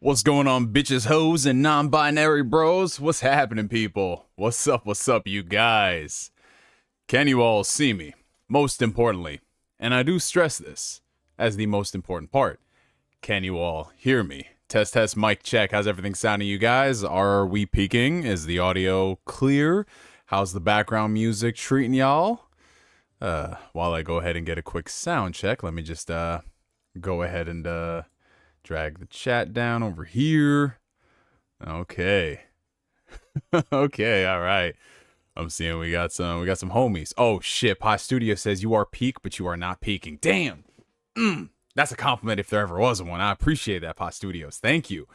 What's going on, bitches, hoes, and non-binary bros? What's happening, people? What's up, you guys? Can you all see me? Most importantly, and I do stress this as the most important part, can you all hear me? Test, mic check. How's everything sounding, you guys? Are we peaking? Is the audio clear? How's the background music treating y'all? While I go ahead and get a quick sound check, let me just go ahead and drag the chat down over here. Okay. Okay, all right. I'm seeing we got some homies. Oh shit, Pot Studio says you are peak, but you are not peaking. Damn. That's a compliment if there ever was one. I appreciate that, Pot Studios. Thank you.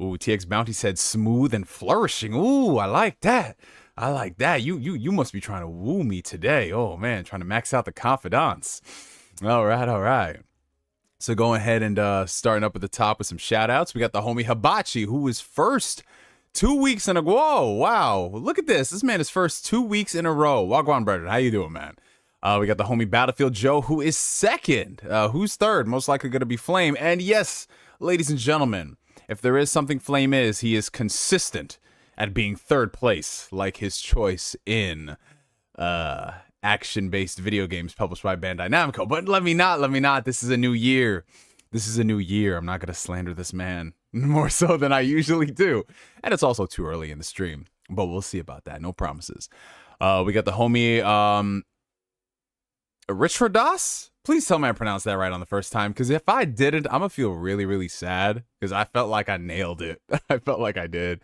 Ooh, TX Bounty said smooth and flourishing. Ooh, I like that. I like that. You must be trying to woo me today. Oh man, trying to max out the confidants. All right. So going ahead and starting up at the top with some shout outs. We got the homie Hibachi, who was first 2 weeks in a whoa, wow. Look at this. This man is first 2 weeks in a row. Wagwan brother, how you doing, man? We got the homie Battlefield Joe, who is second. Who's third? Most likely going to be Flame. And yes, ladies and gentlemen, if there is something Flame is, he is consistent at being third place, like his choice in action-based video games published by Bandai Namco. But let me not. This is a new year. I'm not going to slander this man more so than I usually do. And it's also too early in the stream, but we'll see about that. No promises. We got the homie Richradas. Please tell me I pronounced that right on the first time, because if I didn't, I'm going to feel really, really sad, because I felt like I nailed it. I felt like I did.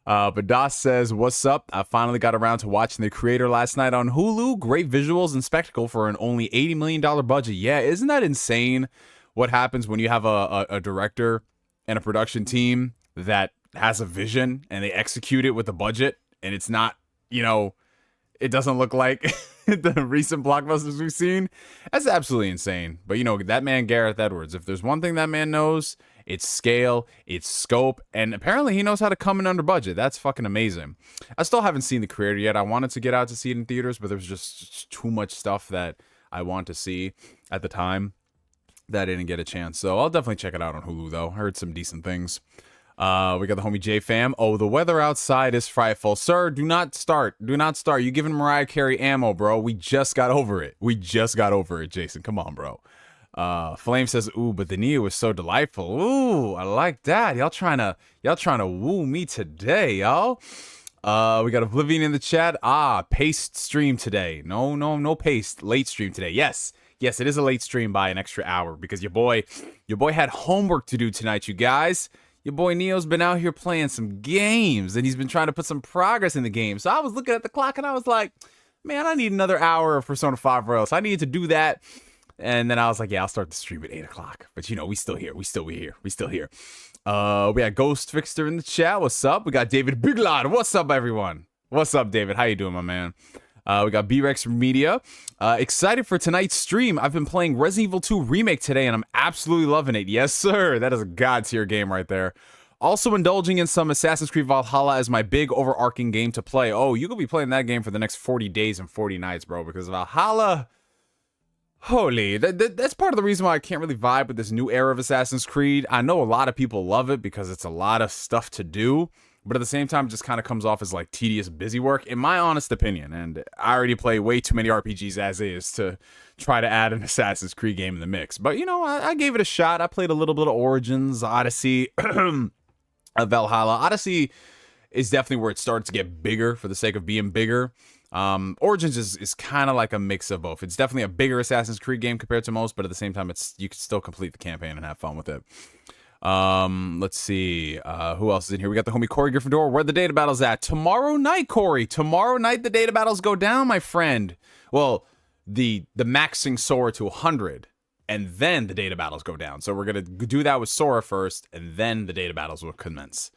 But Das says, what's up? I finally got around to watching The Creator last night on Hulu. Great visuals and spectacle for an only $80 million budget. Yeah, isn't that insane what happens when you have a director and a production team that has a vision and they execute it with a budget, and it's not, it doesn't look like the recent blockbusters we've seen? That's absolutely insane. But, that man, Gareth Edwards, if there's one thing that man knows, it's scale, it's scope, and apparently he knows how to come in under budget. That's fucking amazing. I still haven't seen The Creator yet. I wanted to get out to see it in theaters, but there's just too much stuff that I want to see at the time that I didn't get a chance. So I'll definitely check it out on Hulu, though. I heard some decent things. We got the homie J-Fam. Oh, the weather outside is frightful. Sir, do not start. You giving Mariah Carey ammo, bro. We just got over it. Jason. Come on, bro. Flame says, ooh, but the Neo was so delightful. Ooh, I like that. Y'all trying to woo me today, y'all. We got Oblivion in the chat. Paste stream today. No paste. Late stream today. Yes, it is a late stream by an extra hour because your boy had homework to do tonight, you guys. Your boy Neo's been out here playing some games, and he's been trying to put some progress in the game. So I was looking at the clock, and I was like, man, I need another hour of Persona 5 Royals. I needed to do that. And then I was like, yeah, I'll start the stream at 8 o'clock. But, we still here. We still here. We got Ghost Fixter in the chat. What's up? We got David Biglad. What's up, everyone? What's up, David? How you doing, my man? We got B-Rex Media. Excited for tonight's stream. I've been playing Resident Evil 2 Remake today, and I'm absolutely loving it. Yes, sir. That is a god-tier game right there. Also indulging in some Assassin's Creed Valhalla as my big overarching game to play. Oh, you could be playing that game for the next 40 days and 40 nights, bro, because Valhalla... Holy, that's part of the reason why I can't really vibe with this new era of Assassin's Creed. I know a lot of people love it because it's a lot of stuff to do, but at the same time, it just kind of comes off as like tedious busy work, in my honest opinion. And I already play way too many RPGs as is to try to add an Assassin's Creed game in the mix. But, I gave it a shot. I played a little bit of Origins, Odyssey, Valhalla. Odyssey is definitely where it starts to get bigger for the sake of being bigger. Origins is kind of like a mix of both. It's definitely a bigger Assassin's Creed game compared to most, but at the same time, you can still complete the campaign and have fun with it. Let's see, who else is in here? We got the homie Kory Gryffindor. Where the data battles at? Tomorrow night, Kory. Tomorrow night, the data battles go down, my friend. Well, the maxing Sora to 100, and then the data battles go down. So we're gonna do that with Sora first, and then the data battles will commence.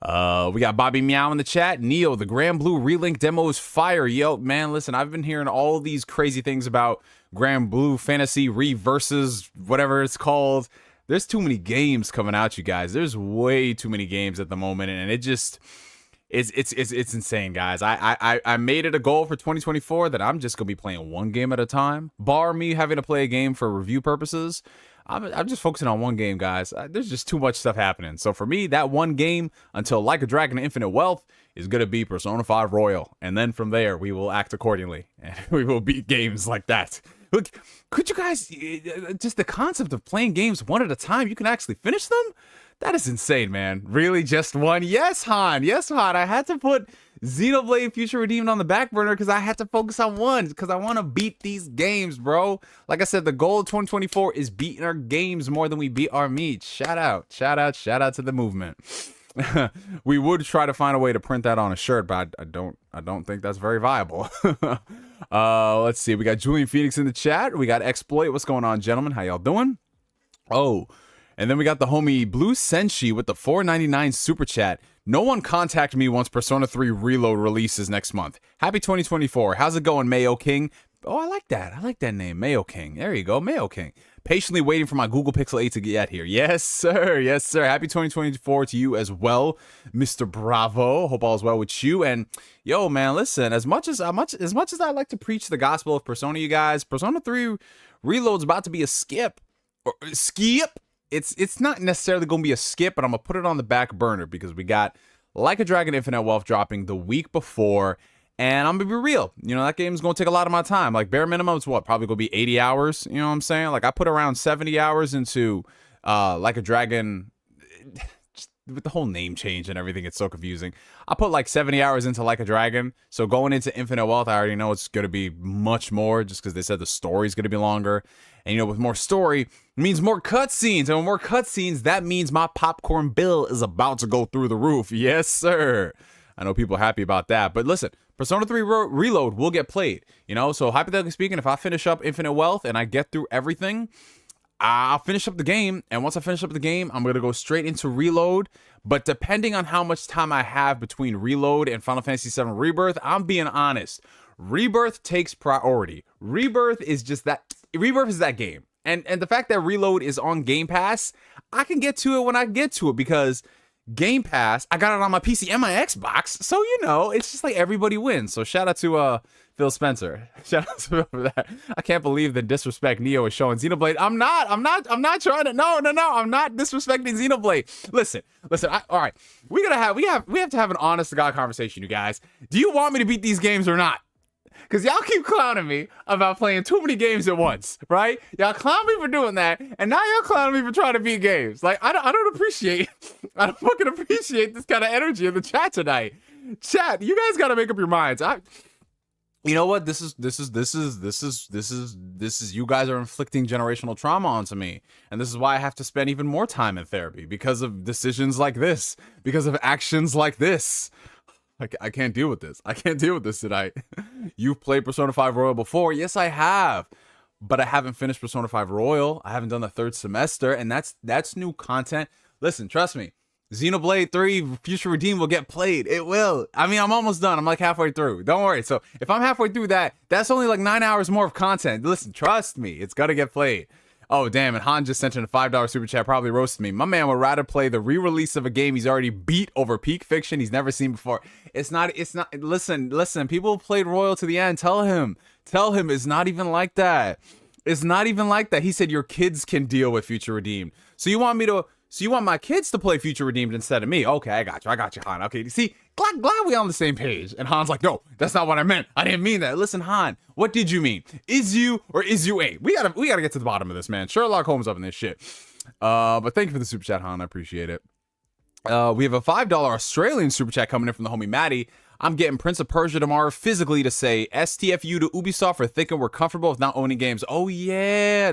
We got Bobby Meow in the chat. Neo, the Grand Blue Relink demo is fire. Yo, man, listen, I've been hearing all these crazy things about Grand Blue Fantasy Reverses, whatever it's called. There's too many games coming out, you guys. There's way too many games at the moment, and it just it's insane, guys. I made it a goal for 2024 that I'm just gonna be playing one game at a time. Bar me having to play a game for review purposes. I'm just focusing on one game, guys. There's just too much stuff happening. So for me, that one game until Like a Dragon Infinite Wealth is going to be Persona 5 Royal. And then from there, we will act accordingly. And we will beat games like that. Look, could you guys, just the concept of playing games one at a time, you can actually finish them? That is insane, man. Really, just one? Yes, Han. Yes, Han. I had to put Xenoblade Future Redeemed on the back burner because I had to focus on one because I want to beat these games, bro. Like I said, the goal of 2024 is beating our games more than we beat our meat. Shout out to the movement. We would try to find a way to print that on a shirt, but I don't think that's very viable. Let's see. We got Julian Phoenix in the chat. We got Exploit. What's going on, gentlemen? How y'all doing? Oh, and then we got the homie Blue Senshi with the $4.99 super chat. No one contact me once Persona 3 Reload releases next month. Happy 2024. How's it going, Mayo King? Oh, I like that. I like that name, Mayo King. There you go, Mayo King. Patiently waiting for my Google Pixel 8 to get here. Yes, sir. Yes, sir. Happy 2024 to you as well, Mr. Bravo. Hope all is well with you. And yo, man, listen. As much as I like to preach the gospel of Persona, you guys, Persona 3 Reload's about to be a skip. It's not necessarily going to be a skip, but I'm going to put it on the back burner because we got Like a Dragon Infinite Wealth dropping the week before. And I'm going to be real. You know, that game's going to take a lot of my time. Like, bare minimum is what? Probably going to be 80 hours. You know what I'm saying? Like, I put around 70 hours into Like a Dragon. With the whole name change and everything, it's so confusing. I put like 70 hours into Like a Dragon. So going into Infinite Wealth, I already know it's going to be much more just because they said the story's going to be longer. And, you know, with more story means more cutscenes. And with more cutscenes, that means my popcorn bill is about to go through the roof. Yes, sir. I know people are happy about that. But listen, Persona 3 Reload will get played. You know, so hypothetically speaking, if I finish up Infinite Wealth and I get through everything, I'll finish up the game. And once I finish up the game, I'm going to go straight into Reload. But depending on how much time I have between Reload and Final Fantasy VII Rebirth, I'm being honest. Rebirth takes priority. Rebirth is that game. And the fact that Reload is on Game Pass, I can get to it when I get to it because Game Pass, I got it on my PC and my Xbox. So, you know, it's just like everybody wins. So shout out to Phil Spencer. Shout out to Phil for that. I can't believe the disrespect Neo is showing Xenoblade. I'm not trying to. No. I'm not disrespecting Xenoblade. Listen. All right. We have to have an honest to God conversation, you guys. Do you want me to beat these games or not? Because y'all keep clowning me about playing too many games at once, right? Y'all clown me for doing that, and now y'all clowning me for trying to beat games. Like, I don't fucking appreciate this kind of energy in the chat tonight. Chat, you guys got to make up your minds. You know what? This is you guys are inflicting generational trauma onto me. And this is why I have to spend even more time in therapy because of decisions like this, because of actions like this. I can't deal with this. I can't deal with this tonight. You've played Persona 5 Royal before. Yes, I have. But I haven't finished Persona 5 Royal. I haven't done the third semester. And that's new content. Listen, trust me. Xenoblade 3 Future Redeemed will get played. It will. I mean, I'm almost done. I'm like halfway through. Don't worry. So if I'm halfway through that, that's only like 9 hours more of content. Listen, trust me. It's going to get played. Oh, damn. And Han just sent in a $5 super chat. Probably roasted me. My man would rather play the re-release of a game he's already beat over Peak Fiction he's never seen before. It's not. Listen. People played Royal to the end. Tell him. It's not even like that. It's not even like that. He said your kids can deal with Future Redeemed. So you want my kids to play Future Redeemed instead of me? Okay, I got you, Han. Okay, see, glad we on the same page. And Han's like, no, that's not what I meant. I didn't mean that. Listen, Han, what did you mean? Is you or is you a? We gotta get to the bottom of this, man. Sherlock Holmes up in this shit. But thank you for the super chat, Han. I appreciate it. We have a $5 Australian super chat coming in from the homie Maddie. I'm getting Prince of Persia tomorrow physically to say STFU to Ubisoft for thinking we're comfortable with not owning games. Oh yeah,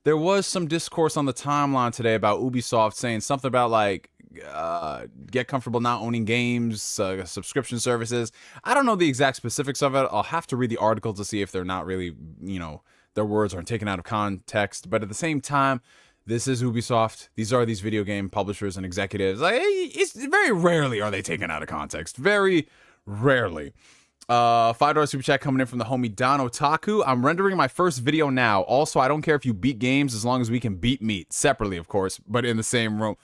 there was some discourse on the timeline today about Ubisoft saying something about like get comfortable not owning games, subscription services. I don't know the exact specifics of it. I'll have to read the article to see if they're not really, you know, their words aren't taken out of context. But at the same time, this is Ubisoft. These are these video game publishers and executives. Like, it's very rarely are they taken out of context. Very rarely. $5 super chat coming in from the homie Don Otaku. I'm rendering my first video now. Also, I don't care if you beat games as long as we can beat meat. Separately, of course, but in the same room.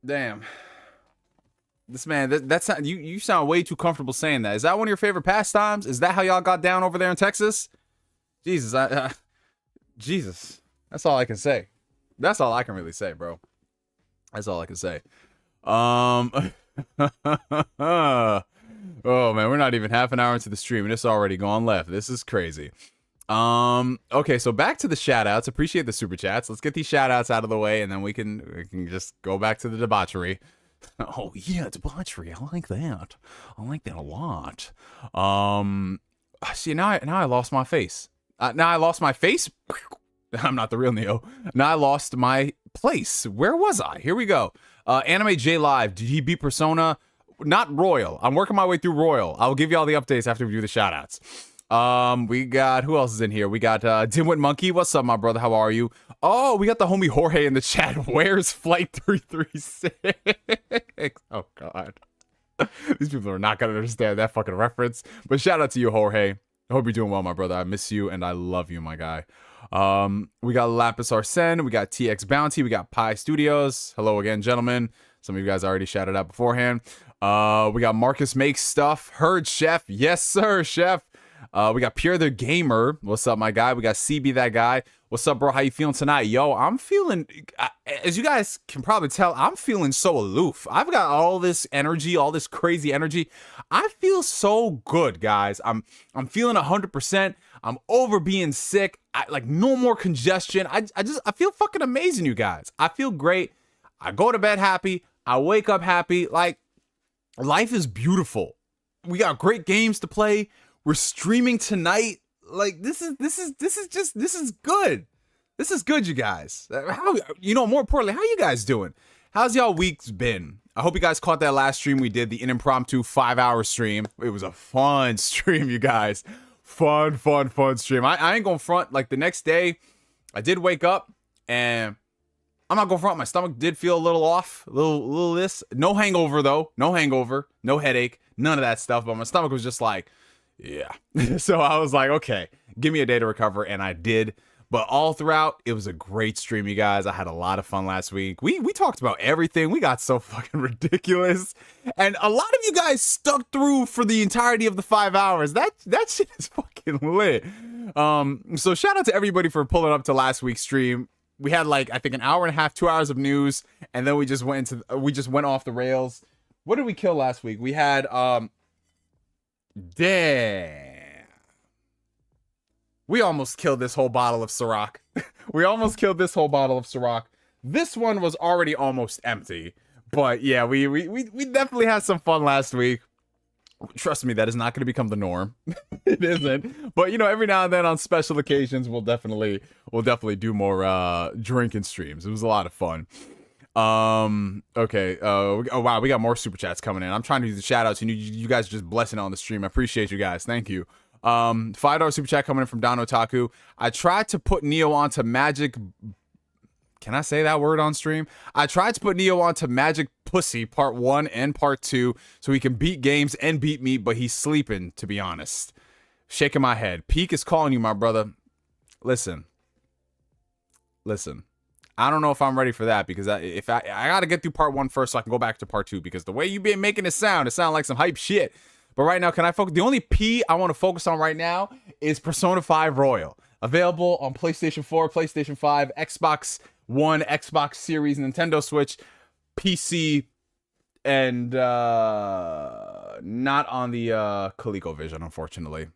Damn. This man, that's not, you sound way too comfortable saying that. Is that one of your favorite pastimes? Is that how y'all got down over there in Texas? Jesus, Jesus. That's all I can say. That's all I can really say, bro. That's all I can say. Oh man, we're not even half an hour into the stream and it's already gone left. This is crazy. Okay, so back to the shout-outs. Appreciate the super chats. Let's get these shout-outs out of the way and then we can just go back to the debauchery. Oh yeah, debauchery. I like that. I like that a lot. See, now I lost my face. Now I lost my face. I'm not the real Neo. Now I lost my place. Where was I? Here we go. Anime J Live. Did he beat Persona? Not Royal. I'm working my way through Royal. I'll give you all the updates after we do the shoutouts. We got, who else is in here? We got DIMWITMONKEY. What's up, my brother? How are you? Oh, we got the homie Jorge in the chat. Where's Flight 336? Oh, God. These people are not going to understand that fucking reference. But shout out to you, Jorge. I hope you're doing well, my brother. I miss you and I love you, my guy. We got Lapis Arsene. We got TX Bounty. We got Pi Studios. Hello again, gentlemen. Some of you guys already shouted out beforehand. We got Marcus Makes Stuff. Heard Chef. Yes, sir, Chef. We got PierretheGamer. What's up, my guy? We got CB That Guy. What's up, bro? How you feeling tonight? Yo, I'm feeling, as you guys can probably tell, I'm feeling so aloof. I've got all this energy, all this crazy energy. I feel so good, guys. I'm feeling 100%. I'm over being sick. Like no more congestion. I feel fucking amazing, you guys. I feel great. I go to bed happy. I wake up happy. Like life is beautiful. We got great games to play. We're streaming tonight. Like this is good. This is good, you guys. How, more importantly, how you guys doing? How's y'all weeks been? I hope you guys caught that last stream we did, the impromptu 5-hour stream. It was a fun stream, you guys. Fun stream. I ain't gonna front. Like the next day, I did wake up and I'm not gonna front. My stomach did feel a little off, a little this. No hangover though. No hangover. No headache. None of that stuff. But my stomach was just like, yeah. So I was like, okay, give me a day to recover, and I did. But all throughout, it was a great stream, you guys. I had a lot of fun last week. We talked about everything. We got so fucking ridiculous. And a lot of you guys stuck through for the entirety of the 5 hours. That shit is fucking lit. So shout out to everybody for pulling up to last week's stream. We had like, I think an hour and a half, 2 hours of news, and then we just went off the rails. What did we kill last week? We had damn. We almost killed this whole bottle of Ciroc. This one was already almost empty. But yeah, we definitely had some fun last week. Trust me, that is not going to become the norm. It isn't. But every now and then on special occasions, we'll definitely do more drinking streams. It was a lot of fun. Okay. Oh wow, we got more super chats coming in. I'm trying to do the shout outs and you guys are just blessing on the stream. I appreciate you guys. Thank you. $5 super chat coming in from Don Otaku. I tried to put Neo onto Magic. Can I say that word on stream? I tried to put Neo onto Magic Pussy Part 1 and Part 2 so he can beat games and beat me, but he's sleeping, to be honest. Shaking my head. Peak is calling you, my brother. Listen. I don't know if I'm ready for that because I got to get through Part 1 first so I can go back to Part 2 because the way you've been making it sound like some hype shit. But right now, can I focus? The only P I want to focus on right now is Persona 5 Royal. Available on PlayStation 4, PlayStation 5, Xbox One, Xbox Series, Nintendo Switch, PC, and not on the ColecoVision, unfortunately.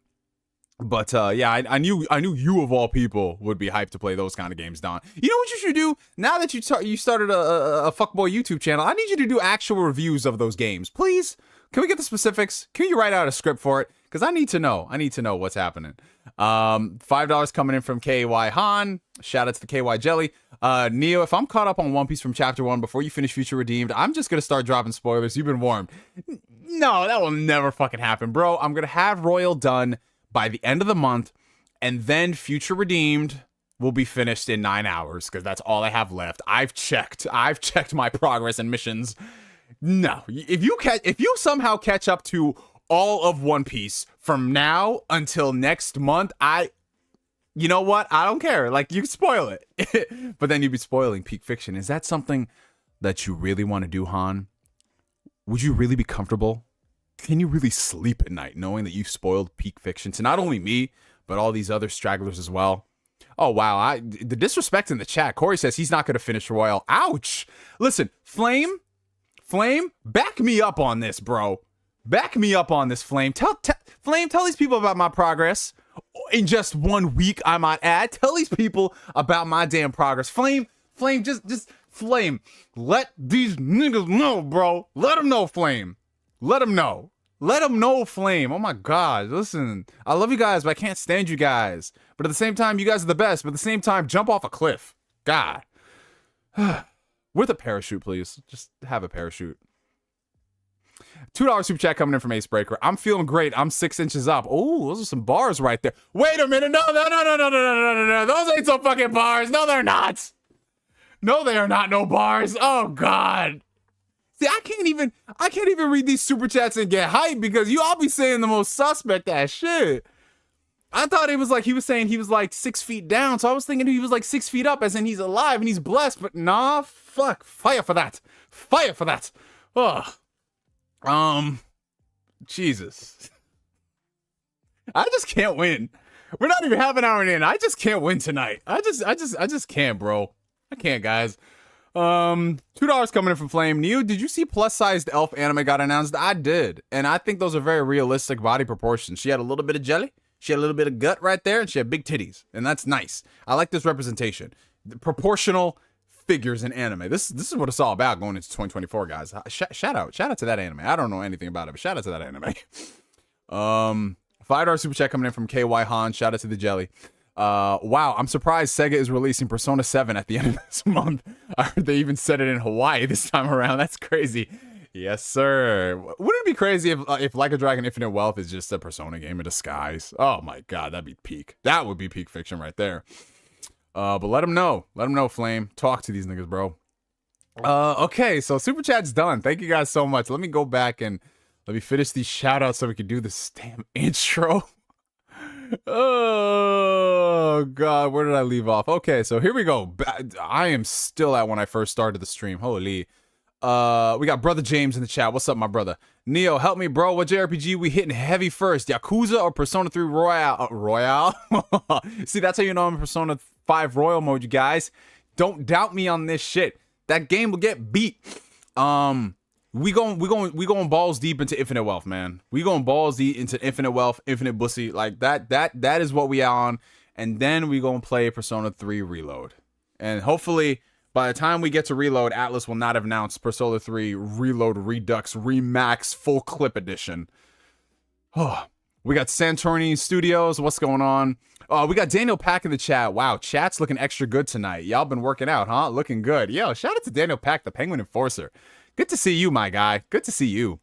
But yeah, I knew you of all people would be hyped to play those kind of games, Don. You know what you should do? Now that you started a fuckboy YouTube channel, I need you to do actual reviews of those games, please. Can we get the specifics? Can you write out a script for it? Because I need to know. What's happening. $5 coming in from KY Han. Shout out to the KY Jelly. Neo, if I'm caught up on One Piece from Chapter 1 before you finish Future Redeemed, I'm just going to start dropping spoilers. You've been warned. No, that will never fucking happen, bro. I'm going to have Royal done by the end of the month, and then Future Redeemed will be finished in 9 hours, because that's all I have left. I've checked my progress and missions. No, if you somehow catch up to all of One Piece from now until next month, you know what? I don't care. Like, you can spoil it. But then you'd be spoiling Peak Fiction. Is that something that you really want to do, Han? would you really be comfortable? Can you really sleep at night knowing that you've spoiled peak fiction to not only me, but all these other stragglers as well? Oh, wow. The disrespect in the chat. Kory says he's not going to finish Royal. Ouch. Listen, Flame, back me up on this, bro. Back me up on this, Flame. Flame, tell these people about my progress. In just 1 week, I might add. Tell these people about my damn progress. Flame, just Flame. Let these niggas know, bro. Let them know, Flame. Let them know. Let them know, Flame. Oh my God. Listen, I love you guys, but I can't stand you guys. But at the same time, you guys are the best. But at the same time, jump off a cliff. God. With a parachute, please. Just have a parachute. $2 super chat coming in from Acebreaker. I'm feeling great. I'm 6 inches up. Oh, those are some bars right there. Wait a minute. No. Those ain't some fucking bars. No, they're not. No, they are not no bars. Oh, God. See, I can't even read these super chats and get hyped because you all be saying the most suspect ass shit. I thought it was like he was saying he was like 6 feet down, so I was thinking he was like 6 feet up, as in he's alive and he's blessed. But nah, fuck, fire for that, Ugh. Jesus, I just can't win. We're not even half an hour in. I just can't win tonight. I just can't, bro. I can't, guys. $2 coming in from Flame. Neo, did you see plus-sized elf anime got announced? I did, and I think those are very realistic body proportions. She had a little bit of jelly, she had a little bit of gut right there, and she had big titties, and that's nice. I like this representation. The proportional figures in anime. This is what it's all about going into 2024, guys. Shout out to that anime. I don't know anything about it, but shout out to that anime. $5 super chat coming in from KY Han. Shout out to the jelly. Wow, I'm surprised Sega is releasing Persona 7 at the end of this month. I heard they even said it in Hawaii this time around. That's crazy. Yes, sir. Wouldn't it be crazy if Like a Dragon Infinite Wealth is just a Persona game in disguise? Oh my God, that'd be peak. That would be peak fiction right there. But let them know. Let them know, Flame. Talk to these niggas, bro. Okay, so Super Chat's done. Thank you guys so much. Let me go back and let me finish these shout-outs so we can do this damn intro. Oh God, where did I leave off? Okay, so here we go. I am still at when I first started the stream. Holy. We got Brother James in the chat. What's up, my brother? Neo, help me, bro. What JRPG we hitting heavy first? Yakuza or Persona 3 Royale? Royale? See, that's how you know I'm in Persona 5 Royal mode, you guys. Don't doubt me on this shit. That game will get beat. We going balls deep into Infinite Wealth, man. We going balls deep into Infinite Wealth, Infinite Bussy, like that is what we on. And then we gonna play Persona 3 Reload. And hopefully by the time we get to Reload, Atlas will not have announced Persona 3 Reload Redux Remax Full Clip Edition. Oh, we got Santorini Studios. What's going on? We got Daniel Pack in the chat. Wow, chat's looking extra good tonight. Y'all been working out, huh? Looking good. Yo, shout out to Daniel Pack, the Penguin Enforcer. Good to see you, my guy. Good to see you.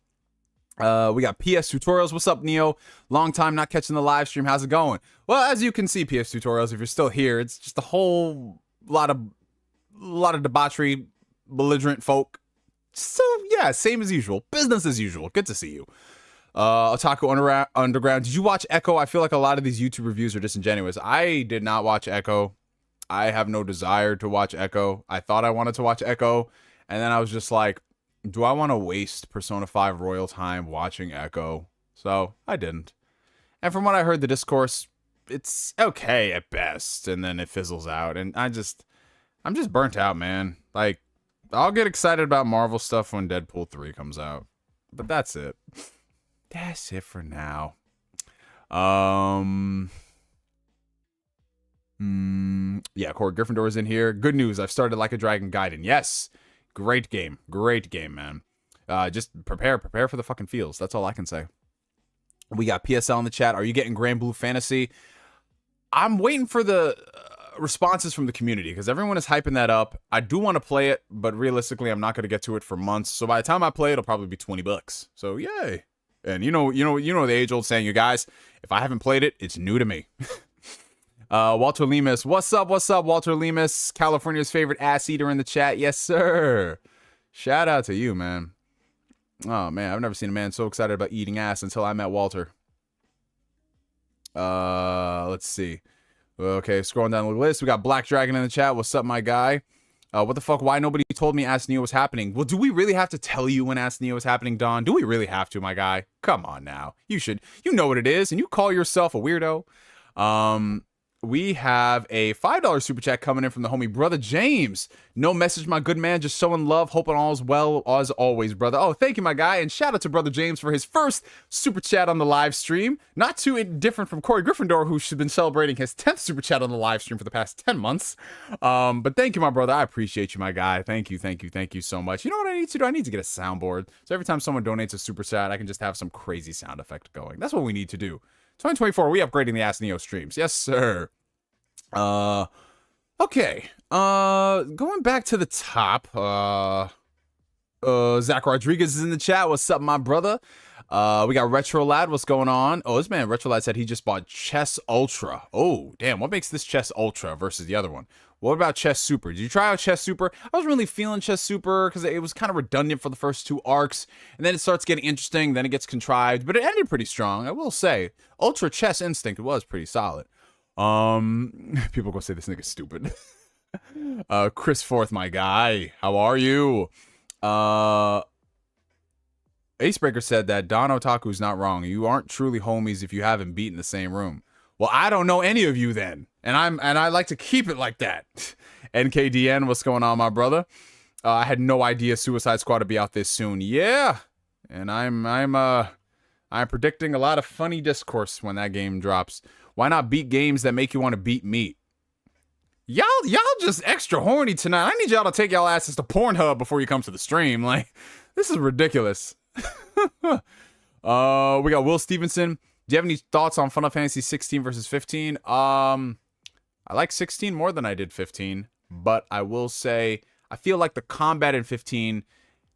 We got PS Tutorials. What's up, Neo? Long time not catching the live stream. How's it going? Well, as you can see, PS Tutorials, if you're still here, it's just a whole lot of debauchery, belligerent folk. So, yeah, same as usual. Business as usual. Good to see you. Otaku Underground. Did you watch Echo? I feel like a lot of these YouTube reviews are disingenuous. I did not watch Echo. I have no desire to watch Echo. I thought I wanted to watch Echo, and then I was just like, do I want to waste Persona 5 Royal time watching Echo? So I didn't. And from what I heard, the discourse, it's okay at best, and then it fizzles out. And I'm just burnt out, man. Like, I'll get excited about Marvel stuff when Deadpool 3 comes out, but that's it. That's it for now. Yeah, Kory Gryffindor is in here. Good news, I've started Like a Dragon Gaiden. Yes. Great game, man. Just prepare for the fucking feels. That's all I can say. We got PSL in the chat. Are you getting Grand Blue Fantasy? I'm waiting for the responses from the community because everyone is hyping that up. I do want to play it, but realistically, I'm not going to get to it for months. So by the time I play it, it'll probably be $20. So yay! And you know the age-old saying, you guys, if I haven't played it, it's new to me. Walter Lemus, what's up, Walter Lemus, California's favorite ass eater in the chat. Yes, sir. Shout out to you, man. Oh, man, I've never seen a man so excited about eating ass until I met Walter. Let's see. Okay, scrolling down the list, we got Black Dragon in the chat. What's up, my guy? What the fuck? Why nobody told me Ask Neo was happening? Well, do we really have to tell you when Ask Neo is happening, Don? Do we really have to, my guy? Come on now. You should. You know what it is, and you call yourself a weirdo. We have a $5 super chat coming in from the homie Brother James. No message, my good man. Just showing love. Hoping all is well as always, brother. Oh, thank you, my guy. And shout out to Brother James for his first super chat on the live stream. Not too different from Kory Gryffindor, who's been celebrating his 10th super chat on the live stream for the past 10 months. But thank you, my brother. I appreciate you, my guy. Thank you so much. You know what I need to do? I need to get a soundboard. So every time someone donates a super chat, I can just have some crazy sound effect going. That's what we need to do. 2024, we upgrading the Ask Neo streams. Yes, sir. Okay. Going back to the top, Zack Rodriguez is in the chat. What's up, my brother? We got Retro Lad. What's going on? Oh, this man, Retro Lad, said he just bought Chess Ultra. Oh, damn. What makes this Chess Ultra versus the other one? What about Chess Super? Did you try out Chess Super? I was really feeling Chess Super because it was kind of redundant for the first 2 arcs, and then it starts getting interesting, then it gets contrived, but it ended pretty strong, I will say. Ultra Chess Instinct was pretty solid. People gonna say this nigga's stupid. Chris Forth, my guy. How are you? Acebreaker said that Don Otaku's not wrong. You aren't truly homies if you haven't beaten the same room. Well, I don't know any of you then. And I like to keep it like that. NKDN, what's going on, my brother? I had no idea Suicide Squad would be out this soon. Yeah. And I'm predicting a lot of funny discourse when that game drops. Why not beat games that make you want to beat meat? Y'all just extra horny tonight. I need y'all to take y'all asses to Pornhub before you come to the stream. Like, this is ridiculous. We got Will Stevenson. Do you have any thoughts on Final Fantasy 16 versus 15? I like 16 more than I did 15, but I will say I feel like the combat in 15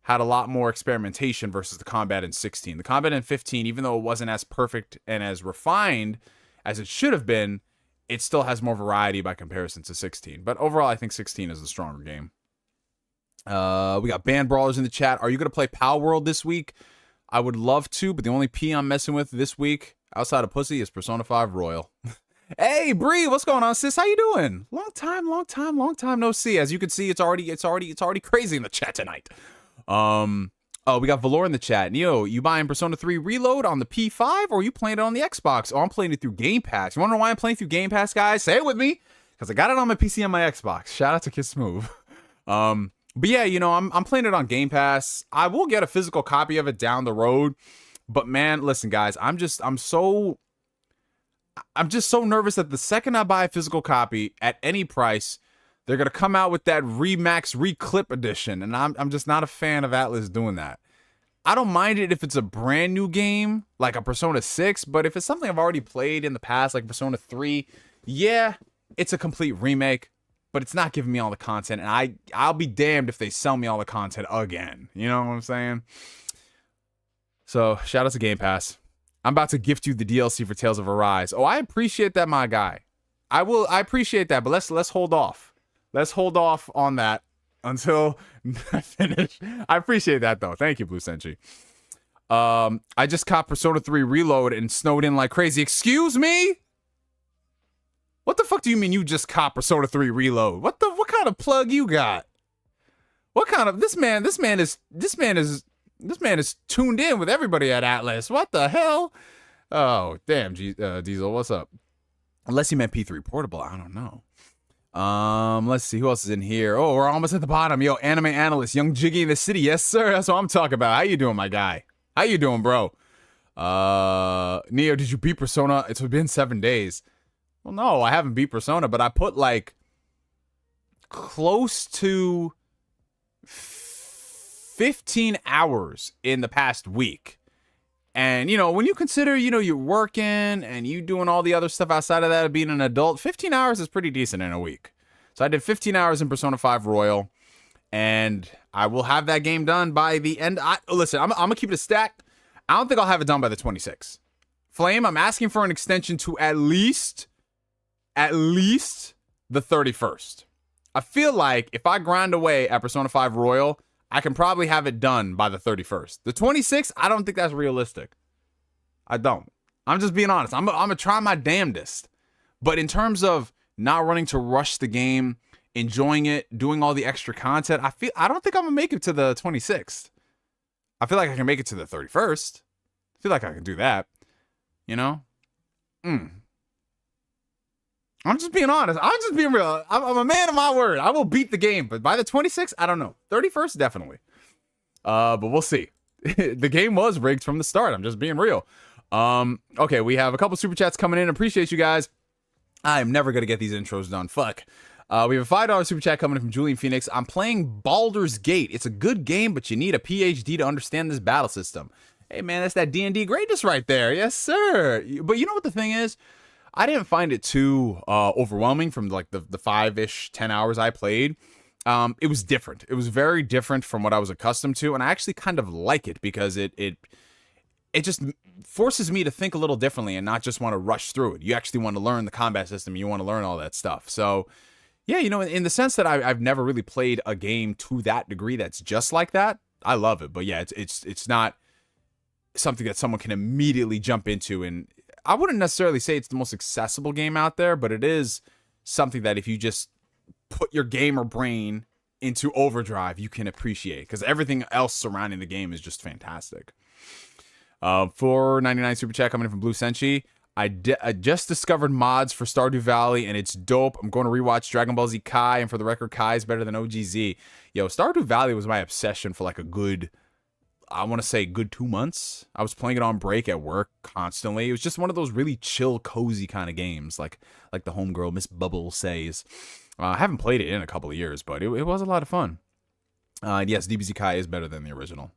had a lot more experimentation versus the combat in 16. The combat in 15, even though it wasn't as perfect and as refined as it should have been, it still has more variety by comparison to 16. But overall, I think 16 is the stronger game. We got Band Brawlers in the chat. Are you going to play Pal World this week? I would love to, but the only P I'm messing with this week outside of pussy is Persona 5 Royal. Hey, Bree, what's going on, sis? How you doing? Long time no see. As you can see, it's already crazy in the chat tonight. Oh, we got Valor in the chat. Neo, you buying Persona 3 Reload on the P5 or are you playing it on the Xbox? Oh, I'm playing it through Game Pass. You want to know why I'm playing through Game Pass, guys? Say it with me. Because I got it on my PC and my Xbox. Shout out to KiddStupefy. But yeah, you know, I'm playing it on Game Pass. I will get a physical copy of it down the road. But man, listen, guys, I'm just so nervous that the second I buy a physical copy at any price, they're going to come out with that Remax Reclip edition. And I'm just not a fan of Atlas doing that. I don't mind it if it's a brand new game, like a Persona 6. But if it's something I've already played in the past, like Persona 3, yeah, it's a complete remake. But it's not giving me all the content. And I'll be damned if they sell me all the content again. You know what I'm saying? So, shout out to Game Pass. I'm about to gift you the DLC for Tales of Arise. Oh, I appreciate that, my guy. I appreciate that, but let's hold off. Let's hold off on that until I finish. I appreciate that, though. Thank you, Blue Sentry. I just caught Persona 3 Reload and snowed in like crazy. Excuse me? What the fuck do you mean you just caught Persona 3 Reload? What kind of plug you got? What kind of this man is tuned in with everybody at Atlas. What the hell? Oh, damn, Diesel, what's up? Unless you meant P3 Portable, I don't know. Let's see who else is in here. Oh, we're almost at the bottom. Yo, anime analyst, Young Jiggy in the city. Yes, sir. That's what I'm talking about. How you doing, my guy? How you doing, bro? Neo, did you beat Persona? It's been 7 days. Well, no, I haven't beat Persona, but I put like close to 15 hours in the past week. And, you know, when you consider, you know, you're working and you doing all the other stuff outside of that of being an adult, 15 hours is pretty decent in a week. So I did 15 hours in Persona 5 Royal, and I will have that game done by the end. Listen, I'm going to keep it a stack. I don't think I'll have it done by the 26th. Flame, I'm asking for an extension to at least the 31st. I feel like if I grind away at Persona 5 Royal, I can probably have it done by the 31st. The 26th, I don't think that's realistic. I don't. I'm just being honest. I'm going to try my damnedest. But in terms of not running to rush the game, enjoying it, doing all the extra content. I don't think I'm gonna make it to the 26th. I feel like I can make it to the 31st. I feel like I can do that. You know? I'm just being honest. I'm just being real. I'm a man of my word. I will beat the game, but by the 26th, I don't know. 31st, definitely. But we'll see. The game was rigged from the start. I'm just being real. Okay, we have a couple super chats coming in. Appreciate you guys. I'm never gonna get these intros done. Fuck. We have a $5 super chat coming in from Julian Phoenix. I'm playing Baldur's Gate. It's a good game, but you need a PhD to understand this battle system. Hey man, that's that D&D greatness right there. Yes, sir. But you know what the thing is? I didn't find it too overwhelming from like the 5-ish, 10 hours I played. It was different. It was very different from what I was accustomed to, and I actually kind of like it because it just forces me to think a little differently and not just want to rush through it. You actually want to learn the combat system. You want to learn all that stuff. So yeah, you know, in the sense that I've never really played a game to that degree that's just like that. I love it, but yeah, it's not something that someone can immediately jump into, and I wouldn't necessarily say it's the most accessible game out there, but it is something that if you just put your gamer brain into overdrive, you can appreciate, because everything else surrounding the game is just fantastic. $4.99 super chat coming in from Blue Senshi. I just discovered mods for Stardew Valley, and it's dope. I'm going to rewatch Dragon Ball Z Kai, and for the record, Kai is better than OGZ. Yo, Stardew Valley was my obsession for like a good, I want to say good 2 months. I was playing it on break at work constantly. It was just one of those really chill, cozy kind of games, like the homegirl Miss Bubble says. I haven't played it in a couple of years, but it was a lot of fun. Yes, DBZ Kai is better than the original.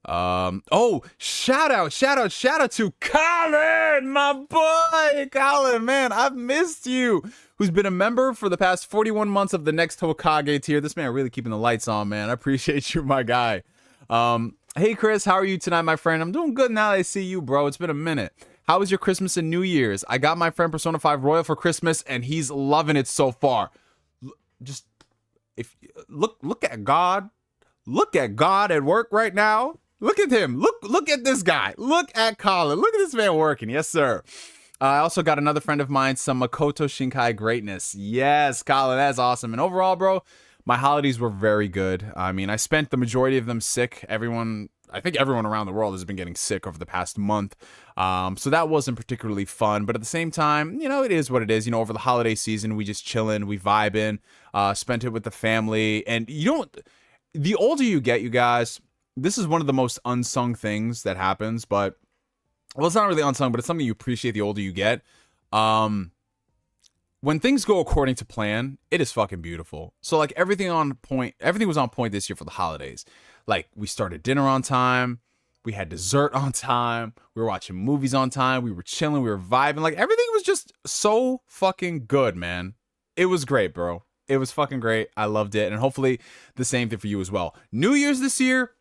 Oh, shout out to Colin, my boy. Colin, man, I've missed you. Who's been a member for the past 41 months of the next Hokage tier. This man really keeping the lights on, man. I appreciate you, my guy. Hey Chris, how are you tonight, my friend? I'm doing good now that I see you, bro. It's been a minute. How was your Christmas and New Year's? I got my friend Persona 5 Royal for Christmas, and he's loving it so far. Just look at God. Look at God at work right now. Look at him. Look at this guy. Look at Colin. Look at this man working. Yes, sir. I also got another friend of mine, some Makoto Shinkai greatness. Yes, Colin, that's awesome. And overall, bro, my holidays were very good. I mean, I spent the majority of them sick. I think everyone around the world has been getting sick over the past month. So that wasn't particularly fun. But at the same time, you know, it is what it is. You know, over the holiday season, we just chillin', we vibing, spent it with the family. And the older you get, you guys, this is one of the most unsung things that happens. But, well, it's not really unsung, but it's something you appreciate the older you get. When things go according to plan, it is fucking beautiful. So like everything was on point this year for the holidays. Like we started dinner on time, we had dessert on time, we were watching movies on time, we were chilling, we were vibing. Like everything was just so fucking good, man. It was great, bro. It was fucking great. I loved it. And hopefully the same thing for you as well. New Year's this year,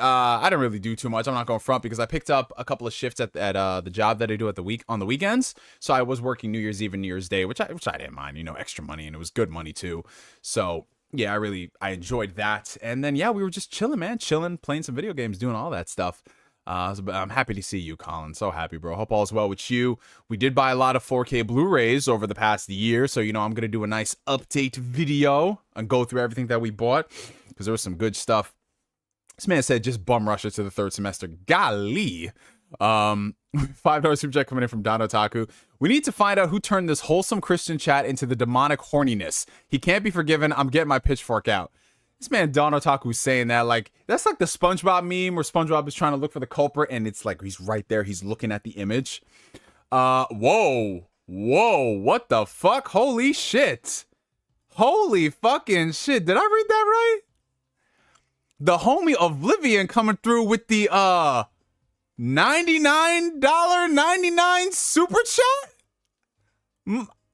I didn't really do too much. I'm not going front because I picked up a couple of shifts at the job that I do on the weekends. So I was working New Year's Eve and New Year's Day, which I didn't mind, you know, extra money, and it was good money too. So yeah, I enjoyed that. And then yeah, we were just chilling, man, playing some video games, doing all that stuff. So I'm happy to see you, Colin. So happy, bro. Hope all is well with you. We did buy a lot of 4K Blu-rays over the past year, so you know I'm gonna do a nice update video and go through everything that we bought because there was some good stuff. This man said just bum rush it to the third semester. Golly. $5 super chat coming in from Don Otaku. We need to find out who turned this wholesome Christian chat into the demonic horniness. He can't be forgiven. I'm getting my pitchfork out. This man Don Otaku's saying that like that's like the SpongeBob meme where SpongeBob is trying to look for the culprit and it's like he's right there. He's looking at the image. Whoa, what the fuck? Holy shit. Holy fucking shit. Did I read that right? The homie Oblivion coming through with the $99.99 super chat?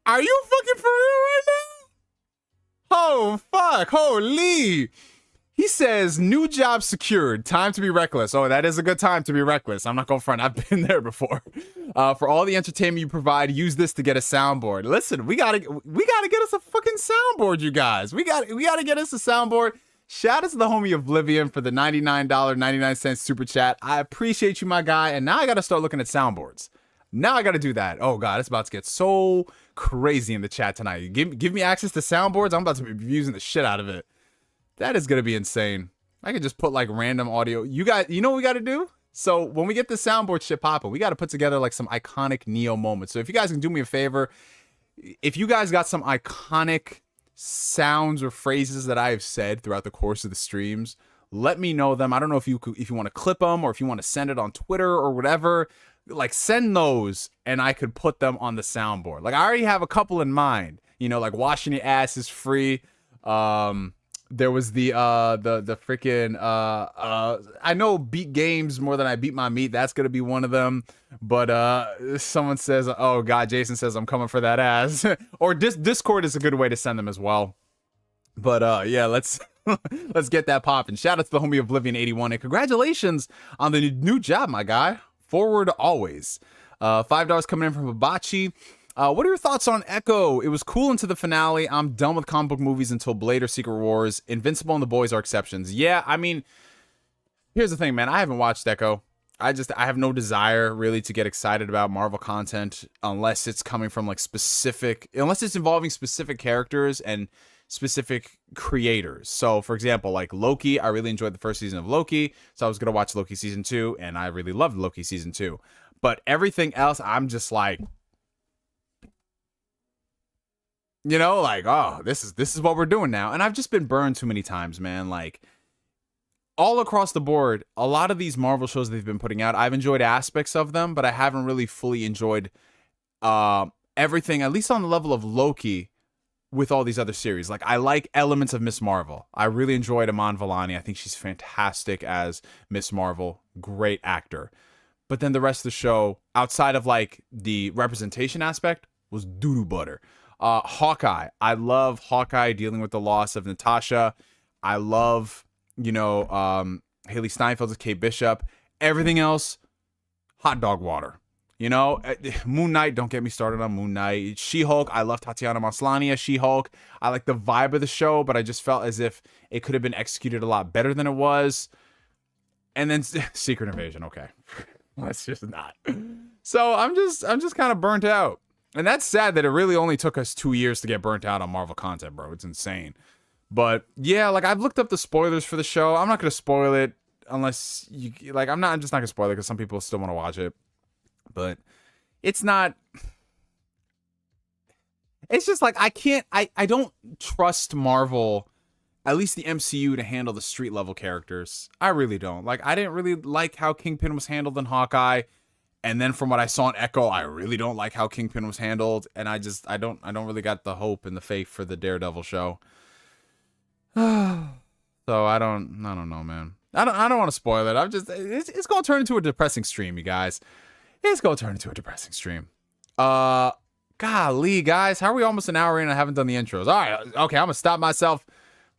Are you fucking for real right now? Oh fuck, holy. He says new job secured, time to be reckless. Oh, that is a good time to be reckless. I'm not gonna front, I've been there before. For all the entertainment you provide, use this to get a soundboard. Listen, we gotta get us a fucking soundboard, you guys. We gotta get us a soundboard. Shout out to the homie Oblivion for the $99.99 super chat. I appreciate you, my guy. And now I got to start looking at soundboards. Now I got to do that. Oh God, it's about to get so crazy in the chat tonight. Give me access to soundboards. I'm about to be using the shit out of it. That is gonna be insane. I could just put like random audio. You know what we got to do? So when we get the soundboard shit popping, we got to put together like some iconic Neo moments. So if you guys can do me a favor, if you guys got some iconic sounds or phrases that I have said throughout the course of the streams, let me know them. I don't know if you want to clip them or if you want to send it on Twitter or whatever. Like send those and I could put them on the soundboard. Like I already have a couple in mind. You know, like washing your ass is free. There was the freaking I know beat games more than I beat my meat. That's gonna be one of them. But someone says, oh God, Jason says I'm coming for that ass. Or Discord is a good way to send them as well. But yeah, let's get that popping. Shout out to the homie Oblivion81 and congratulations on the new job, my guy. Forward always. $5 coming in from Hibachi. What are your thoughts on Echo? It was cool into the finale. I'm done with comic book movies until Blade or Secret Wars. Invincible and The Boys are exceptions. Yeah, I mean, here's the thing, man. I haven't watched Echo. I have no desire really to get excited about Marvel content unless it's coming from like unless it's involving specific characters and specific creators. So for example, like Loki, I really enjoyed the first season of Loki, so I was gonna watch Loki season 2, and I really loved Loki season 2. But everything else, I'm just like, you know, like, oh, this is what we're doing now. And I've just been burned too many times, man. Like all across the board, a lot of these Marvel shows they've been putting out, I've enjoyed aspects of them, but I haven't really fully enjoyed everything, at least on the level of Loki, with all these other series. Like I like elements of Miss Marvel. I really enjoyed Iman Vellani. I think she's fantastic as Miss Marvel. Great actor. But then the rest of the show, outside of like the representation aspect, was doo-doo butter. Hawkeye. I love Hawkeye dealing with the loss of Natasha. I love, you know, Haley Steinfeld as Kate Bishop. Everything else, hot dog water. You know, Moon Knight, don't get me started on Moon Knight. She-Hulk, I love Tatiana Maslany as She-Hulk. I like the vibe of the show, but I just felt as if it could have been executed a lot better than it was. And then Secret Invasion, okay. That's just not. So I'm just kind of burnt out. And that's sad that it really only took us 2 years to get burnt out on Marvel content, bro. It's insane. But yeah, like I've looked up the spoilers for the show. I'm not going to spoil it unless you, like, I'm just not going to spoil it because some people still want to watch it. But it's not, it's just like, I don't trust Marvel, at least the MCU, to handle the street level characters. I really don't. Like, I didn't really like how Kingpin was handled in Hawkeye. And then from what I saw in Echo, I really don't like how Kingpin was handled. And I don't really got the hope and the faith for the Daredevil show. So I don't know, man. I don't want to spoil it. It's going to turn into a depressing stream, you guys. It's going to turn into a depressing stream. Golly, guys. How are we almost an hour in and I haven't done the intros? All right. Okay, I'm going to stop myself.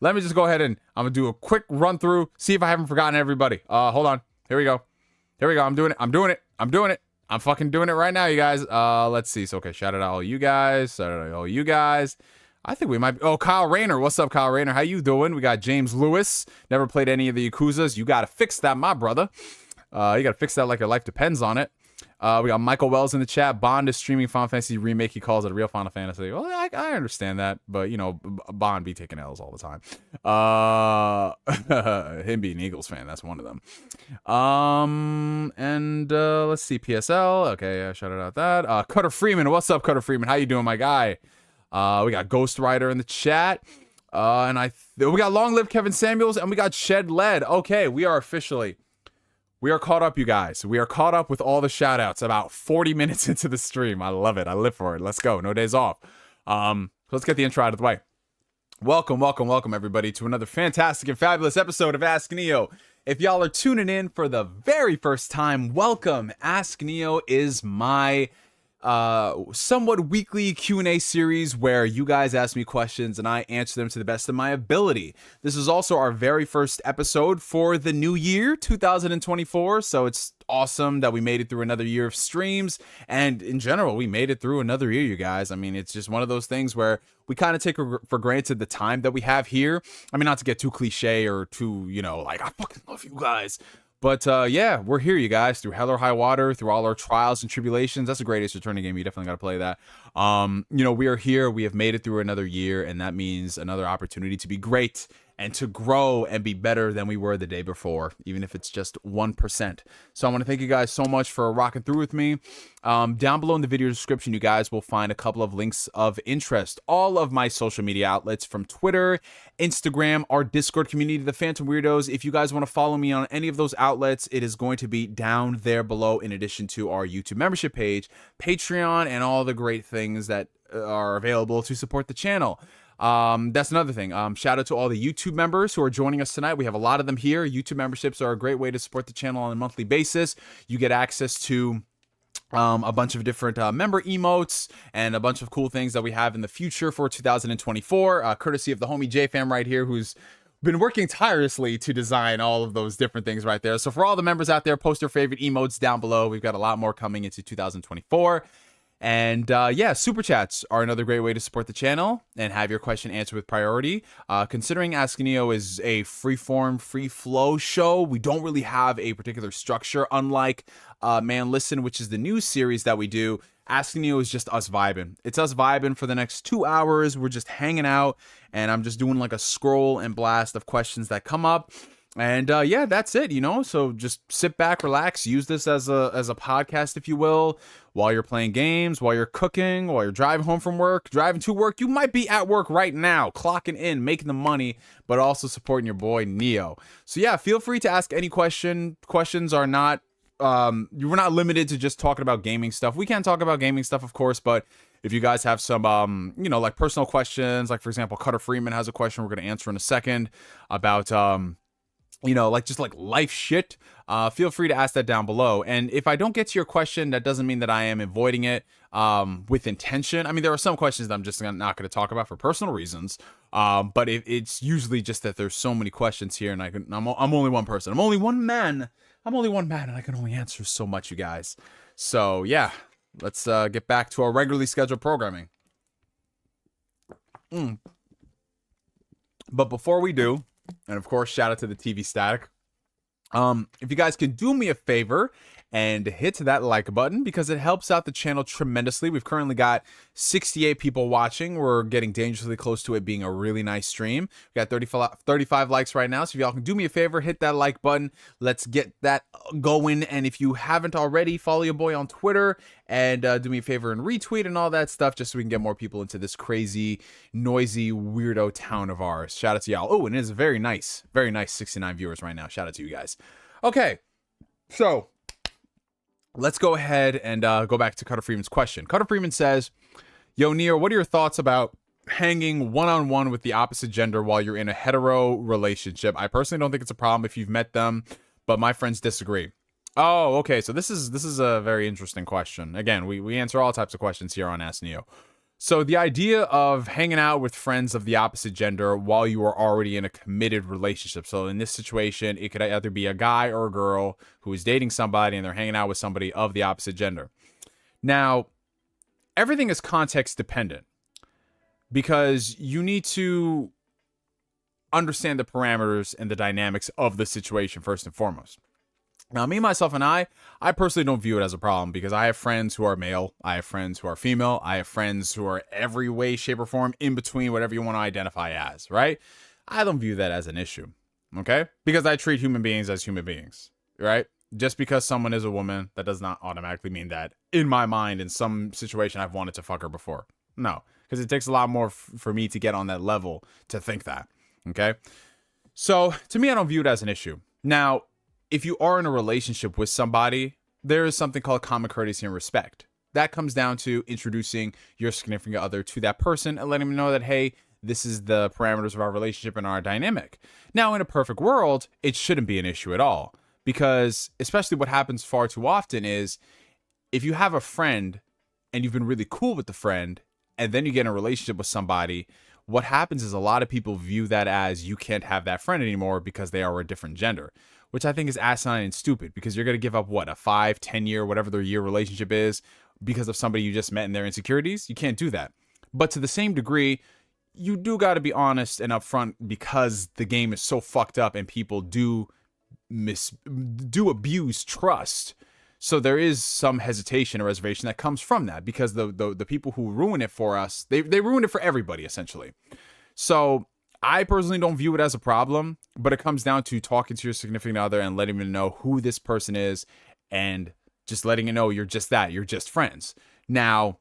Let me just go ahead and I'm going to do a quick run through. See if I haven't forgotten everybody. Hold on. Here we go. I'm doing it. I'm fucking doing it right now, you guys. Let's see. So, okay, shout out all you guys. I think we might be. Oh, Kyle Rayner. What's up, Kyle Rayner? How you doing? We got James Lewis. Never played any of the Yakuzas. You got to fix that, my brother. You got to fix that like your life depends on it. We got Michael Wells in the chat. Bond is streaming Final Fantasy remake. He calls it a real Final Fantasy. Well, I understand that, but you know, Bond be taking L's all the time. Him being an Eagles fan, that's one of them. Let's see, PSL. Okay, shout out that. Cutter Freeman, what's up, Cutter Freeman? How you doing, my guy? We got Ghost Rider in the chat. We got Long Live Kevin Samuels, and we got Shed Lead. Okay, we are caught up, you guys. We are caught up with all the shout-outs about 40 minutes into the stream. I love it. I live for it. Let's go. No days off. Let's get the intro out of the way. Welcome, everybody, to another fantastic and fabulous episode of Ask Neo. If y'all are tuning in for the very first time, welcome. Ask Neo is my somewhat weekly Q&A series where you guys ask me questions and I answer them to the best of my ability. This is also our very first episode for the new year, 2024, so it's awesome that we made it through another year of streams, and in general, we made it through another year, you guys. I mean, it's just one of those things where we kind of take for granted the time that we have here. I mean, not to get too cliche or too, you know, like, I fucking love you guys, But yeah, we're here, you guys, through hell or high water, through all our trials and tribulations. That's a great Ace Attorney game. You definitely got to play that. You know, we are here. We have made it through another year, and that means another opportunity to be great and to grow and be better than we were the day before, even if it's just 1%. So I want to thank you guys so much for rocking through with me. Down below in the video description, you guys will find a couple of links of interest. All of my social media outlets, from Twitter, Instagram, our Discord community, the Phantom Weirdos. If you guys want to follow me on any of those outlets, it is going to be down there below, in addition to our YouTube membership page, Patreon, and all the great things that are available to support the channel. That's another thing. Shout out to all the YouTube members who are joining us tonight. We have a lot of them here. YouTube memberships are a great way to support the channel on a monthly basis. You get access to a bunch of different member emotes and a bunch of cool things that we have in the future for 2024, courtesy of the homie J-Fam right here, who's been working tirelessly to design all of those different things right there. So for all the members out there, post your favorite emotes down below. We've got a lot more coming into 2024. And yeah, super chats are another great way to support the channel and have your question answered with priority. Considering Ask Neo is a free-form, free-flow show, we don't really have a particular structure, unlike Man Listen, which is the news series that we do. Ask Neo is just us vibing. It's us vibing for the next 2 hours. We're just hanging out, and I'm just doing like a scroll and blast of questions that come up. And yeah, that's it, you know. So just sit back, relax, use this as a podcast, if you will, while you're playing games, while you're cooking, while you're driving home from work, driving to work. You might be at work right now, clocking in, making the money, but also supporting your boy Neo. So yeah, feel free to ask any question. Questions are not we're not limited to just talking about gaming stuff. We can talk about gaming stuff, of course, but if you guys have some you know, like personal questions, like for example, Cutter Freeman has a question we're going to answer in a second about you know, like just like life shit, feel free to ask that down below. And if I don't get to your question, that doesn't mean that I am avoiding it with intention. I mean, there are some questions that I'm just not going to talk about for personal reasons, but it's usually just that there's so many questions here, and I'm only one person. I'm only one man, and I can only answer so much, you guys. So yeah, let's get back to our regularly scheduled programming. But before we do, and of course, shout out to the TV Static. If you guys can do me a favor and hit that like button, because it helps out the channel tremendously. We've currently got 68 people watching. We're getting dangerously close to it being a really nice stream. We got 35 likes right now. So if y'all can do me a favor, hit that like button. Let's get that going. And if you haven't already, follow your boy on Twitter and do me a favor and retweet and all that stuff, just so we can get more people into this crazy, noisy, weirdo town of ours. Shout out to y'all. Oh, and it is very nice 69 viewers right now. Shout out to you guys. Okay, so let's go ahead and go back to Cutter Freeman's question. Cutter Freeman says, yo, Neo, what are your thoughts about hanging one-on-one with the opposite gender while you're in a hetero relationship? I personally don't think it's a problem if you've met them, but my friends disagree. Oh, okay, so this is a very interesting question. Again, we answer all types of questions here on Ask Neo. So the idea of hanging out with friends of the opposite gender while you are already in a committed relationship. So in this situation, it could either be a guy or a girl who is dating somebody and they're hanging out with somebody of the opposite gender. Now, everything is context dependent, because you need to understand the parameters and the dynamics of the situation first and foremost. Now, me, myself, and I personally don't view it as a problem, because I have friends who are male, I have friends who are female, I have friends who are every way, shape, or form in between, whatever you want to identify as, right? I don't view that as an issue, okay? Because I treat human beings as human beings, right? Just because someone is a woman, that does not automatically mean that, in my mind, in some situation, I've wanted to fuck her before. No, because it takes a lot more for me to get on that level to think that, okay? So, to me, I don't view it as an issue. Now, if you are in a relationship with somebody, there is something called common courtesy and respect. That comes down to introducing your significant other to that person and letting them know that, hey, this is the parameters of our relationship and our dynamic. Now, in a perfect world, it shouldn't be an issue at all, because especially what happens far too often is if you have a friend and you've been really cool with the friend and then you get in a relationship with somebody, what happens is a lot of people view that as you can't have that friend anymore because they are a different gender, which I think is asinine and stupid, because you're going to give up, what, a 5, 10 year, whatever their year relationship is because of somebody you just met and their insecurities? You can't do that. But to the same degree, you do got to be honest and upfront, because the game is so fucked up and people do abuse trust. So there is some hesitation or reservation that comes from that, because the people who ruin it for us, they ruin it for everybody essentially. So I personally don't view it as a problem, but it comes down to talking to your significant other and letting them know who this person is, and just letting you know you're just that, you're just friends. Now,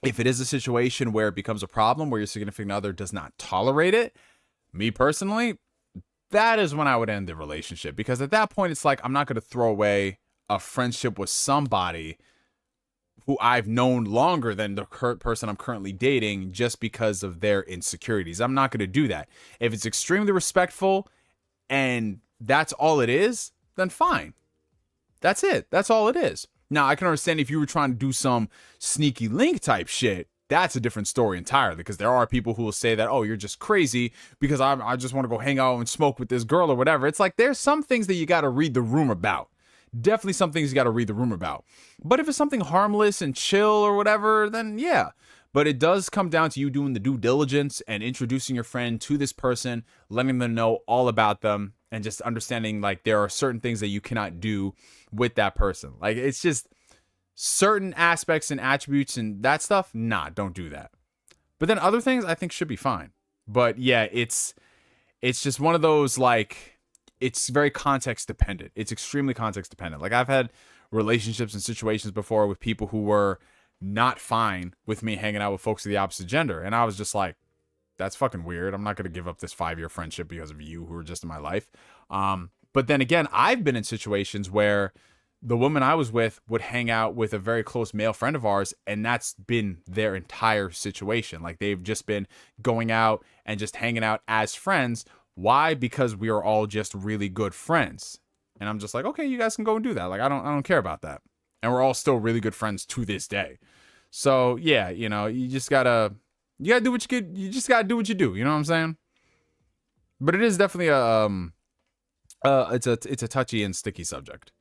if it is a situation where it becomes a problem, where your significant other does not tolerate it, me personally, that is when I would end the relationship, because at that point it's like, I'm not going to throw away a friendship with somebody who I've known longer than the current person I'm currently dating just because of their insecurities. I'm not going to do that. If it's extremely respectful and that's all it is, then fine. That's it. That's all it is. Now, I can understand if you were trying to do some sneaky link type shit. That's a different story entirely, because there are people who will say that, oh, you're just crazy because I just want to go hang out and smoke with this girl or whatever. It's like, there's some things that you got to read the room about. Definitely some things you got to read the room about. But if it's something harmless and chill or whatever, then yeah. But it does come down to you doing the due diligence and introducing your friend to this person, letting them know all about them, and just understanding like there are certain things that you cannot do with that person. Like, it's just certain aspects and attributes and that stuff, nah, don't do that. But then other things I think should be fine. But yeah, it's just one of those, like, it's very context dependent. It's extremely context dependent. Like, I've had relationships and situations before with people who were not fine with me hanging out with folks of the opposite gender. And I was just like, that's fucking weird. I'm not going to give up this 5-year friendship because of you who are just in my life. But then again, I've been in situations where the woman I was with would hang out with a very close male friend of ours, and that's been their entire situation. Like, they've just been going out and just hanging out as friends. Why? Because we are all just really good friends. And I'm just like, okay, you guys can go and do that. Like, I don't care about that. And we're all still really good friends to this day. So yeah, you know, you gotta do what you just gotta do what you do. You know what I'm saying? But it is definitely it's a touchy and sticky subject.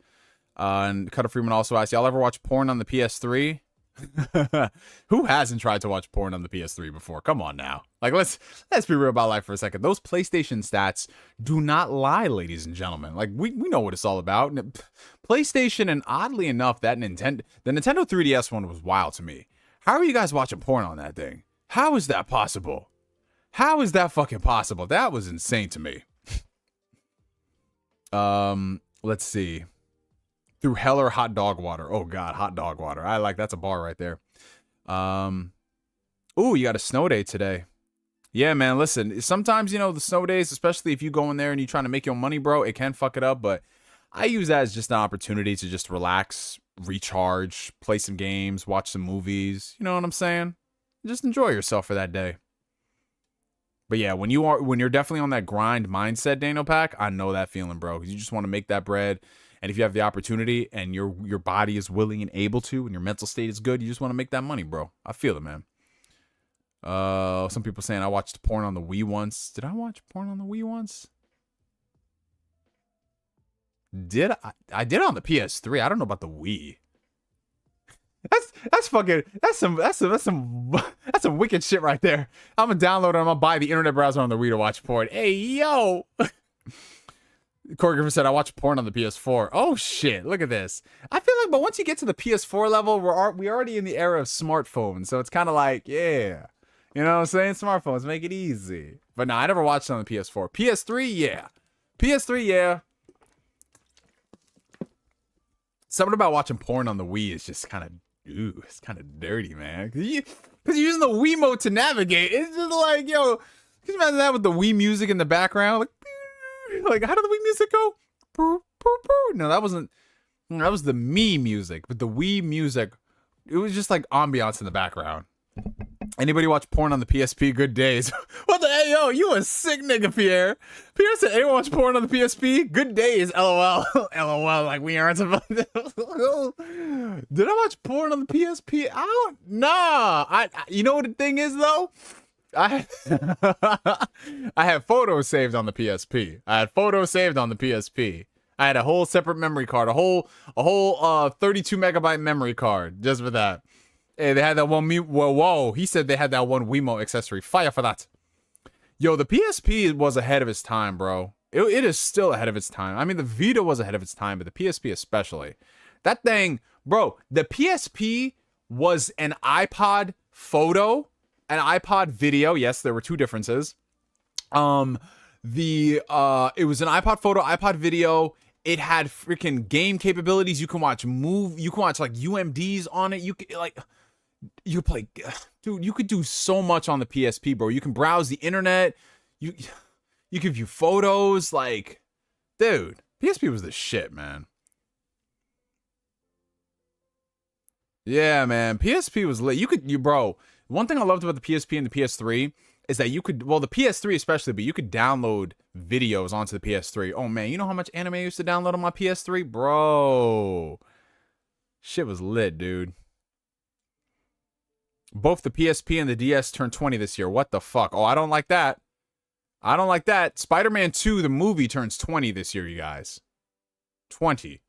And Cutter Freeman also asked, y'all ever watch porn on the PS3? Who hasn't tried to watch porn on the PS3 before? Come on now. Like, let's be real about life for a second. Those PlayStation stats do not lie, ladies and gentlemen. Like, we know what it's all about. PlayStation, and oddly enough, the Nintendo 3DS one was wild to me. How are you guys watching porn on that thing? How is that possible? How is that fucking possible? That was insane to me. Let's see. Through hell or hot dog water. Oh god, hot dog water. I like, that's a bar right there. Ooh, you got a snow day today. Yeah, man, listen, sometimes, you know, the snow days, especially if you go in there and you're trying to make your money, bro, it can fuck it up, but I use that as just an opportunity to just relax, recharge, play some games, watch some movies. You know what I'm saying? Just enjoy yourself for that day. But yeah, when you're definitely on that grind mindset, Daniel Pack, I know that feeling, bro. Because you just want to make that bread. And if you have the opportunity and your body is willing and able to, and your mental state is good, you just want to make that money, bro. I feel it, man. Some people saying I watched porn on the Wii once. Did I watch porn on the Wii once? Did I did it on the PS3. I don't know about the Wii. That's some wicked shit right there. I'm gonna download it. I'm gonna buy the internet browser on the Wii to watch porn. Hey yo. Kory Griffin said, I watch porn on the PS4. Oh shit, look at this. I feel like, but once you get to the PS4 level, we're already in the era of smartphones. So it's kind of like, yeah. You know what I'm saying? Smartphones make it easy. But no, I never watched it on the PS4. PS3, yeah. PS3, yeah. Something about watching porn on the Wii is just kind of, it's kind of dirty, man. Because you're using the Wiimote to navigate. It's just like, yo, can you imagine that with the Wii music in the background? Like, how did the Wii music go? No, that wasn't. That was the Me music, but the Wii music, it was just like ambiance in the background. Anybody watch porn on the PSP? Good days. What the hey yo? You a sick nigga, Pierre. Pierre said, anyone watch porn on the PSP? Good days. LOL. LOL. Like we aren't supposed to. Did I watch porn on the PSP? I don't. Nah. You know what the thing is though? I had photos saved on the PSP. I had a whole separate memory card, a whole 32 megabyte memory card just for that. Hey, they had that one whoa, he said they had that one Wiimote accessory. Fire for that. Yo, the PSP was ahead of its time, bro. It is still ahead of its time. I mean, the Vita was ahead of its time, but the PSP especially. That thing, bro, the PSP was an iPod photo, an iPod video. Yes, there were two differences. It was an iPod photo, iPod video. It had freaking game capabilities. You can watch like UMDs on it. You could play, dude, you could do so much on the PSP, bro. You can browse the internet. You can view photos. Like, dude, PSP was the shit, man. Yeah, man. PSP was lit. Bro, one thing I loved about the PSP and the PS3 is that you could, well, the PS3 especially, but you could download videos onto the PS3. Oh, man, you know how much anime I used to download on my PS3? Bro. Shit was lit, dude. Both the PSP and the DS turned 20 this year. What the fuck? Oh, I don't like that. I don't like that. Spider-Man 2, the movie, turns 20 this year, you guys. 20.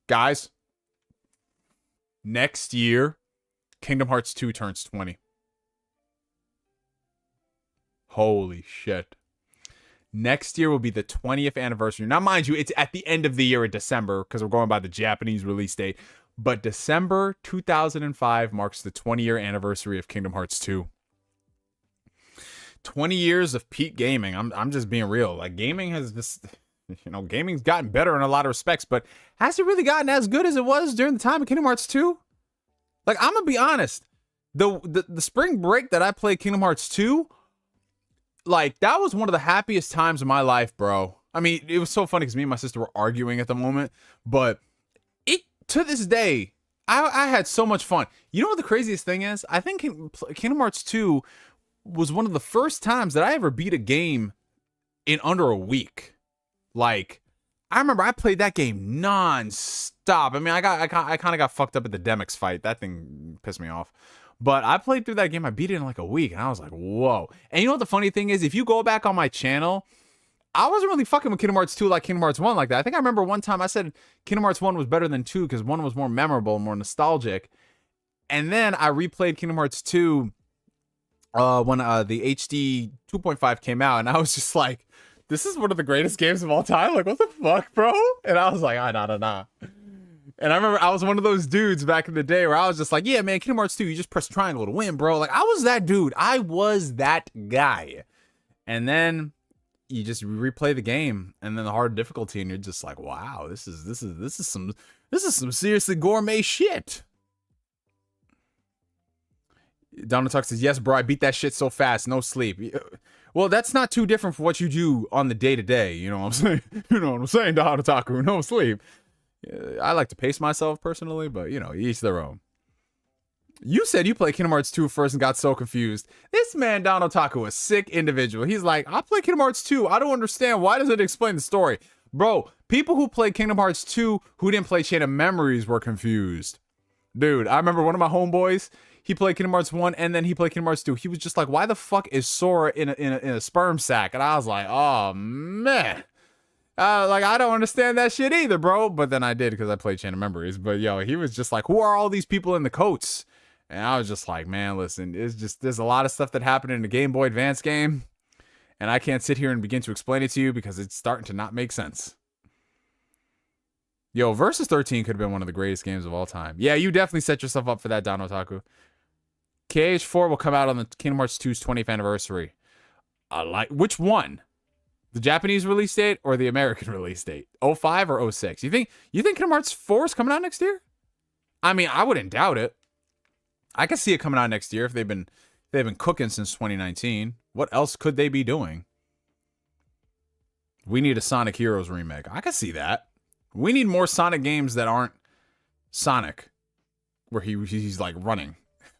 Guys, next year, Kingdom Hearts 2 turns 20. Holy shit. Next year will be the 20th anniversary. Now, mind you, it's at the end of the year in December because we're going by the Japanese release date. But December 2005 marks the 20-year anniversary of Kingdom Hearts 2. 20 years of peak gaming. I'm just being real. Like, gaming has just, gaming's gotten better in a lot of respects, but has it really gotten as good as it was during the time of Kingdom Hearts 2? Like, I'm gonna be honest. The spring break that I played Kingdom Hearts 2, like, that was one of the happiest times of my life, bro. I mean, it was so funny because me and my sister were arguing at the moment, but to this day, I had so much fun. You know what the craziest thing is? I think Kingdom Hearts 2 was one of the first times that I ever beat a game in under a week. Like, I remember I played that game non-stop. I mean, I kind of got fucked up at the Demix fight. That thing pissed me off. But I played through that game. I beat it in like a week, and I was like, whoa. And you know what the funny thing is? If you go back on my channel, I wasn't really fucking with Kingdom Hearts 2 like Kingdom Hearts 1 like that. I think I remember one time I said Kingdom Hearts 1 was better than 2 because 1 was more memorable, more nostalgic. And then I replayed Kingdom Hearts 2 when the HD 2.5 came out, and I was just like, this is one of the greatest games of all time. Like, what the fuck, bro? And I was like, nah. And I remember I was one of those dudes back in the day where I was just like, yeah, man, Kingdom Hearts 2, you just press triangle to win, bro. Like, I was that dude. I was that guy. And then you just replay the game, and then the hard difficulty, and you're just like, wow, this is some seriously gourmet shit. Donald Tuck says, yes, bro, I beat that shit so fast, no sleep. Well, that's not too different from what you do on the day-to-day, you know what I'm saying? You know what I'm saying, Donald Otaku, no sleep. I like to pace myself personally, but, each their own. You said you played Kingdom Hearts 2 first and got so confused. This man, Donald Otaku, a sick individual. He's like, I play Kingdom Hearts 2. I don't understand. Why does it explain the story? Bro, people who played Kingdom Hearts 2 who didn't play Chain of Memories were confused. Dude, I remember one of my homeboys, he played Kingdom Hearts 1 and then he played Kingdom Hearts 2. He was just like, why the fuck is Sora in a sperm sack? And I was like, oh, man. Like, I don't understand that shit either, bro. But then I did because I played Chain of Memories. But, he was just like, who are all these people in the coats? And I was just like, man, listen, there's a lot of stuff that happened in the Game Boy Advance game. And I can't sit here and begin to explain it to you because it's starting to not make sense. Yo, Versus 13 could have been one of the greatest games of all time. Yeah, you definitely set yourself up for that, Don Otaku. KH4 will come out on the Kingdom Hearts 2's 20th anniversary. Which one? The Japanese release date or the American release date? 05 or 06? You think Kingdom Hearts 4 is coming out next year? I mean, I wouldn't doubt it. I can see it coming out next year if they've been cooking since 2019. What else could they be doing? We need a Sonic Heroes remake. I can see that. We need more Sonic games that aren't Sonic, where he's like running.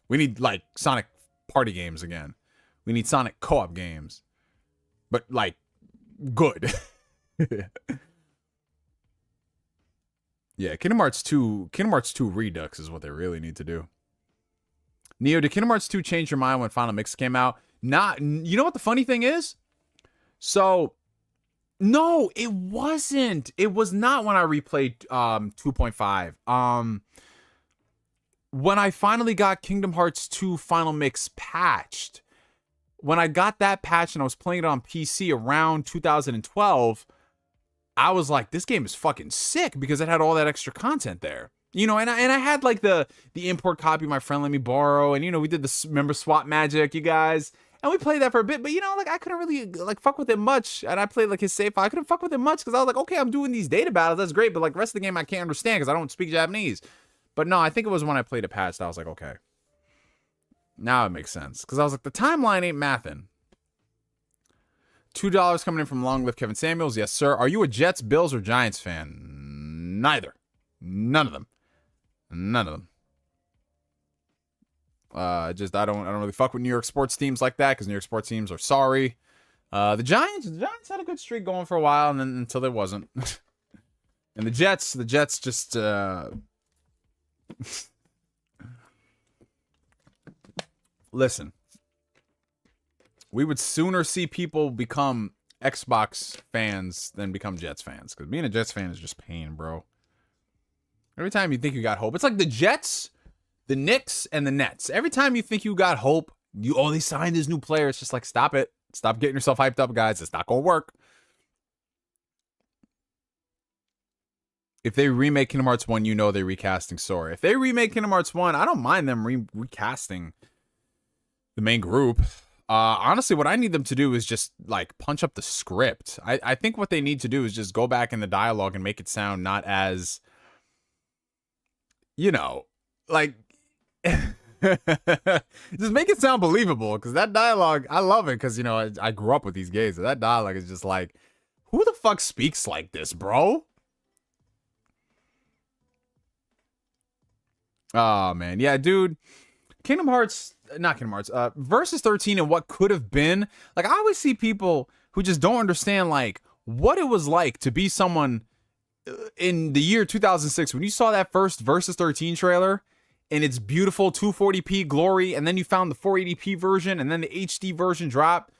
We need like Sonic party games again. We need Sonic co-op games, but like good. Yeah, Kingdom Hearts 2 Redux is what they really need to do. Neo, did Kingdom Hearts 2 change your mind when Final Mix came out? Not. You know what the funny thing is? So, no, it wasn't. It was not when I replayed 2.5. When I finally got Kingdom Hearts 2 Final Mix patched when I got that patch and I was playing it on PC around 2012, I was like, this game is fucking sick because it had all that extra content there. You know, and I had like the import copy my friend let me borrow, and you know, we did the remember Swap Magic, you guys, and we played that for a bit, but you know, like I couldn't really like fuck with it much, and I played like his save file. I couldn't fuck with it much because I was like, okay, I'm doing these data battles, that's great, but like the rest of the game I can't understand because I don't speak Japanese. But no, I think it was when I played a patch that I was like, okay, now it makes sense because I was like, the timeline ain't mathing. $2 coming in from Long Live Kevin Samuels. Yes, sir. Are you a Jets, Bills, or Giants fan? Neither. None of them. None of them. Just I don't really fuck with New York sports teams like that because New York sports teams are sorry. The Giants had a good streak going for a while, and then until there wasn't. And the Jets just listen. We would sooner see people become Xbox fans than become Jets fans because being a Jets fan is just pain, bro. Every time you think you got hope, it's like the Jets, the Knicks, and the Nets. Every time you think you got hope, they signed this new player. It's just like, stop it. Stop getting yourself hyped up, guys. It's not going to work. If they remake Kingdom Hearts 1, you know they're recasting Sora. If they remake Kingdom Hearts 1, I don't mind them recasting the main group. Honestly, what I need them to do is just, like, punch up the script. I think what they need to do is just go back in the dialogue and make it sound not as... you know, like, just make it sound believable, because that dialogue, I love it, because, you know, I grew up with these gays, so that dialogue is just like, who the fuck speaks like this, bro? Oh, man. Yeah, dude, Versus 13 and what could have been, like, I always see people who just don't understand, like, what it was like to be someone... in the year 2006, when you saw that first Versus 13 trailer and its beautiful 240p glory, and then you found the 480p version, and then the HD version dropped,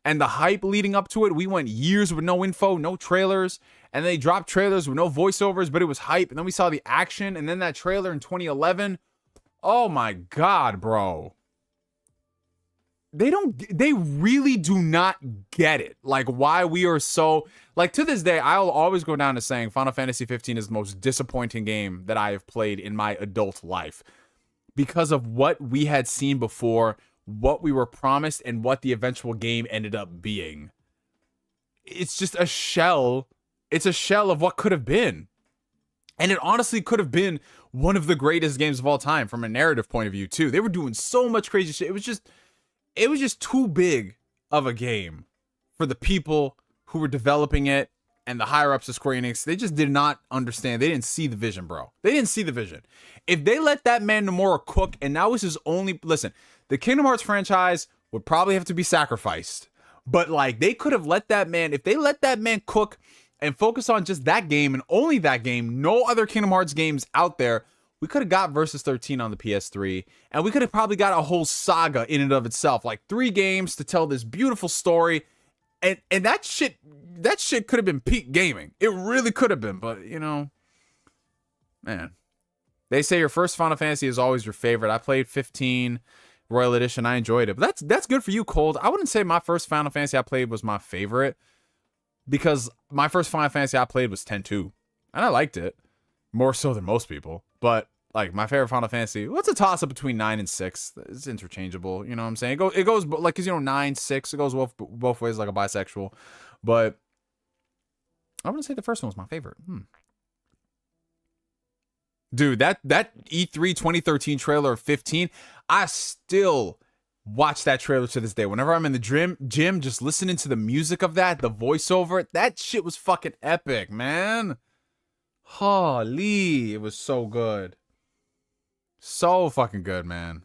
and the hype leading up to it, we went years with no info, no trailers, and they dropped trailers with no voiceovers, but it was hype, and then we saw the action, and then that trailer in 2011. Oh my god, bro. They really do not get it. Like, why we are so... like, to this day, I'll always go down to saying Final Fantasy 15 is the most disappointing game that I have played in my adult life. Because of what we had seen before, what we were promised, and what the eventual game ended up being. It's just a shell. It's a shell of what could have been. And it honestly could have been one of the greatest games of all time from a narrative point of view, too. They were doing so much crazy shit. It was just too big of a game for the people who were developing it and the higher-ups of Square Enix. They just did not understand. They didn't see the vision, bro. They didn't see the vision. If they let that man Nomura cook, and that was his only... listen, the Kingdom Hearts franchise would probably have to be sacrificed. But, like, they could have let that man... if they let that man cook and focus on just that game and only that game, no other Kingdom Hearts games out there... we could have got Versus 13 on the PS3, and we could have probably got a whole saga in and of itself, like 3 games to tell this beautiful story, and that shit could have been peak gaming. It really could have been, but you know, man, they say your first Final Fantasy is always your favorite. I played 15 Royal Edition, I enjoyed it, but that's good for you, Cold. I wouldn't say my first Final Fantasy I played was my favorite, because my first Final Fantasy I played was 10-2, and I liked it more so than most people, but like, my favorite Final Fantasy, what's a toss-up between 9 and 6? It's interchangeable, you know what I'm saying? It goes like, because, you know, 9, 6, it goes both ways like a bisexual. But I wouldn't say the first one was my favorite. Dude, that E3 2013 trailer of 15, I still watch that trailer to this day. Whenever I'm in the gym, just listening to the music of that, the voiceover, that shit was fucking epic, man. Holy, it was so good. So fucking good, man.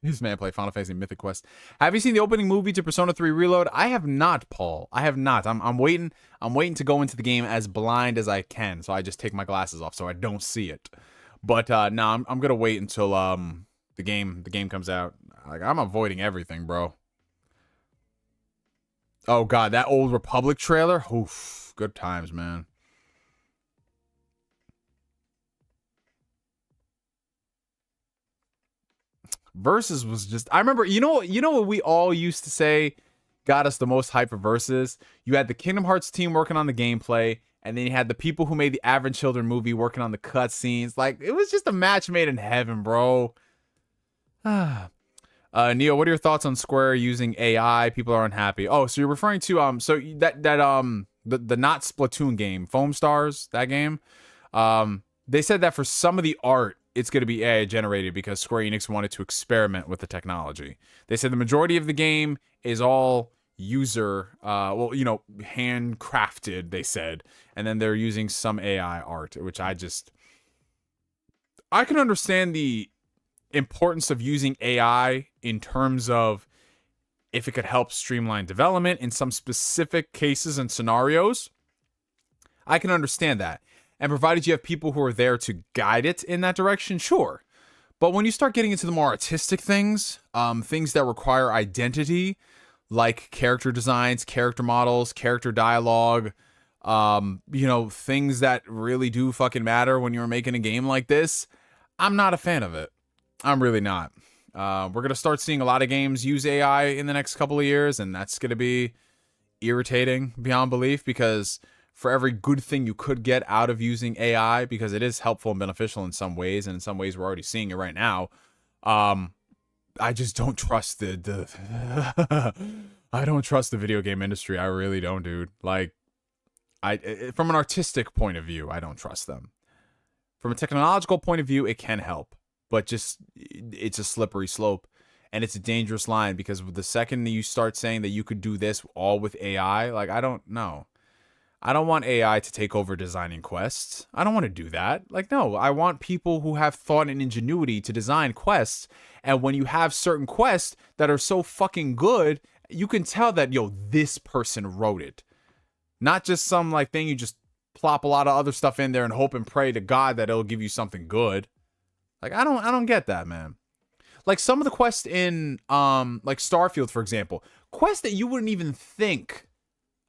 This man played Final Fantasy Mythic Quest. Have you seen the opening movie to Persona 3 Reload? I have not, Paul. I have not. I'm waiting to go into the game as blind as I can, so I just take my glasses off so I don't see it. But no, I'm gonna wait until the game comes out. Like, I'm avoiding everything, bro. Oh god, that Old Republic trailer? Oof, good times, man. Versus was just, I remember, you know what we all used to say got us the most hype for Versus? You had the Kingdom Hearts team working on the gameplay, and then you had the people who made the Advent Children movie working on the cutscenes. Like, it was just a match made in heaven, bro. Neo, what are your thoughts on Square using AI? People are unhappy. Oh, so you're referring to the not Splatoon game, Foam Stars, that game. They said that for some of the art, it's going to be AI generated because Square Enix wanted to experiment with the technology. They said the majority of the game is all user, handcrafted, they said. And then they're using some AI art, which I can understand the importance of using AI in terms of if it could help streamline development in some specific cases and scenarios. I can understand that. And provided you have people who are there to guide it in that direction, sure. But when you start getting into the more artistic things, things that require identity, like character designs, character models, character dialogue, things that really do fucking matter when you're making a game like this, I'm not a fan of it. I'm really not. We're going to start seeing a lot of games use AI in the next couple of years, and that's going to be irritating beyond belief, because for every good thing you could get out of using AI, because it is helpful and beneficial in some ways, and in some ways we're already seeing it right now, I just don't trust the I don't trust the video game industry. I really don't, dude. Like, from an artistic point of view, I don't trust them. From a technological point of view, it can help, but just it's a slippery slope, and it's a dangerous line, because the second that you start saying that you could do this all with AI, like, I don't know. I don't want AI to take over designing quests. I don't want to do that. Like, no, I want people who have thought and ingenuity to design quests. And when you have certain quests that are so fucking good, you can tell that, this person wrote it. Not just some like thing you just plop a lot of other stuff in there and hope and pray to God that it'll give you something good. Like, I don't get that, man. Like some of the quests in like Starfield, for example, quests that you wouldn't even think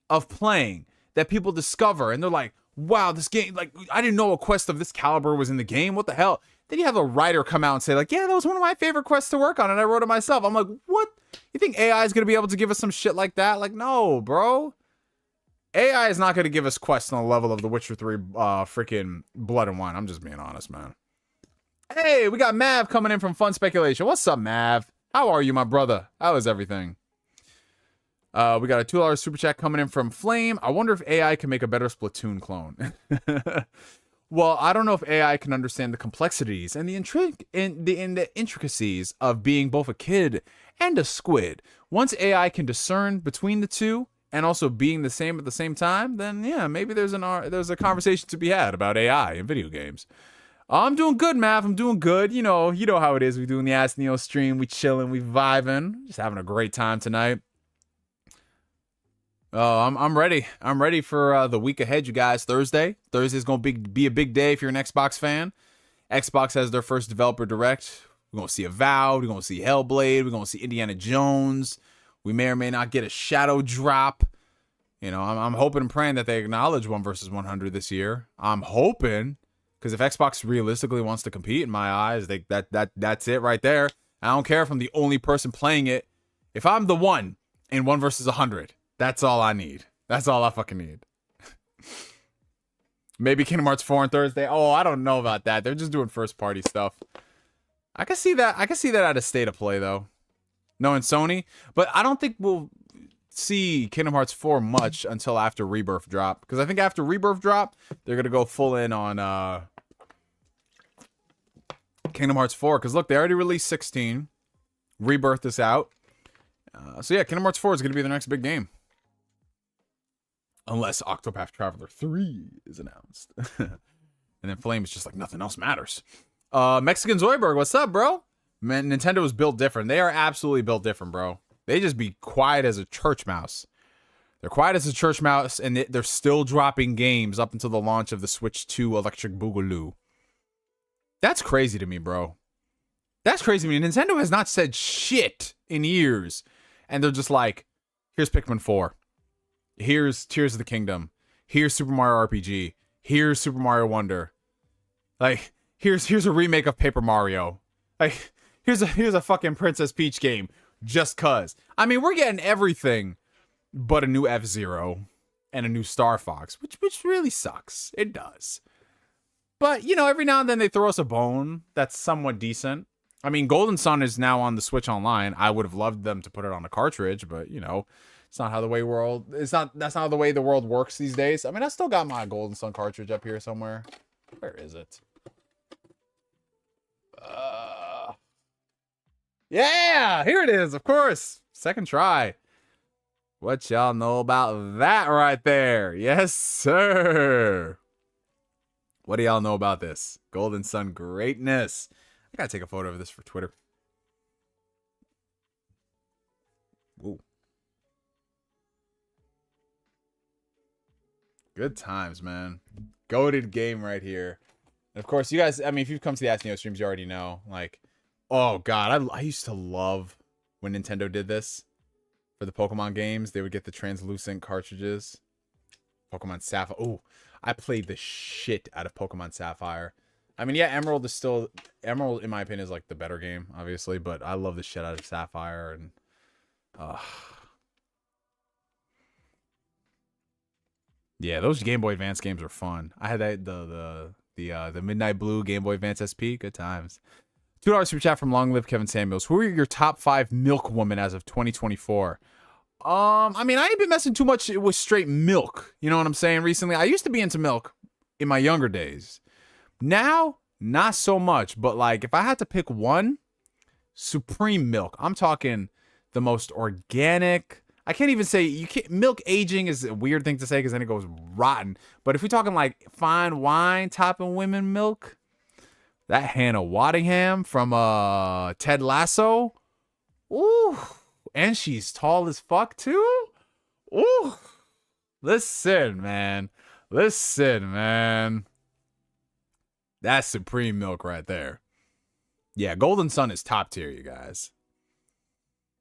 of playing, that people discover, and they're like, wow, this game, like, I didn't know a quest of this caliber was in the game. What the hell? Then you have a writer come out and say, like, yeah, that was one of my favorite quests to work on, and I wrote it myself. I'm like, what? You think AI is going to be able to give us some shit like that? Like, no, bro. AI is not going to give us quests on the level of The Witcher 3 freaking Blood and Wine. I'm just being honest, man. Hey, we got Mav coming in from Fun Speculation. What's up, Mav? How are you, my brother? How is everything? We got a $2 super chat coming in from Flame. I wonder if AI can make a better Splatoon clone. Well, I don't know if AI can understand the complexities and the intricacies of being both a kid and a squid. Once AI can discern between the two and also being the same at the same time, then yeah, maybe there's a conversation to be had about AI in video games. I'm doing good, Mav. I'm doing good. You know how it is. We doing the Ask Neo stream. We chilling. We vibing. Just having a great time tonight. I'm ready. I'm ready for the week ahead, you guys. Thursday's gonna be a big day if you're an Xbox fan. Xbox has their first developer direct. We're gonna see Avowed. We're gonna see Hellblade. We're gonna see Indiana Jones. We may or may not get a Shadow drop. I'm hoping and praying that they acknowledge 1 vs. 100 this year. I'm hoping, because if Xbox realistically wants to compete, in my eyes, that's it right there. I don't care if I'm the only person playing it. If I'm the one in 1 vs. 100. That's all I need. That's all I fucking need. Maybe Kingdom Hearts 4 on Thursday. Oh, I don't know about that. They're just doing first party stuff. I can see that. I can see that at a state of play though. Knowing Sony, but I don't think we'll see Kingdom Hearts 4 much until after Rebirth drop. Because I think after Rebirth drop, they're gonna go full in on Kingdom Hearts 4. Because look, they already released 16. Rebirth is out. So yeah, Kingdom Hearts 4 is gonna be the next big game. Unless Octopath Traveler 3 is announced. And then Flame is just like, nothing else matters. Mexican Zoidberg, what's up, bro? Man, Nintendo is built different. They are absolutely built different, bro. They just be quiet as a church mouse. They're quiet as a church mouse, and they're still dropping games up until the launch of the Switch 2 Electric Boogaloo. That's crazy to me, bro. That's crazy to me. Nintendo has not said shit in years. And they're just like, here's Pikmin 4. Here's Tears of the Kingdom. Here's Super Mario RPG. Here's Super Mario Wonder. Like, here's a remake of Paper Mario. Like, Here's a fucking Princess Peach game just cuz. I mean, we're getting everything but a new F-Zero and a new Star Fox, which really sucks. It does. But, you know, every now and then they throw us a bone that's somewhat decent. I mean, Golden Sun is now on the Switch Online. I would have loved them to put it on a cartridge, but, you know, it's not how the way that's not the way the world works these days. I mean, I still got my Golden Sun cartridge up here somewhere. Where is it? Yeah, here it is, of course. Second try. What y'all know about that right there? Yes, sir. What do y'all know about this? Golden Sun greatness. I gotta take a photo of this for Twitter. Ooh. Good times, man. Goated game right here. And of course, you guys, I mean, if you've come to the Ask Neo streams, you already know. Like, oh, God, I used to love when Nintendo did this. For the Pokemon games, they would get the translucent cartridges. Pokemon Sapphire. Oh, I played the shit out of Pokemon Sapphire. I mean, yeah, Emerald, in my opinion, is like the better game, obviously. But I love the shit out of Sapphire. And yeah, those Game Boy Advance games are fun. I had that the Midnight Blue Game Boy Advance SP. Good times. $2 super chat from Long Live Kevin Samuels. Who are your top 5 milk women as of 2024? I mean, I ain't been messing too much with straight milk. You know what I'm saying? Recently, I used to be into milk in my younger days. Now, not so much. But like, if I had to pick one, Supreme Milk. I'm talking the most organic. I can't even say milk aging is a weird thing to say because then it goes rotten. But if we're talking like fine wine type of women milk. That Hannah Waddingham from Ted Lasso. Ooh. And she's tall as fuck, too. Ooh. Listen, man. That's Supreme Milk right there. Yeah, Golden Sun is top tier, you guys.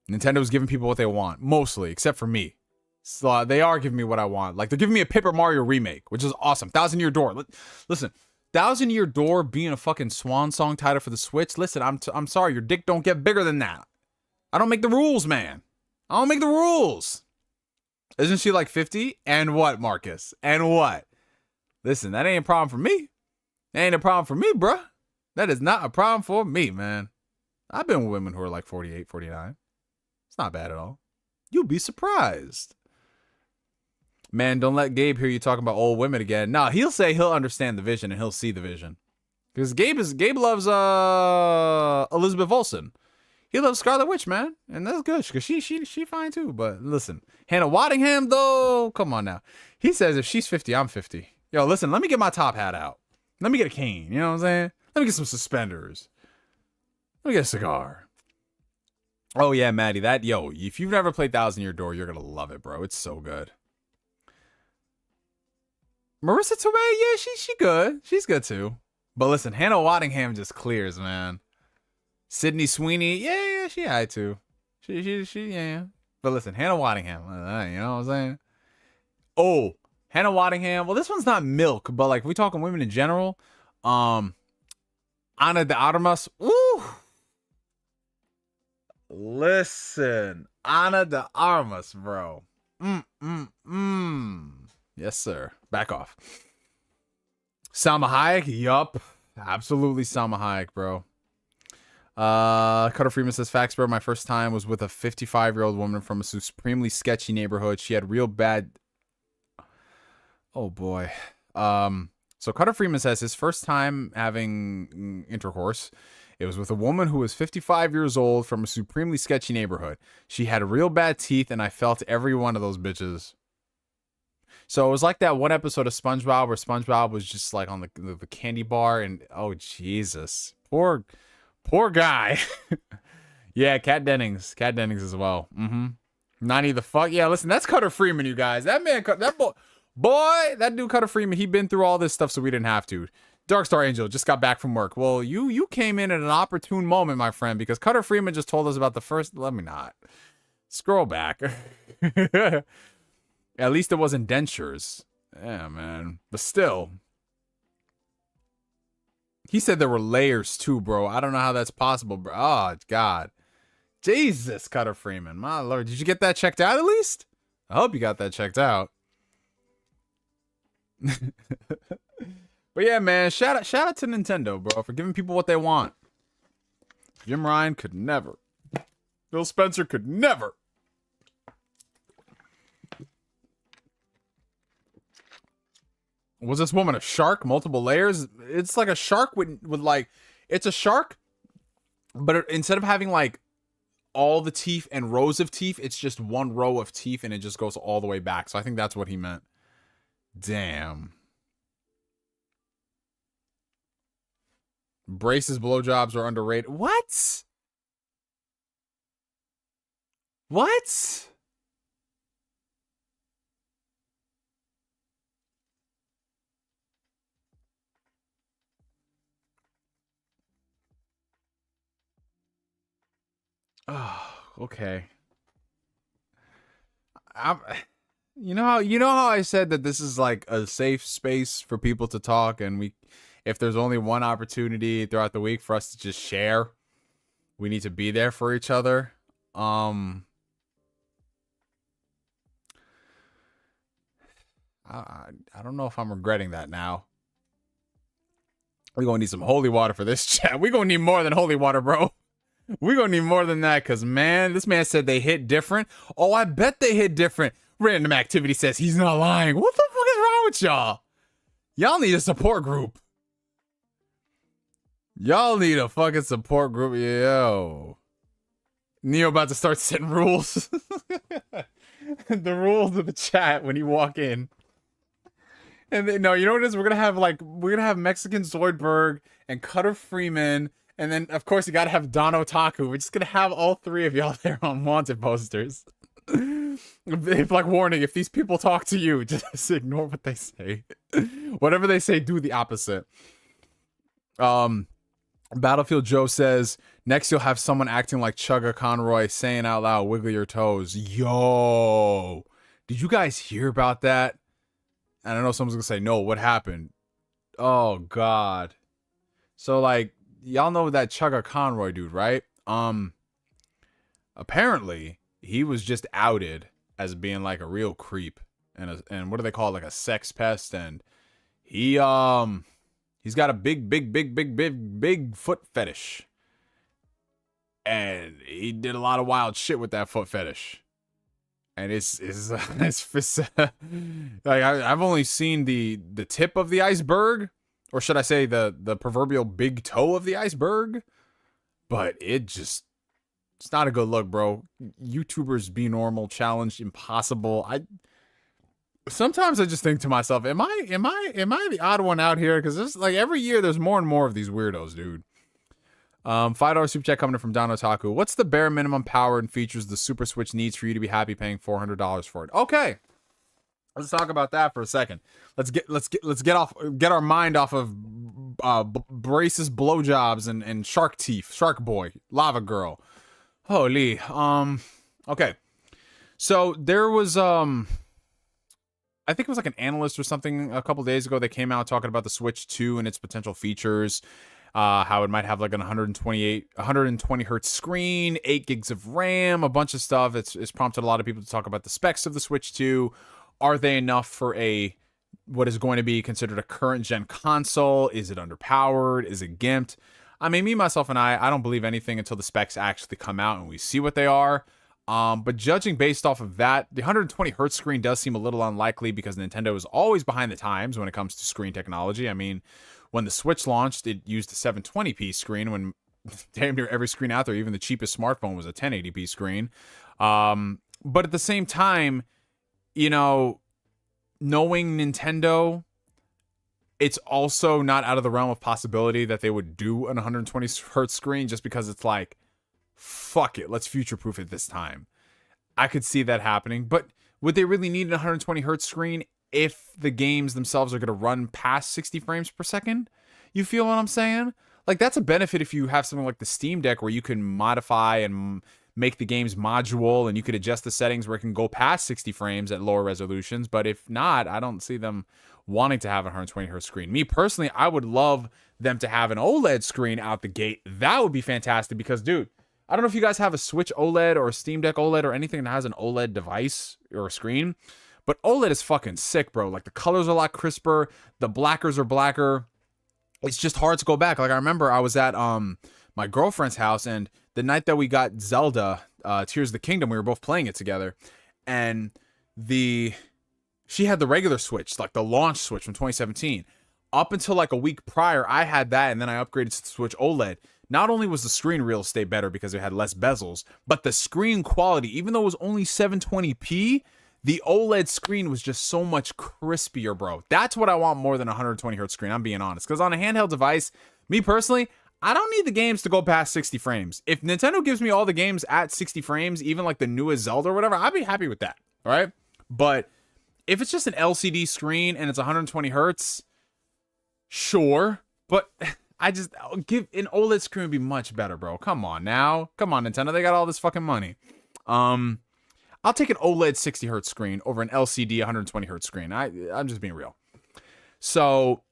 Nintendo's giving people what they want. Mostly, except for me. So they are giving me what I want. Like, they're giving me a Paper Mario remake, which is awesome. Thousand Year Door. Listen. Thousand Year Door being a fucking swan song title for the Switch. Listen, I'm sorry, your dick don't get bigger than that. I don't make the rules, man. I don't make the rules. Isn't she like 50? And what, Marcus? And what? Listen, that ain't a problem for me. That ain't a problem for me, bruh. That is not a problem for me, man. I've been with women who are like 48, 49. It's not bad at all. You'll be surprised. Man, don't let Gabe hear you talking about old women again. No, he'll say he'll understand the vision and he'll see the vision. Because Gabe loves Elizabeth Olsen. He loves Scarlet Witch, man. And that's good. Because she fine too. But listen, Hannah Waddingham, though, come on now. He says if she's 50, I'm 50. Yo, listen, let me get my top hat out. Let me get a cane. You know what I'm saying? Let me get some suspenders. Let me get a cigar. Oh, yeah, Maddie. If you've never played Thousand Year Door, you're going to love it, bro. It's so good. Marissa Tomei, yeah, she good. She's good too. But listen, Hannah Waddingham just clears, man. Sydney Sweeney, yeah, she high too. She, yeah. But listen, Hannah Waddingham, you know what I'm saying? Oh, Hannah Waddingham. Well, this one's not milk, but like we talking women in general. Ana de Armas. Ooh. Listen, Ana de Armas, bro. Yes, sir. Back off. Salma Hayek? Yup. Absolutely Salma Hayek, bro. Cutter Freeman says, facts, bro. My first time was with a 55-year-old woman from a supremely sketchy neighborhood. She had real bad... Oh, boy. So Cutter Freeman says his first time having intercourse, it was with a woman who was 55 years old from a supremely sketchy neighborhood. She had real bad teeth, and I felt every one of those bitches. So it was like that one episode of SpongeBob where SpongeBob was just like on the candy bar and oh Jesus, poor guy. Yeah, Kat Dennings as well. 90 the fuck yeah. Listen, that's Cutter Freeman, you guys. That man, that dude Cutter Freeman. He been through all this stuff, so we didn't have to. Darkstar Angel just got back from work. Well, you came in at an opportune moment, my friend, because Cutter Freeman just told us about the first. Let me not scroll back. At least it wasn't dentures. Yeah, man. But still. He said there were layers too, bro. I don't know how that's possible, bro. Oh, God. Jesus, Cutter Freeman. My Lord. Did you get that checked out at least? I hope you got that checked out. But yeah, man, shout out to Nintendo, bro, for giving people what they want. Jim Ryan could never. Phil Spencer could never. Was this woman a shark? Multiple layers? It's like a shark with like, it's a shark, but instead of having like all the teeth and rows of teeth, it's just one row of teeth and it just goes all the way back. So I think that's what he meant. Damn. Braces blowjobs are underrated. What? What? Oh, okay. You know how I said that this is like a safe space for people to talk, and if there's only one opportunity throughout the week for us to just share, we need to be there for each other. I don't know if I'm regretting that now. We're gonna need some holy water for this chat. We're gonna need more than holy water, bro. We're gonna need more than that, because man, this man said they hit different. Oh, I bet they hit different. Random activity says he's not lying. What the fuck is wrong with y'all? Y'all need a support group. Y'all need a fucking support group. Yo. Neo about to start setting rules. The rules of the chat when you walk in. And then, no, you know what it is? We're gonna have Mexican Zoidberg and Cutter Freeman. And then, of course, you gotta have Don Otaku. We're just gonna have all three of y'all there on wanted posters. If, like, warning, if these people talk to you, just ignore what they say. Whatever they say, do the opposite. Battlefield Joe says, next you'll have someone acting like Chugga Conroy, saying out loud, wiggle your toes. Yo! Did you guys hear about that? And I know someone's gonna say, no, what happened? Oh, God. So, like, y'all know that Chugga Conroy dude, right? Apparently he was just outed as being like a real creep and what do they call it, like a sex pest, and he's got a big foot fetish, and he did a lot of wild shit with that foot fetish, and it's like I've only seen the tip of the iceberg. Or should I say the proverbial big toe of the iceberg? But it's not a good look, bro. YouTubers be normal, challenge impossible. Sometimes I just think to myself, am I the odd one out here? Because there's like every year there's more and more of these weirdos, dude. $5 super chat coming in from Don Otaku. What's the bare minimum power and features the Super Switch needs for you to be happy paying $400 for it? Okay. Let's talk about that for a second. Let's get our mind off of braces, blowjobs, and shark teeth, Shark Boy, Lava Girl. Holy. Okay. So there was I think it was like an analyst or something a couple days ago that came out talking about the Switch 2 and its potential features. How it might have like an 120 hertz screen, 8 gigs of RAM, a bunch of stuff. It's prompted a lot of people to talk about the specs of the Switch 2. Are they enough for what is going to be considered a current gen console? Is it underpowered? Is it gimped? I mean, me, myself, and I don't believe anything until the specs actually come out and we see what they are. But judging based off of that, the 120 hertz screen does seem a little unlikely because Nintendo is always behind the times when it comes to screen technology. I mean, when the Switch launched, it used a 720p screen when damn near every screen out there, even the cheapest smartphone, was a 1080p screen. But at the same time, you know, knowing Nintendo, it's also not out of the realm of possibility that they would do an 120 hertz screen just because it's like, fuck it, let's future-proof it this time. I could see that happening, but would they really need an 120 hertz screen if the games themselves are going to run past 60 frames per second? You feel what I'm saying? Like, that's a benefit if you have something like the Steam Deck where you can modify and make the game's module and you could adjust the settings where it can go past 60 frames at lower resolutions. But if not, I don't see them wanting to have a 120 hertz screen. Me personally, I would love them to have an OLED screen out the gate. That would be fantastic because, dude, I don't know if you guys have a Switch OLED or a Steam Deck OLED or anything that has an OLED device or a screen, but OLED is fucking sick, bro. Like, the colors are a lot crisper, the blackers are blacker. It's just hard to go back. Like, I remember I was at my girlfriend's house, and the night that we got Zelda, Tears of the Kingdom, we were both playing it together, and she had the regular Switch, like the launch Switch from 2017. Up until like a week prior, I had that, and then I upgraded to the Switch OLED. Not only was the screen real estate better because it had less bezels, but the screen quality, even though it was only 720p, the OLED screen was just so much crispier, bro. That's what I want more than a 120 hertz screen, I'm being honest. Because on a handheld device, me personally, I don't need the games to go past 60 frames. If Nintendo gives me all the games at 60 frames, even like the newest Zelda or whatever, I'd be happy with that, all right? But if it's just an LCD screen and it's 120 hertz, sure, but give an OLED screen would be much better, bro. Come on now. Come on, Nintendo. They got all this fucking money. I'll take an OLED 60 hertz screen over an LCD 120 hertz screen. I'm just being real. So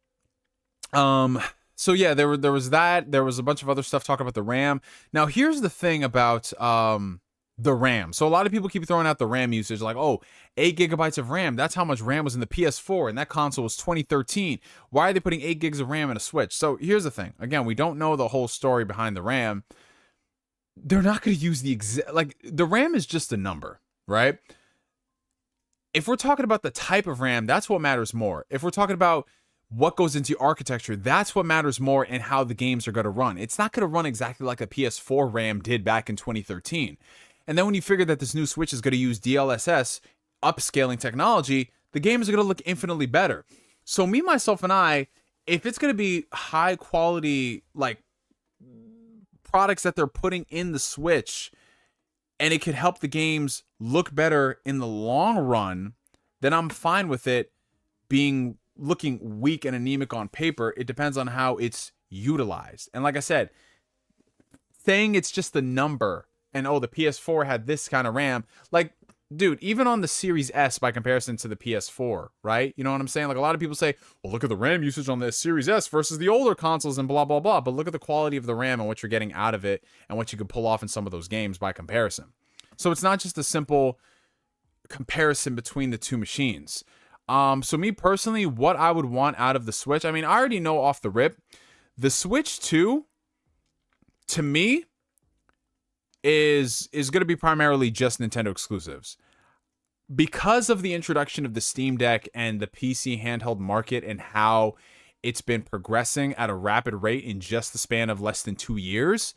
yeah, there was that. There was a bunch of other stuff talking about the RAM. Now, here's the thing about the RAM. So a lot of people keep throwing out the RAM usage, like, oh, 8 gigabytes of RAM. That's how much RAM was in the PS4, and that console was 2013. Why are they putting 8 gigs of RAM in a Switch? So here's the thing. Again, we don't know the whole story behind the RAM. They're not going to use the exact, like, the RAM is just a number, right? If we're talking about the type of RAM, that's what matters more. If we're talking about what goes into architecture, that's what matters more, and how the games are going to run. It's not going to run exactly like a PS4 RAM did back in 2013. And then when you figure that this new Switch is going to use DLSS upscaling technology, the games are going to look infinitely better. So me, myself, and I, if it's going to be high quality, like, products that they're putting in the Switch, and it could help the games look better in the long run, then I'm fine with it looking weak and anemic on paper. It depends on how it's utilized. And like I said, saying it's just a number and, oh, the PS4 had this kind of RAM, like, dude, even on the Series S by comparison to the PS4, right? You know what I'm saying? Like, a lot of people say, well, look at the RAM usage on the Series S versus the older consoles and blah, blah, blah. But look at the quality of the RAM and what you're getting out of it and what you could pull off in some of those games by comparison. So it's not just a simple comparison between the two machines. So me personally, what I would want out of the Switch, I mean, I already know off the rip, the Switch 2, to me, is going to be primarily just Nintendo exclusives. Because of the introduction of the Steam Deck and the PC handheld market and how it's been progressing at a rapid rate in just the span of less than 2 years,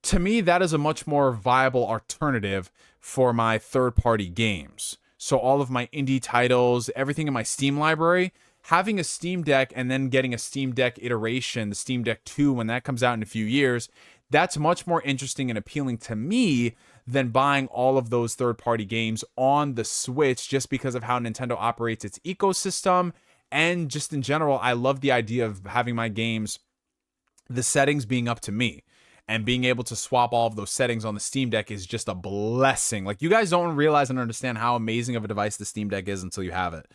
to me, that is a much more viable alternative for my third-party games. So all of my indie titles, everything in my Steam library, having a Steam Deck and then getting a Steam Deck iteration, the Steam Deck 2, when that comes out in a few years, that's much more interesting and appealing to me than buying all of those third-party games on the Switch, just because of how Nintendo operates its ecosystem. And just in general, I love the idea of having my games, the settings being up to me. And being able to swap all of those settings on the Steam Deck is just a blessing. Like, you guys don't realize and understand how amazing of a device the Steam Deck is until you have it.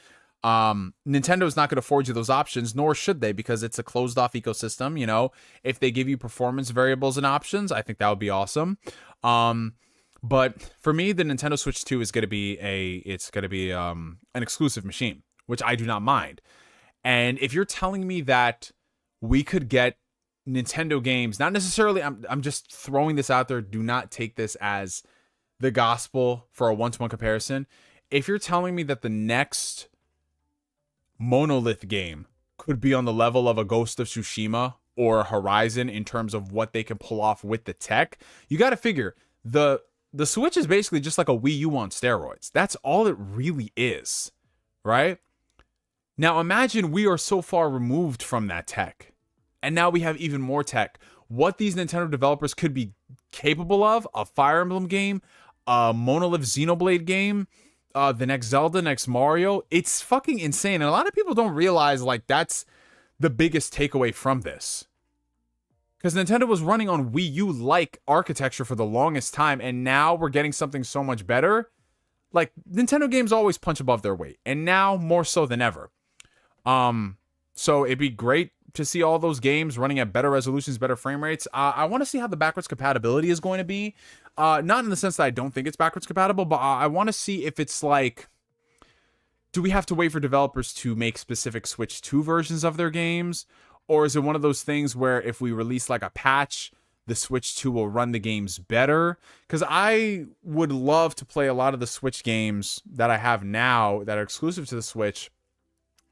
Nintendo is not going to afford you those options, nor should they, because it's a closed off ecosystem. You know, if they give you performance variables and options, I think that would be awesome. But for me, the Nintendo Switch 2 is going to be an exclusive machine, which I do not mind. And if you're telling me that we could get Nintendo games, not necessarily, I'm just throwing this out there, do not take this as the gospel for a one-to-one comparison. If you're telling me that the next Monolith game could be on the level of a Ghost of Tsushima or a Horizon in terms of what they can pull off with the tech, you got to figure the Switch is basically just like a Wii U on steroids. That's all it really is, right? Now imagine we are so far removed from that tech, and now we have even more tech. What these Nintendo developers could be capable of, a Fire Emblem game, a Monolith Xenoblade game, the next Zelda, next Mario, it's fucking insane. And a lot of people don't realize, like, that's the biggest takeaway from this. Because Nintendo was running on Wii U-like architecture for the longest time, and now we're getting something so much better. Like, Nintendo games always punch above their weight, and now more so than ever. So it'd be great to see all those games running at better resolutions, better frame rates. I want to see how the backwards compatibility is going to be. Not in the sense that I don't think it's backwards compatible, but I want to see if it's like, do we have to wait for developers to make specific Switch 2 versions of their games? Or is it one of those things where if we release like a patch, the Switch 2 will run the games better? Because I would love to play a lot of the Switch games that I have now that are exclusive to the Switch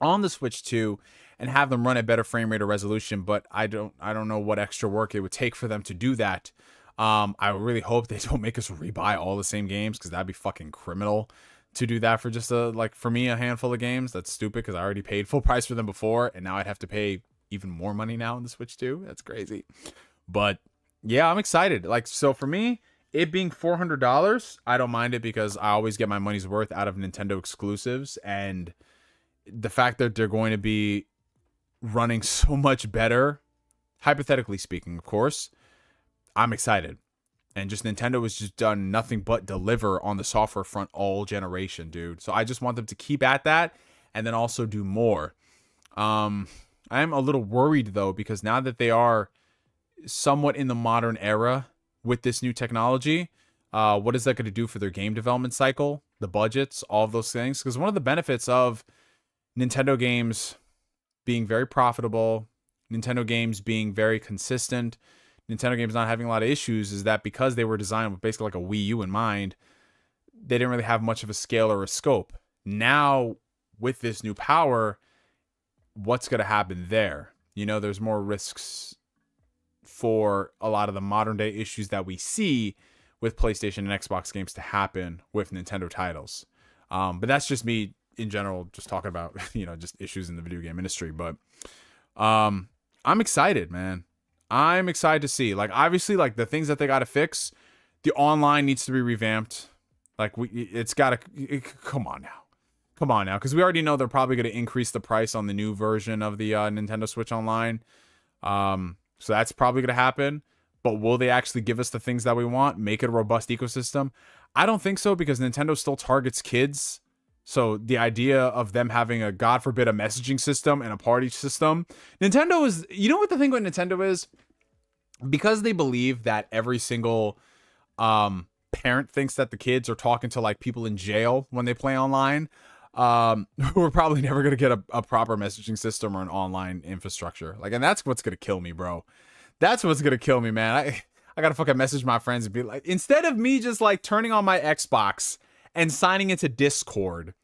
on the Switch 2 and have them run at better frame rate or resolution, but I don't know what extra work it would take for them to do that. I really hope they don't make us rebuy all the same games, because that'd be fucking criminal to do that for just for me, a handful of games. That's stupid, because I already paid full price for them before, and now I'd have to pay even more money now on the Switch 2. That's crazy. But yeah, I'm excited. Like, so for me, it being $400, I don't mind it, because I always get my money's worth out of Nintendo exclusives, and the fact that they're going to be running so much better, hypothetically speaking, of course, I'm excited. And just Nintendo has just done nothing but deliver on the software front all generation, dude. So I just want them to keep at that and then also do more. I am a little worried, though, because now that they are somewhat in the modern era with this new technology, what is that going to do for their game development cycle, the budgets, all of those things? Because one of the benefits of Nintendo games being very profitable, Nintendo games being very consistent, Nintendo games not having a lot of issues, is that because they were designed with basically like a Wii U in mind, they didn't really have much of a scale or a scope. Now, with this new power, what's going to happen there? You know, there's more risks for a lot of the modern day issues that we see with PlayStation and Xbox games to happen with Nintendo titles. But that's just me in general, just talking about, you know, just issues in the video game industry. But I'm excited, man. I'm excited to see. Like, obviously, like, the things that they got to fix, the online needs to be revamped. Like, it's got to, come on now. Because we already know they're probably going to increase the price on the new version of the Nintendo Switch Online. So that's probably going to happen. But will they actually give us the things that we want? Make it a robust ecosystem? I don't think so, because Nintendo still targets kids. So the idea of them having a, God forbid, a messaging system and a party system. Nintendo is, you know what the thing with Nintendo is? Because they believe that every single parent thinks that the kids are talking to like people in jail when they play online. We're probably never going to get a proper messaging system or an online infrastructure. Like, and that's what's going to kill me, bro. That's what's going to kill me, man. I got to fucking message my friends and be like, instead of me just like turning on my Xbox and signing into Discord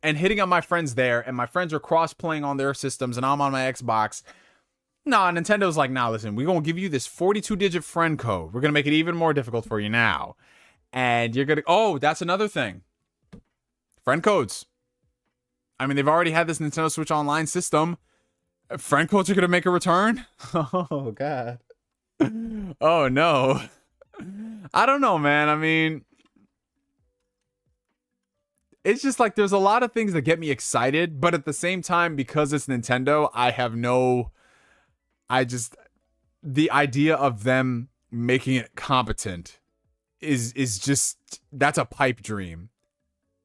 and hitting up my friends there, and my friends are cross-playing on their systems and I'm on my Xbox. Nah, Nintendo's like, nah, listen, we're going to give you this 42-digit friend code. We're going to make it even more difficult for you now. And you're going to, oh, that's another thing. Friend codes. I mean, they've already had this Nintendo Switch Online system. Friend codes are going to make a return? Oh, God. Oh, no. I don't know, man. I mean, it's just like there's a lot of things that get me excited, but at the same time, because it's Nintendo, the idea of them making it competent is just, that's a pipe dream.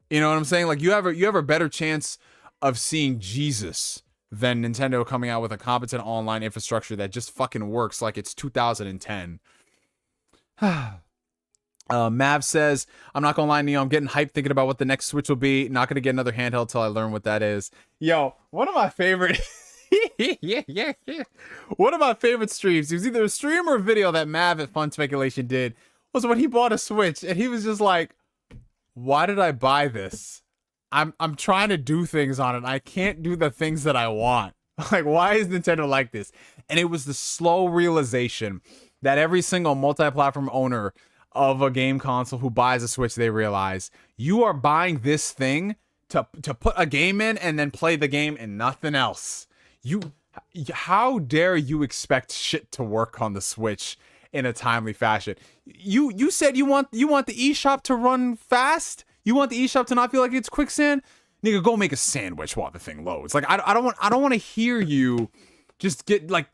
You know what I'm saying? Like, you have a better chance of seeing Jesus than Nintendo coming out with a competent online infrastructure that just fucking works like it's 2010. Mav says, I'm not gonna lie, Neo, I'm getting hyped thinking about what the next Switch will be. Not gonna get another handheld till I learn what that is. Yo, one of my favorite one of my favorite streams, it was either a stream or a video that Mav at Fun Speculation did, was when he bought a Switch and he was just like, why did I buy this? I'm trying to do things on it. I can't do the things that I want. Like, why is Nintendo like this? And it was the slow realization that every single multi-platform owner of a game console who buys a Switch, they realize you are buying this thing to put a game in and then play the game and nothing else. How dare you expect shit to work on the Switch in a timely fashion? You said you want the eShop to run fast? You want the eShop to not feel like it's quicksand? Nigga, go make a sandwich while the thing loads. Like, I don't want to hear you just get like,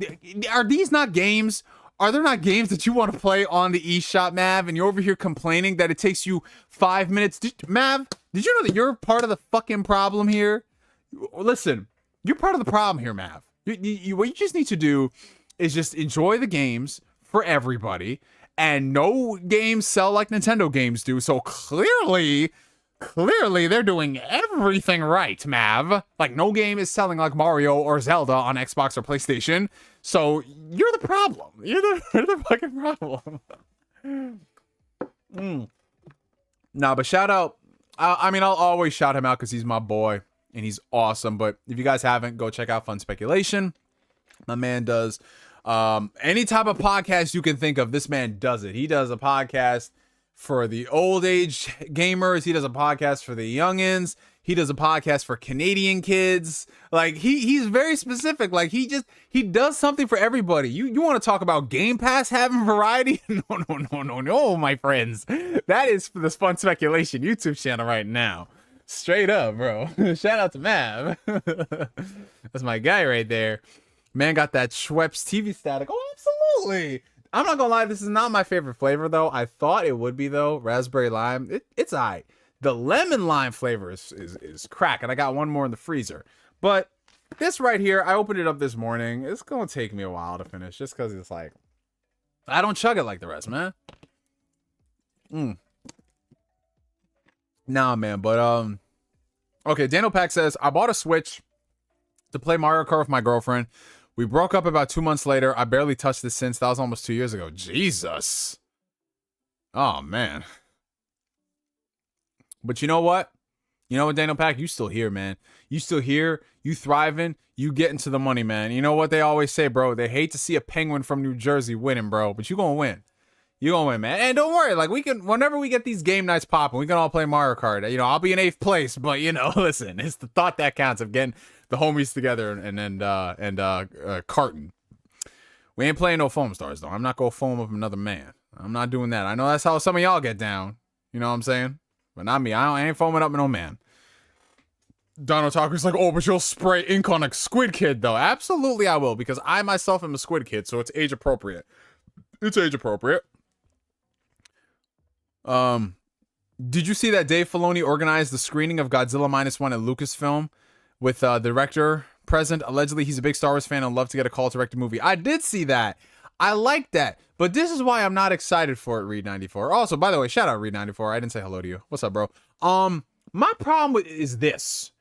are these not games? Are there not games that you want to play on the eShop, Mav, and you're over here complaining that it takes you 5 minutes? Mav, did you know that you're part of the fucking problem here? Listen, you're part of the problem here, Mav. What you just need to do is just enjoy the games for everybody, and no games sell like Nintendo games do, so clearly they're doing everything right, Mav. Like, no game is selling like Mario or Zelda on Xbox or PlayStation, so you're the problem. You're the fucking problem. Nah, but shout out. I mean, I'll always shout him out because he's my boy and he's awesome. But if you guys haven't, go check out Fun Speculation. My man does any type of podcast you can think of. This man does it. He does a podcast for the old age gamers. He does a podcast for the youngins. He does a podcast for Canadian kids. Like, he's very specific. Like, he does something for everybody. You want to talk about Game Pass having variety? No, my friends. That is for the Fun Speculation YouTube channel right now. Straight up, bro. Shout out to Mav. That's my guy right there. Man got that Schweppes TV static. Oh, absolutely. I'm not gonna lie, this is not my favorite flavor though. I thought it would be though. Raspberry lime. It's alright. The lemon lime flavor is crack, and I got one more in the freezer. But this right here, I opened it up this morning. It's gonna take me a while to finish, just because it's like, I don't chug it like the rest, man. Nah, man, but okay, Daniel Pack says, I bought a Switch to play Mario Kart with my girlfriend. We broke up about 2 months later. I barely touched this since. That was almost 2 years ago. Jesus. Oh, man. But you know what? You know what, Daniel Pack? You still here, man. You still here. You thriving. You getting to the money, man. You know what they always say, bro? They hate to see a penguin from New Jersey winning, bro. But you gonna win. You gonna win, man. And don't worry. Like, we can, whenever we get these game nights popping, we can all play Mario Kart. You know, I'll be in 8th place. But, you know, listen. It's the thought that counts of getting the homies together and carting. We ain't playing no foam stars though. I'm not gonna foam up another man. I'm not doing that. I know that's how some of y'all get down. You know what I'm saying? But not me. I ain't foaming up no man. Don Otaku's like, oh, but you'll spray ink on a Squid Kid though. Absolutely I will, because I myself am a Squid Kid, so it's age appropriate. It's age appropriate. Did you see that Dave Filoni organized the screening of Godzilla -1 at Lucasfilm? With the director present? Allegedly, he's a big Star Wars fan and loved to get a call to direct a movie. I did see that. I like that. But this is why I'm not excited for it, Reed94. Also, by the way, shout out Reed94. I didn't say hello to you. What's up, bro? My problem is this.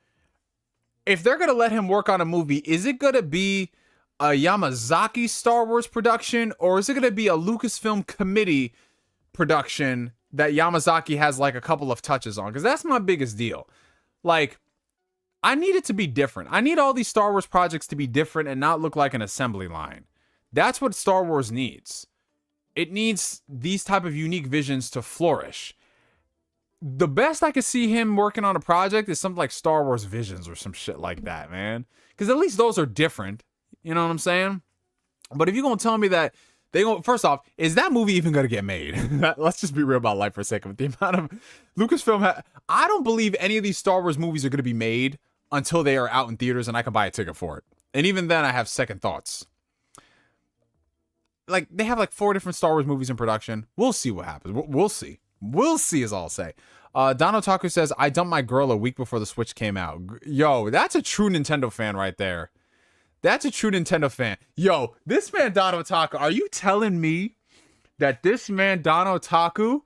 If they're going to let him work on a movie, is it going to be a Yamazaki Star Wars production? Or is it going to be a Lucasfilm committee production that Yamazaki has like a couple of touches on? Because that's my biggest deal. Like, I need it to be different. I need all these Star Wars projects to be different and not look like an assembly line. That's what Star Wars needs. It needs these type of unique visions to flourish. The best I could see him working on a project is something like Star Wars Visions or some shit like that, man. Because at least those are different. You know what I'm saying? But if you're going to tell me that first off, is that movie even going to get made? Let's just be real about life for a second. The amount of Lucasfilm, I don't believe any of these Star Wars movies are going to be made until they are out in theaters and I can buy a ticket for it. And even then, I have second thoughts. Like, they have like 4 different Star Wars movies in production. We'll see what happens. We'll see. We'll see is all I'll say. Don Otaku says, I dumped my girl a week before the Switch came out. Yo, that's a true Nintendo fan right there. That's a true Nintendo fan. Yo, this man Don Otaku, are you telling me that this man Don Otaku,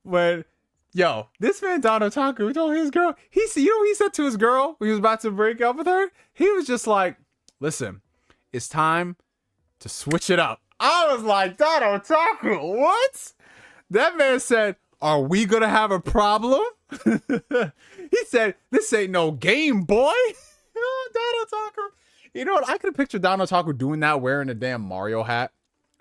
this man Don Otaku told his girl, you know what he said to his girl when he was about to break up with her? He was just like, listen, it's time to switch it up. I was like, Don Otaku, what? That man said, are we gonna have a problem? He said, this ain't no game, boy. Don Otaku. You know what? I could picture Don Otaku doing that wearing a damn Mario hat.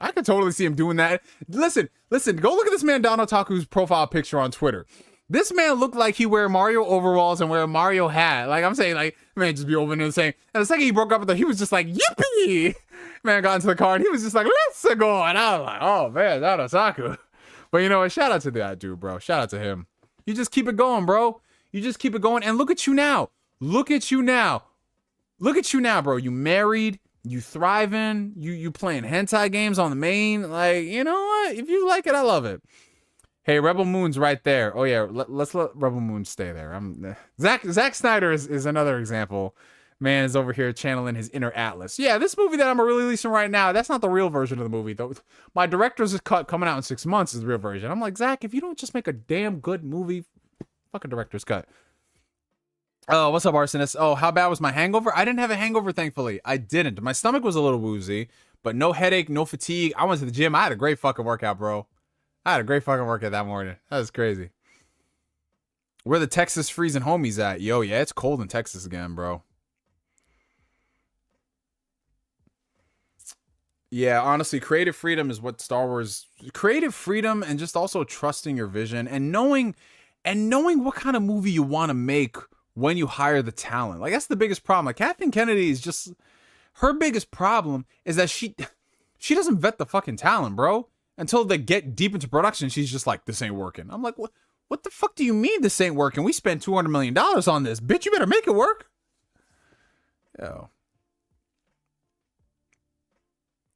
I could totally see him doing that. Listen, go look at this man Don Otaku's profile picture on Twitter. This man looked like he wear Mario overalls and wear a Mario hat. Like, I'm saying, like, man, just be over there and saying, and the second he broke up with her, he was just like, yippee! Man got into the car and he was just like, let's go. And I was like, oh, man, Don Otaku. But you know what? Shout out to that dude, bro. Shout out to him. You just keep it going, bro. You just keep it going. And look at you now. Look at you now. Look at you now, bro. You married. You thriving, you playing hentai games on the main, like, you know what? If you like it, I love it. Hey, Rebel Moon's right there. Oh yeah, let's let Rebel Moon stay there. Zack Snyder is another example. Man is over here channeling his inner Atlas. Yeah, this movie that I'm releasing right now, that's not the real version of the movie, though. My director's cut coming out in 6 months is the real version. I'm like, Zack, if you don't just make a damn good movie, fucking director's cut. Oh, what's up, Arsonist? Oh, how bad was my hangover? I didn't have a hangover, thankfully. I didn't. My stomach was a little woozy, but no headache, no fatigue. I went to the gym. I had a great fucking workout, bro. I had a great fucking workout that morning. That was crazy. Where the Texas freezing homies at? Yo, yeah, it's cold in Texas again, bro. Yeah, honestly, creative freedom is what Star Wars... Creative freedom and just also trusting your vision and knowing what kind of movie you want to make when you hire the talent. Like, that's the biggest problem. Like, Kathleen Kennedy is just... Her biggest problem is that she doesn't vet the fucking talent, bro. Until they get deep into production, she's just like, this ain't working. I'm like, what the fuck do you mean this ain't working? We spent $200 million on this. Bitch, you better make it work. Yo.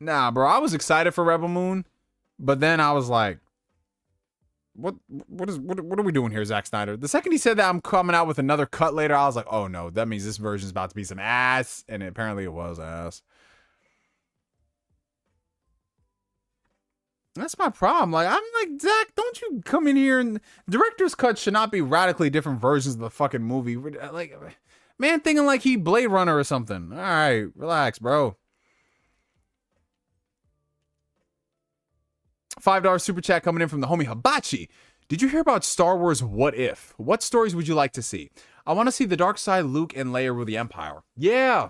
Nah, bro, I was excited for Rebel Moon, but then I was like, what are we doing here, Zack Snyder? The second he said that I'm coming out with another cut later, I was like, oh no, that means this version's about to be some ass, and apparently it was ass. That's my problem. Like, I'm like, Zack, don't you come in here and... Director's cut should not be radically different versions of the fucking movie. Like, man thinking like he Blade Runner or something. All right, relax, bro. $5 super chat coming in from the homie Hibachi. Did you hear about Star Wars What If? What stories would you like to see? I want to see the dark side, Luke and Leia rule the Empire. Yeah.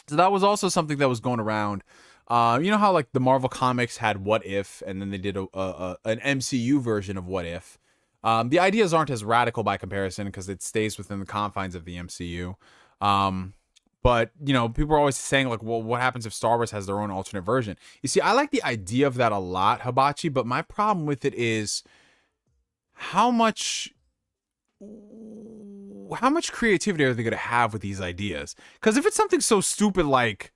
So that was also something that was going around. You know how like the Marvel comics had What If, and then they did an MCU version of What If. The ideas aren't as radical by comparison because it stays within the confines of the MCU. But, you know, people are always saying, like, well, what happens if Star Wars has their own alternate version? You see, I like the idea of that a lot, Hibachi, but my problem with it is how much creativity are they going to have with these ideas? Because if it's something so stupid like,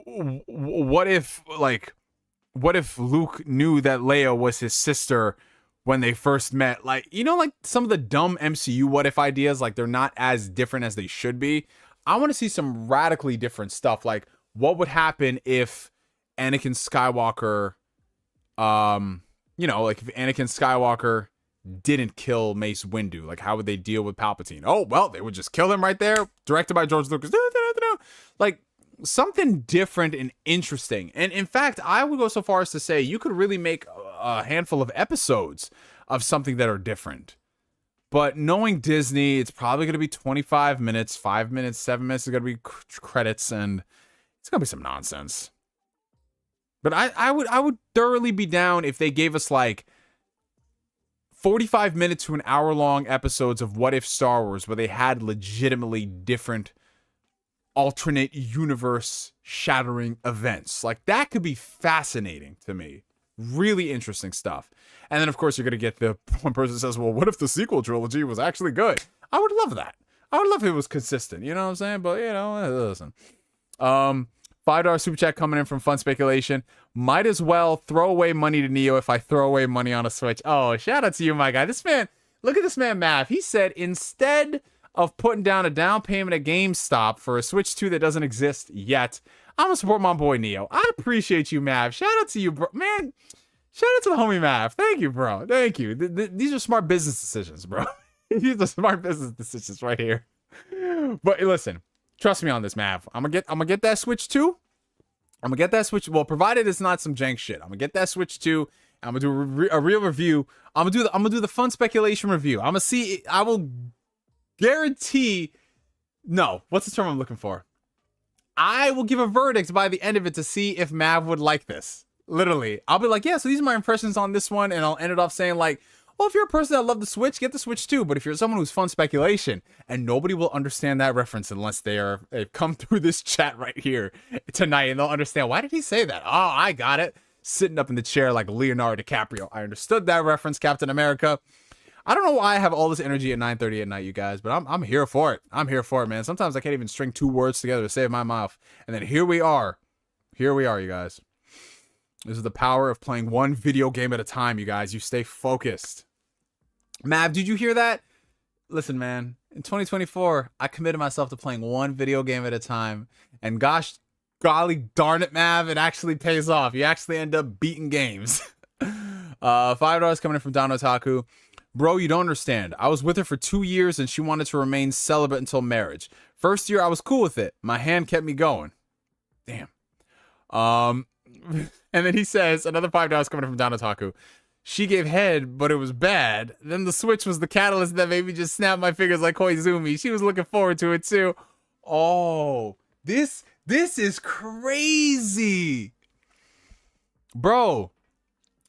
what if Luke knew that Leia was his sister when they first met? Like, you know, like some of the dumb MCU what if ideas, like they're not as different as they should be. I want to see some radically different stuff. Like, what would happen if Anakin Skywalker, you know, like if Anakin Skywalker didn't kill Mace Windu? Like, how would they deal with Palpatine? Oh, well, they would just kill him right there. Directed by George Lucas. Like, something different and interesting. And in fact, I would go so far as to say you could really make a handful of episodes of something that are different. But knowing Disney, it's probably going to be 25 minutes, 5 minutes, 7 minutes is going to be credits, and it's going to be some nonsense. But I would thoroughly be down if they gave us like 45 minutes to an hour-long episodes of What If Star Wars, where they had legitimately different alternate universe shattering events. Like, that could be fascinating to me. Really interesting stuff. And then, of course, you're going to get the one person says, well, what if the sequel trilogy was actually good? I would love that. I would love if it was consistent. You know what I'm saying? But, you know, listen. $5 super chat coming in from Fun Speculation. Might as well throw away money to Neo if I throw away money on a Switch. Oh, shout out to you, my guy. This man, look at this man, Mav. He said, instead of putting down a down payment at GameStop for a Switch 2 that doesn't exist yet, I'm going to support my boy Neo. I appreciate you, Mav. Shout out to you, bro. Man, shout out to the homie Mav. Thank you, bro. Thank you. These are smart business decisions, bro. These are smart business decisions right here. But listen, trust me on this, Mav. I'm gonna get that Switch 2. I'm gonna get that Switch. Well, provided it's not some jank shit. I'm gonna get that Switch 2. I'm gonna do a real review. I'm gonna do the Fun Speculation review. I'm gonna see. I will guarantee. No, what's the term I'm looking for? I will give a verdict by the end of it to see if Mav would like this. Literally, I'll be like, yeah, so these are my impressions on this one, and I'll end it off saying like, well, if you're a person that loves the Switch, get the Switch too. But if you're someone who's Fun Speculation, and nobody will understand that reference unless they've come through this chat right here tonight, and they'll understand, why did he say that? Oh, I got it. Sitting up in the chair like Leonardo DiCaprio. I understood that reference, Captain America. I don't know why I have all this energy at 9:30 at night, you guys, but I'm here for it. I'm here for it, man. Sometimes I can't even string 2 words together to save my mouth. And then here we are. Here we are, you guys. This is the power of playing one video game at a time, you guys. You stay focused. Mav, did you hear that? Listen, man. In 2024, I committed myself to playing one video game at a time. And gosh, golly darn it, Mav, it actually pays off. You actually end up beating games. $5 coming in from Don Otaku. Bro, you don't understand. I was with her for 2 years and she wanted to remain celibate until marriage. First year, I was cool with it. My hand kept me going. Damn. And then he says, another $5 coming in from Don Otaku. She gave head, but it was bad. Then the Switch was the catalyst that made me just snap my fingers like Koizumi. She was looking forward to it too. Oh, this is crazy. Bro,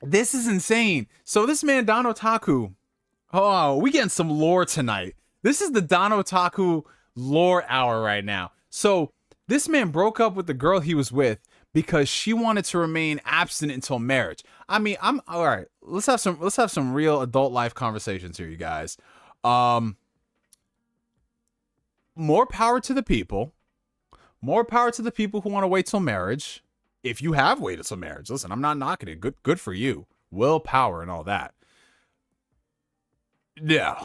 this is insane. So this man, Don Otaku, oh, we getting some lore tonight. This is the Don Otaku lore hour right now. So this man broke up with the girl he was with because she wanted to remain abstinent until marriage. I mean, I'm all right. Let's have some real adult life conversations here, you guys. More power to the people. More power to the people who want to wait till marriage. If you have waited till marriage, listen, I'm not knocking it. Good for you. Willpower and all that. Yeah,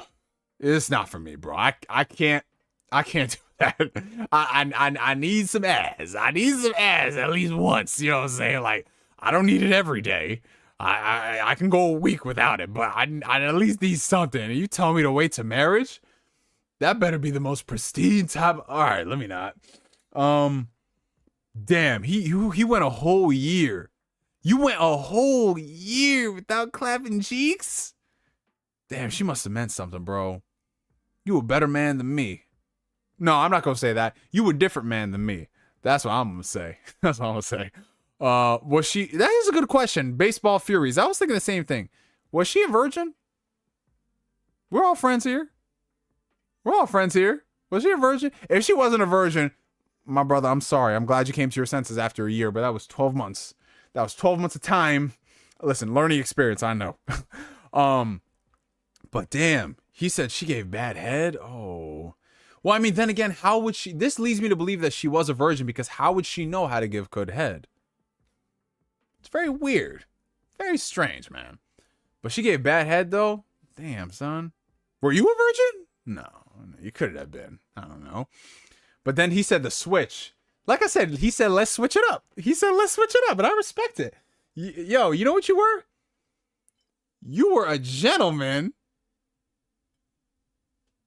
it's not for me, bro. I can't do that. I need some ass. I need some ass at least once. You know what I'm saying? Like, I don't need it every day. I can go a week without it, but I at least need something. And you tell me to wait to marriage? That better be the most pristine type. All right, let me not. Damn, he went a whole year. You went a whole year without clapping cheeks? Damn, she must have meant something, bro. You a better man than me. No, I'm not gonna say that. You a different man than me. That's what I'm gonna say. That's what I'm gonna say. Was she? That is a good question. Baseball Furies. I was thinking the same thing. Was she a virgin? We're all friends here. We're all friends here. Was she a virgin? If she wasn't a virgin, my brother, I'm sorry. I'm glad you came to your senses after a year, but that was 12 months. That was 12 months of time. Listen, learning experience, I know. But damn, he said she gave bad head. Oh. Well, I mean, then again, how would she? This leads me to believe that she was a virgin because how would she know how to give good head? It's very weird. Very strange, man. But she gave bad head, though? Damn, son. Were you a virgin? No, you couldn't have been. I don't know. But then he said the Switch. Like I said, he said, let's switch it up. He said, let's switch it up, and I respect it. Yo, you know what you were? You were a gentleman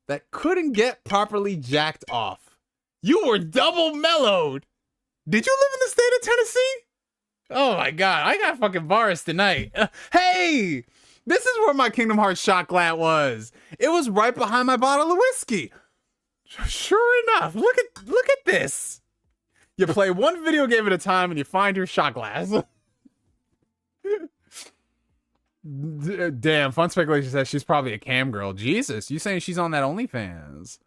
that couldn't get properly jacked off. You were double mellowed. Did you live in the state of Tennessee? Oh my God, I got fucking bars tonight. Hey, this is where my Kingdom Hearts shot glass was. It was right behind my bottle of whiskey. Sure enough, look at this. You play one video game at a time and you find your shot glass. Damn, Fun Speculation says she's probably a cam girl. Jesus, you saying she's on that OnlyFans?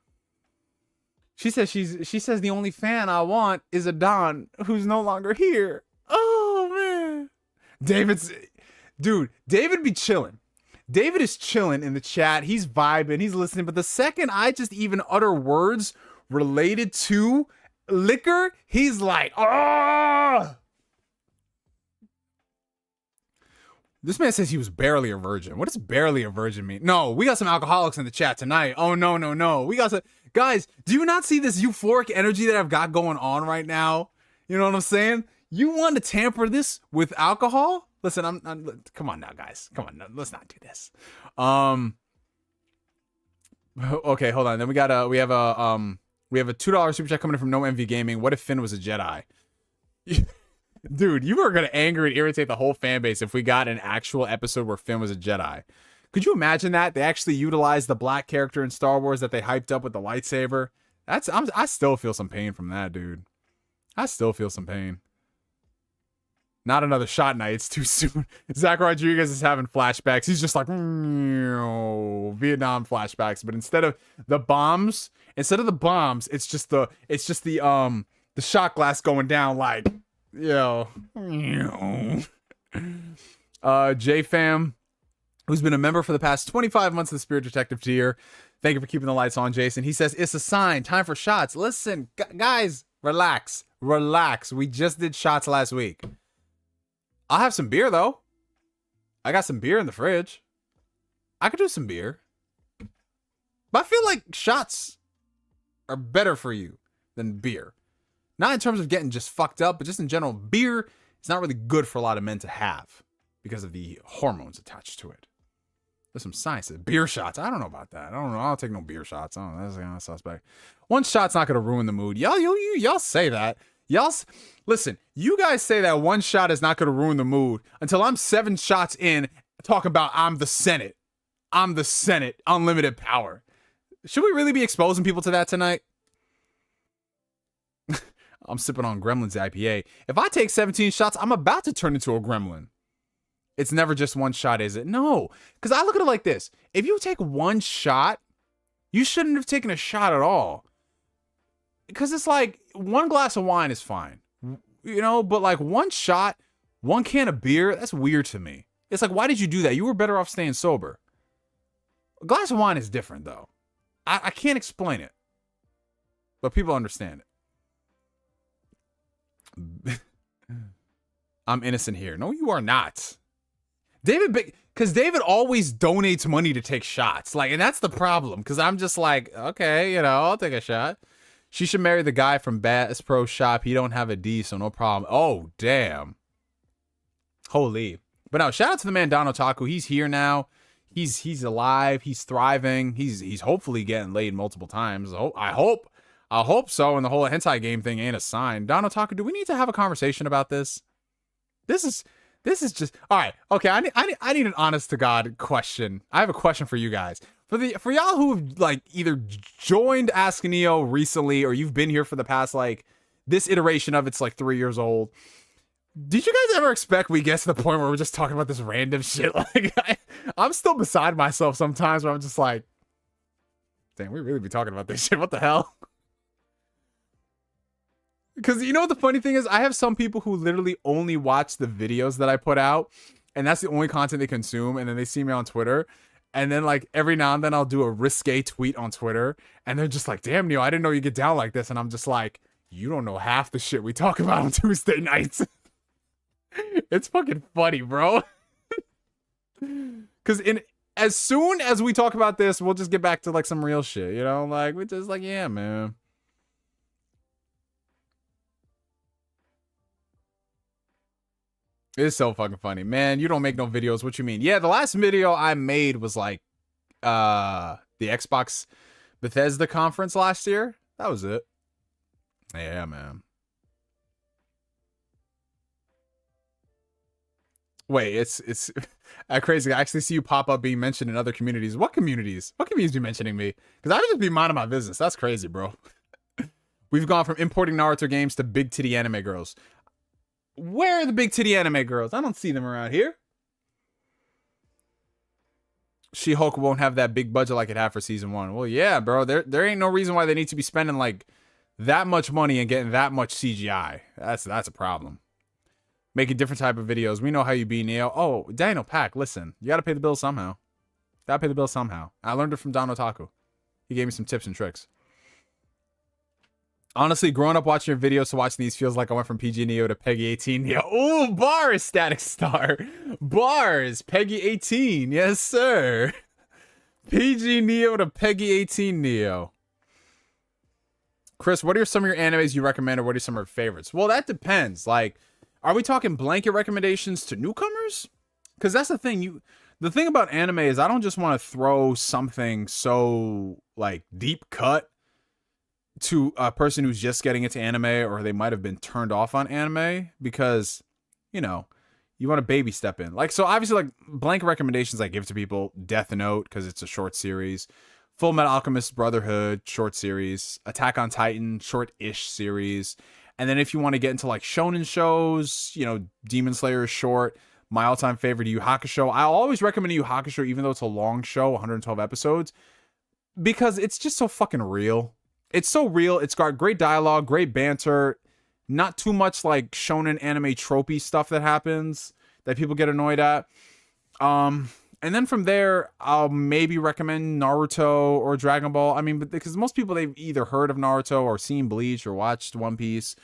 She says the only fan I want is a Don who's no longer here. Oh man. David be chilling. David is chilling in the chat. He's vibing, he's listening, but the second I just even utter words related to liquor, he's like, oh. This man says he was barely a virgin. What does barely a virgin mean? No, we got some alcoholics in the chat tonight. Oh, no. We got some... Guys, do you not see this euphoric energy that I've got going on right now? You know what I'm saying? You want to tamper this with alcohol? Listen, I'm come on now, guys. Come on, let's not do this. Okay, hold on. Then we have a $2 super chat coming in from No MV Gaming. What if Finn was a Jedi? Dude, you are going to anger and irritate the whole fan base if we got an actual episode where Finn was a Jedi. Could you imagine that? They actually utilized the black character in Star Wars that they hyped up with the lightsaber. I still feel some pain from that, dude. I still feel some pain. Not another shot night. It's too soon. Zack Rodriguez is having flashbacks. He's just like, Vietnam flashbacks. But instead of the bombs, it's just the shot glass going down like, yo. J-Fam who's been a member for the past 25 months of the Spirit Detective tier. Thank you for keeping the lights on, Jason. He says, it's a sign. Time for shots. Listen, guys, relax. Relax. We just did shots last week. I'll have some beer, though. I got some beer in the fridge. I could do some beer. But I feel like shots are better for you than beer. Not in terms of getting just fucked up, but just in general, beer is not really good for a lot of men to have because of the hormones attached to it. There's some science to beer shots. I don't know about that. I don't know. I don't take no beer shots. I don't know. That's kind of suspect. One shot's not going to ruin the mood. Y'all say that. Listen, you guys say that one shot is not going to ruin the mood until I'm 7 shots in talking about I'm the Senate. I'm the Senate. Unlimited power. Should we really be exposing people to that tonight? I'm sipping on Gremlin's IPA. If I take 17 shots, I'm about to turn into a gremlin. It's never just one shot, is it? No, because I look at it like this. If you take one shot, you shouldn't have taken a shot at all. Because it's like, one glass of wine is fine. You know, but like one shot, one can of beer, that's weird to me. It's like, why did you do that? You were better off staying sober. A glass of wine is different, though. I can't explain it. But people understand it. I'm innocent here. No, you are not. Because David always donates money to take shots. Like, and that's the problem. Because I'm just like, okay, I'll take a shot. She should marry the guy from Bass Pro Shop. He don't have a D, so no problem. Oh, damn. Holy. But no, shout out to the man Don Otaku. He's here now. He's alive. He's thriving. He's hopefully getting laid multiple times. I hope so. And the whole hentai game thing ain't a sign. Don Otaku, do we need to have a conversation about this? This is just all right. Okay, I need an honest to God question. I have a question for you guys. For y'all who've like either joined Ask Neo recently or you've been here for the past like this iteration of it's like 3 years old. Did you guys ever expect we get to the point where we're just talking about this random shit? Like I'm still beside myself sometimes where I'm just like, damn, we really be talking about this shit. What the hell? Because you know what the funny thing is? I have some people who literally only watch the videos that I put out, and that's the only content they consume, and then they see me on Twitter, and then like every now and then I'll do a risque tweet on Twitter, and they're just like, damn, Neo, I didn't know you get down like this, and I'm just like, you don't know half the shit we talk about on Tuesday nights. It's fucking funny, bro. Because as soon as we talk about this, we'll just get back to like some real shit, like we just like, yeah, man. It's so fucking funny. Man, you don't make no videos. What you mean? Yeah, the last video I made was like the Xbox Bethesda conference last year. That was it. Yeah, man. Wait, it's crazy. I actually see you pop up being mentioned in other communities. What communities? What communities be mentioning me? Because I would just be minding my business. That's crazy, bro. We've gone from importing Naruto games to big titty anime girls. Where are the big titty anime girls? I don't see them around here. She-Hulk won't have that big budget like it had for season 1. Well, yeah, bro. There ain't no reason why they need to be spending like that much money and getting that much CGI. That's a problem. Making different type of videos. We know how you be, Neo. Oh, Daniel Pack, listen. You gotta pay the bill somehow. Gotta pay the bill somehow. I learned it from Don Otaku. He gave me some tips and tricks. Honestly, growing up watching your videos to watching these feels like I went from PG Neo to Peggy 18 Neo. Ooh, bars, Static Star. Bars, Peggy 18. Yes, sir. PG Neo to Peggy 18 Neo. Chris, what are some of your animes you recommend, or what are some of your favorites? Well, that depends. Like, are we talking blanket recommendations to newcomers? Because that's the thing. The thing about anime is I don't just want to throw something so, like, deep cut to a person who's just getting into anime, or they might have been turned off on anime, because, you want to baby step in. Like, so obviously, like, blanket recommendations I give to people: Death Note, because it's a short series; Full Metal Alchemist Brotherhood, short series; Attack on Titan, short-ish series. And then if you want to get into like shonen shows, Demon Slayer is short. My all-time favorite, Yu Hakusho. I'll always recommend Yu Hakusho, even though it's a long show, 112 episodes, because it's just so fucking real. It's so real. It's got great dialogue, great banter, not too much like shonen anime tropey stuff that happens that people get annoyed at. And then from there, I'll maybe recommend Naruto or Dragon Ball. I mean, because most people, they've either heard of Naruto or seen Bleach or watched One Piece.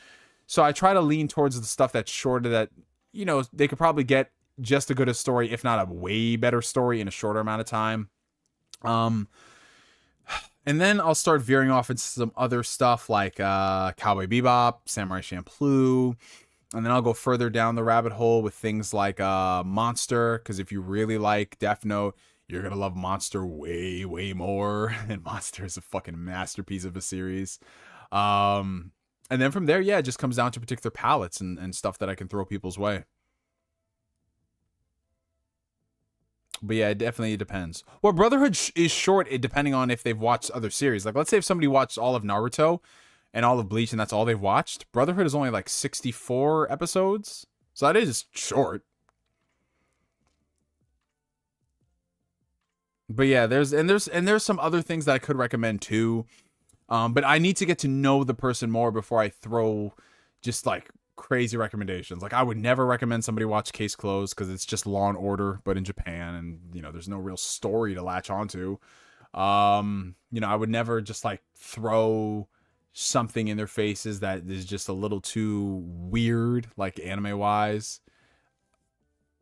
So I try to lean towards the stuff that's shorter, that, you know, they could probably get just as good a story, if not a way better story, in a shorter amount of time. And then I'll start veering off into some other stuff like Cowboy Bebop, Samurai Champloo. And then I'll go further down the rabbit hole with things like Monster, because if you really like Death Note, you're going to love Monster way, way more. And Monster is a fucking masterpiece of a series. And then from there, yeah, it just comes down to particular palettes and stuff that I can throw people's way. But yeah, it definitely depends. Well, Brotherhood is short, depending on if they've watched other series. Like, let's say if somebody watched all of Naruto and all of Bleach and that's all they've watched, Brotherhood is only like 64 episodes. So that is short. But yeah, there's some other things that I could recommend too. But I need to get to know the person more before I throw just like crazy recommendations. Like, I would never recommend somebody watch Case Closed because it's just Law and Order, but in Japan, and you know, there's no real story to latch onto. You know, I would never just like throw something in their faces that is just a little too weird, like anime wise.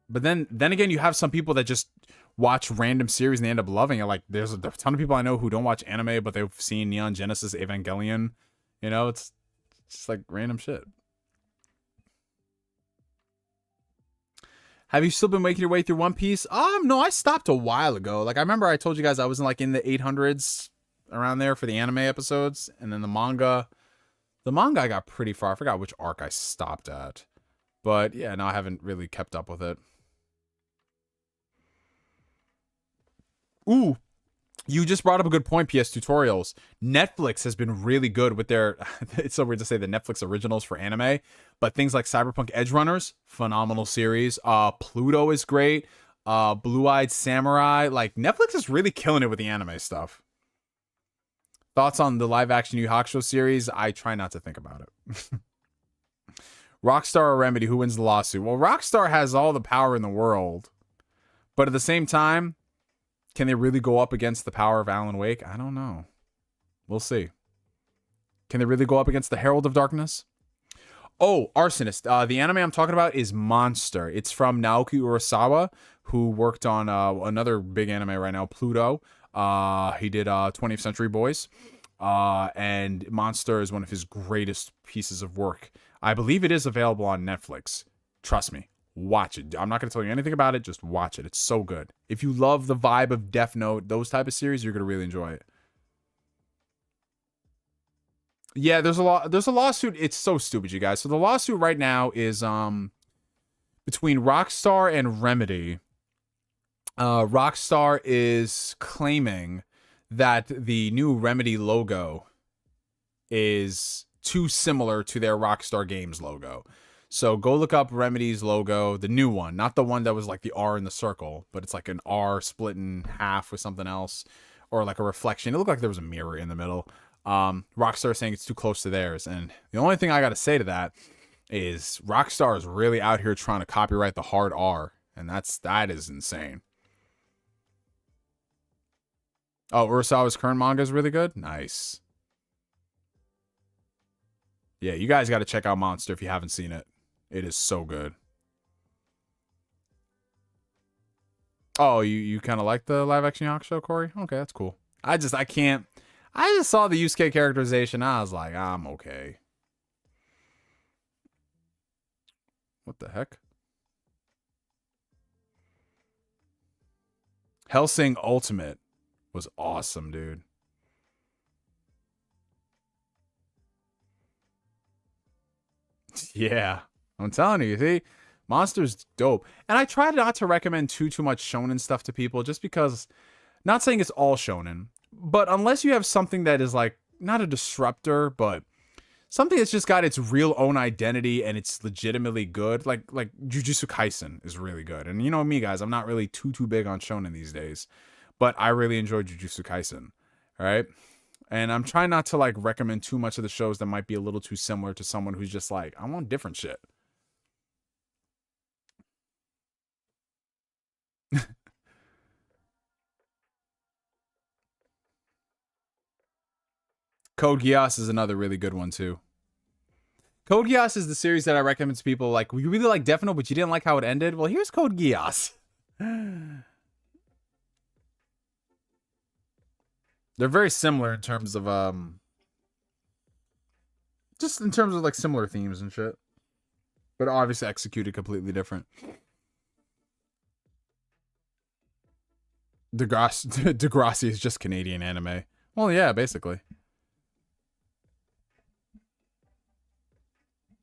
But then again, you have some people that just watch random series and they end up loving it. Like, there's a ton of people I know who don't watch anime, but they've seen Neon Genesis Evangelion. You know, it's just like random shit. Have you still been making your way through One Piece? No, I stopped a while ago. Like, I remember I told you guys I was in the 800s around there for the anime episodes, and then the manga I got pretty far. I forgot which arc I stopped at. But yeah, no, I haven't really kept up with it. Ooh, you just brought up a good point, PS Tutorials. Netflix has been really good with their, it's so weird to say the Netflix originals for anime, but things like Cyberpunk Edge Runners, phenomenal series. Pluto is great. Blue-Eyed Samurai. Like, Netflix is really killing it with the anime stuff. Thoughts on the live-action Yu Yu Hakusho series? I try not to think about it. Rockstar or Remedy, who wins the lawsuit? Well, Rockstar has all the power in the world, but at the same time, can they really go up against the power of Alan Wake? I don't know. We'll see. Can they really go up against the Herald of Darkness? Oh, Arsonist. The anime I'm talking about is Monster. It's from Naoki Urasawa, who worked on another big anime right now, Pluto. He did 20th Century Boys. And Monster is one of his greatest pieces of work. I believe it is available on Netflix. Trust me. Watch it. I'm not going to tell you anything about it. Just watch it. It's so good. If you love the vibe of Death Note, those type of series, you're going to really enjoy it. Yeah, there's a lawsuit. It's so stupid, you guys. So the lawsuit right now is between Rockstar and Remedy. Rockstar is claiming that the new Remedy logo is too similar to their Rockstar Games logo. So go look up Remedy's logo, the new one, not the one that was like the R in the circle, but it's like an R split in half with something else, or like a reflection. It looked like there was a mirror in the middle. Rockstar saying it's too close to theirs. And the only thing I got to say to that is Rockstar is really out here trying to copyright the hard R. And that is insane. Oh, Urasawa's current manga is really good? Nice. Yeah, you guys got to check out Monster if you haven't seen it. It is so good. Oh, you kind of like the live action Yu Yu Hakusho, Kory? Okay, that's cool. I just saw the Yusuke characterization. I was like, I'm okay. What the heck? Hellsing Ultimate was awesome, dude. Yeah, I'm telling you, see, Monster's dope. And I try not to recommend too much shonen stuff to people, just because, not saying it's all shonen, but unless you have something that is like, not a disruptor, but something that's just got its real own identity and it's legitimately good, like Jujutsu Kaisen is really good. And you know me, guys, I'm not really too big on shonen these days, but I really enjoy Jujutsu Kaisen, all right? And I'm trying not to like recommend too much of the shows that might be a little too similar to someone who's just like, I want different shit. Code Geass is another really good one too. Code Geass is the series that I recommend to people like, you really like Death Note, but you didn't like how it ended. Well, here's Code Geass. They're very similar in terms of just in terms of like similar themes and shit, but obviously executed completely different. Degrassi is just Canadian anime. Well, yeah, basically.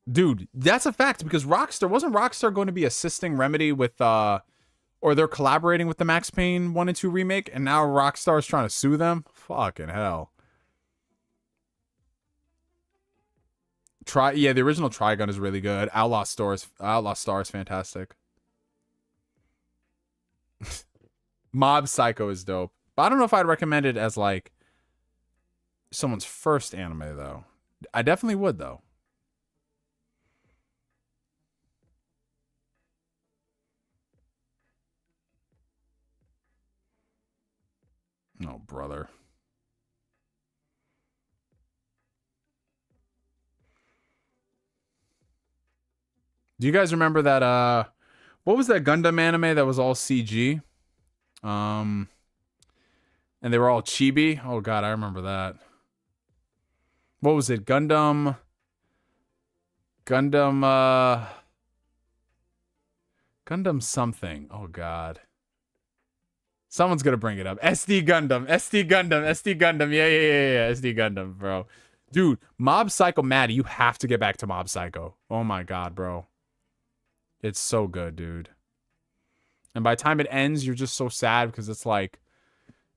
Dude, that's a fact, because wasn't Rockstar going to be assisting Remedy with or they're collaborating with the Max Payne 1 and 2 remake, and now Rockstar is trying to sue them? Fucking hell. The original Trigun is really good. Outlaw Star is fantastic. Mob Psycho is dope. But I don't know if I'd recommend it as like someone's first anime though. I definitely would though. Oh, brother. Do you guys remember that what was that Gundam anime that was all CG? And they were all chibi? Oh god, I remember that. What was it? Gundam something. Oh god. Someone's gonna bring it up. SD Gundam. Yeah. SD Gundam, bro. Dude, Mob Psycho Maddie, you have to get back to Mob Psycho. Oh my god, bro. It's so good, dude. And by the time it ends, you're just so sad because it's like,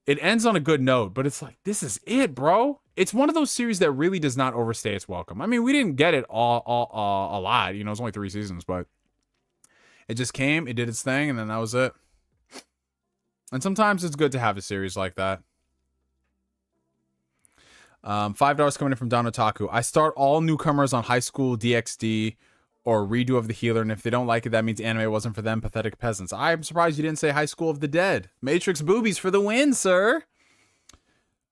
it ends on a good note, but it's like, this is it, bro. It's one of those series that really does not overstay its welcome. I mean, we didn't get it all a lot. You know, it's only 3 seasons, but it just came, it did its thing, and then that was it. And sometimes it's good to have a series like that. $5 coming in from Don Otaku. I start all newcomers on High School DxD or redo of the Healer, and if they don't like it, that means anime wasn't for them. Pathetic peasants. I'm surprised you didn't say High School of the Dead. Matrix boobies for the win, sir.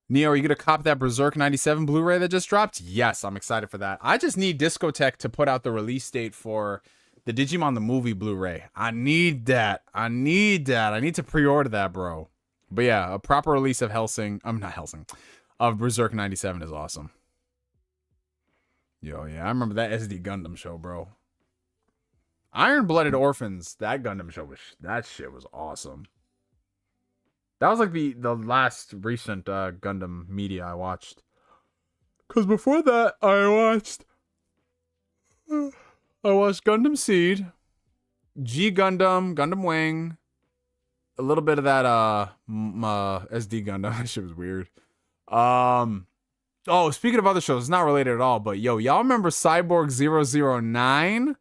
Neo, are you gonna cop that Berserk 97 Blu-ray that just dropped? Yes, I'm excited for that. I just need Discotech to put out the release date for the Digimon the Movie Blu-ray. I need that. I need to pre-order that, bro. But yeah, a proper release of of Berserk 97 is awesome. Yo, yeah, I remember that SD Gundam show, bro. Iron-Blooded Orphans, that Gundam show that shit was awesome. That was like the last recent Gundam media I watched. Cause before that, I watched Gundam Seed, G Gundam, Gundam Wing, a little bit of that SD Gundam. That shit was weird. Oh, speaking of other shows, it's not related at all, but yo, y'all remember Cyborg 009?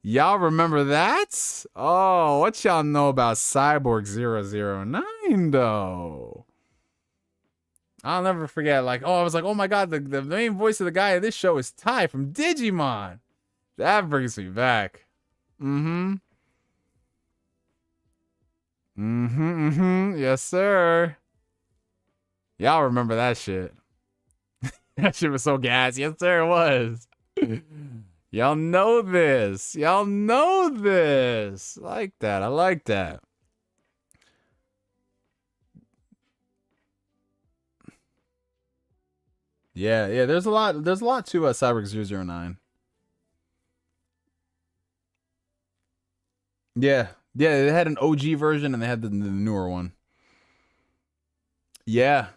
Y'all remember that? Oh, what y'all know about Cyborg 009 though? I'll never forget, like, I was like, oh my god, the main voice of the guy in this show is Ty from Digimon. That brings me back. Yes, sir. Y'all remember that shit. That shit was so gas. Yes, sir, it was. Y'all know this. Y'all know this. I like that. I like that. Yeah, there's a lot to Cyborg 009. Yeah, they had an OG version and they had the newer one. Yeah,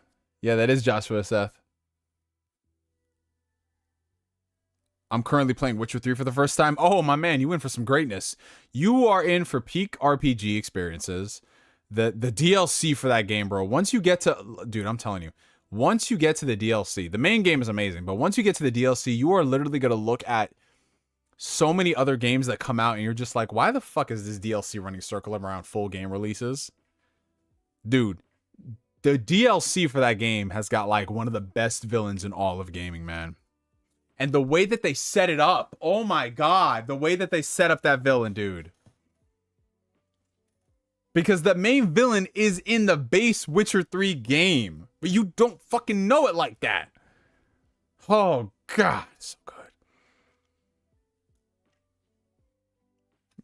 that is Joshua Seth. I'm currently playing Witcher 3 for the first time. Oh, my man, you in for some greatness. You are in for peak RPG experiences. The DLC for that game, bro. Once you get to... Dude, I'm telling you. Once you get to the DLC, the main game is amazing, but once you get to the DLC, you are literally going to look at so many other games that come out and you're just like, why the fuck is this DLC running circle around full game releases? Dude, the DLC for that game has got like one of the best villains in all of gaming, man. And the way that they set it up, oh my god, the way that they set up that villain, dude. Because the main villain is in the base Witcher 3 game, but you don't fucking know it like that. Oh God, so good.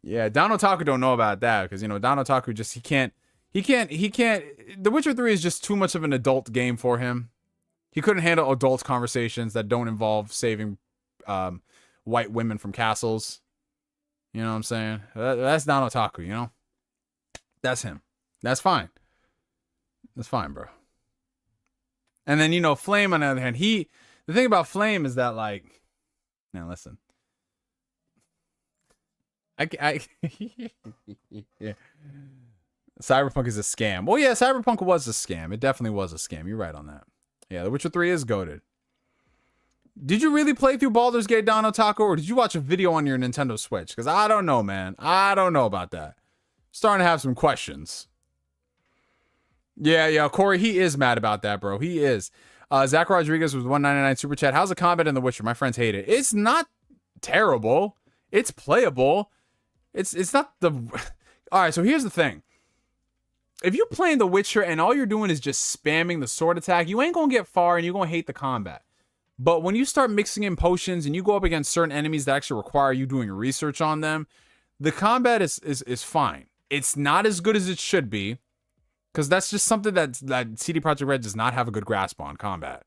Yeah, Don Otaku don't know about that because you know Don Otaku just he can't. The Witcher 3 is just too much of an adult game for him. He couldn't handle adult conversations that don't involve saving white women from castles. You know what I'm saying? That's Don Otaku, you know? That's him. That's fine. That's fine, bro. And then, you know, Flame, on the other hand, the thing about Flame is that, like, now listen. Yeah. Cyberpunk is a scam. Well, yeah, Cyberpunk was a scam. It definitely was a scam. You're right on that. Yeah, The Witcher 3 is goated. Did you really play through Baldur's Gate, Don Otaku, or did you watch a video on your Nintendo Switch? Because I don't know, man. I don't know about that. Starting to have some questions. Yeah, Kory, he is mad about that, bro. He is. Zack Rodriguez was $1.99 super chat. How's the combat in The Witcher? My friends hate it. It's not terrible. It's playable. It's not the... All right, so here's the thing. If you're playing The Witcher and all you're doing is just spamming the sword attack, you ain't going to get far and you're going to hate the combat. But when you start mixing in potions and you go up against certain enemies that actually require you doing research on them, the combat is fine. It's not as good as it should be, because that's just something that CD Projekt Red does not have a good grasp on, combat.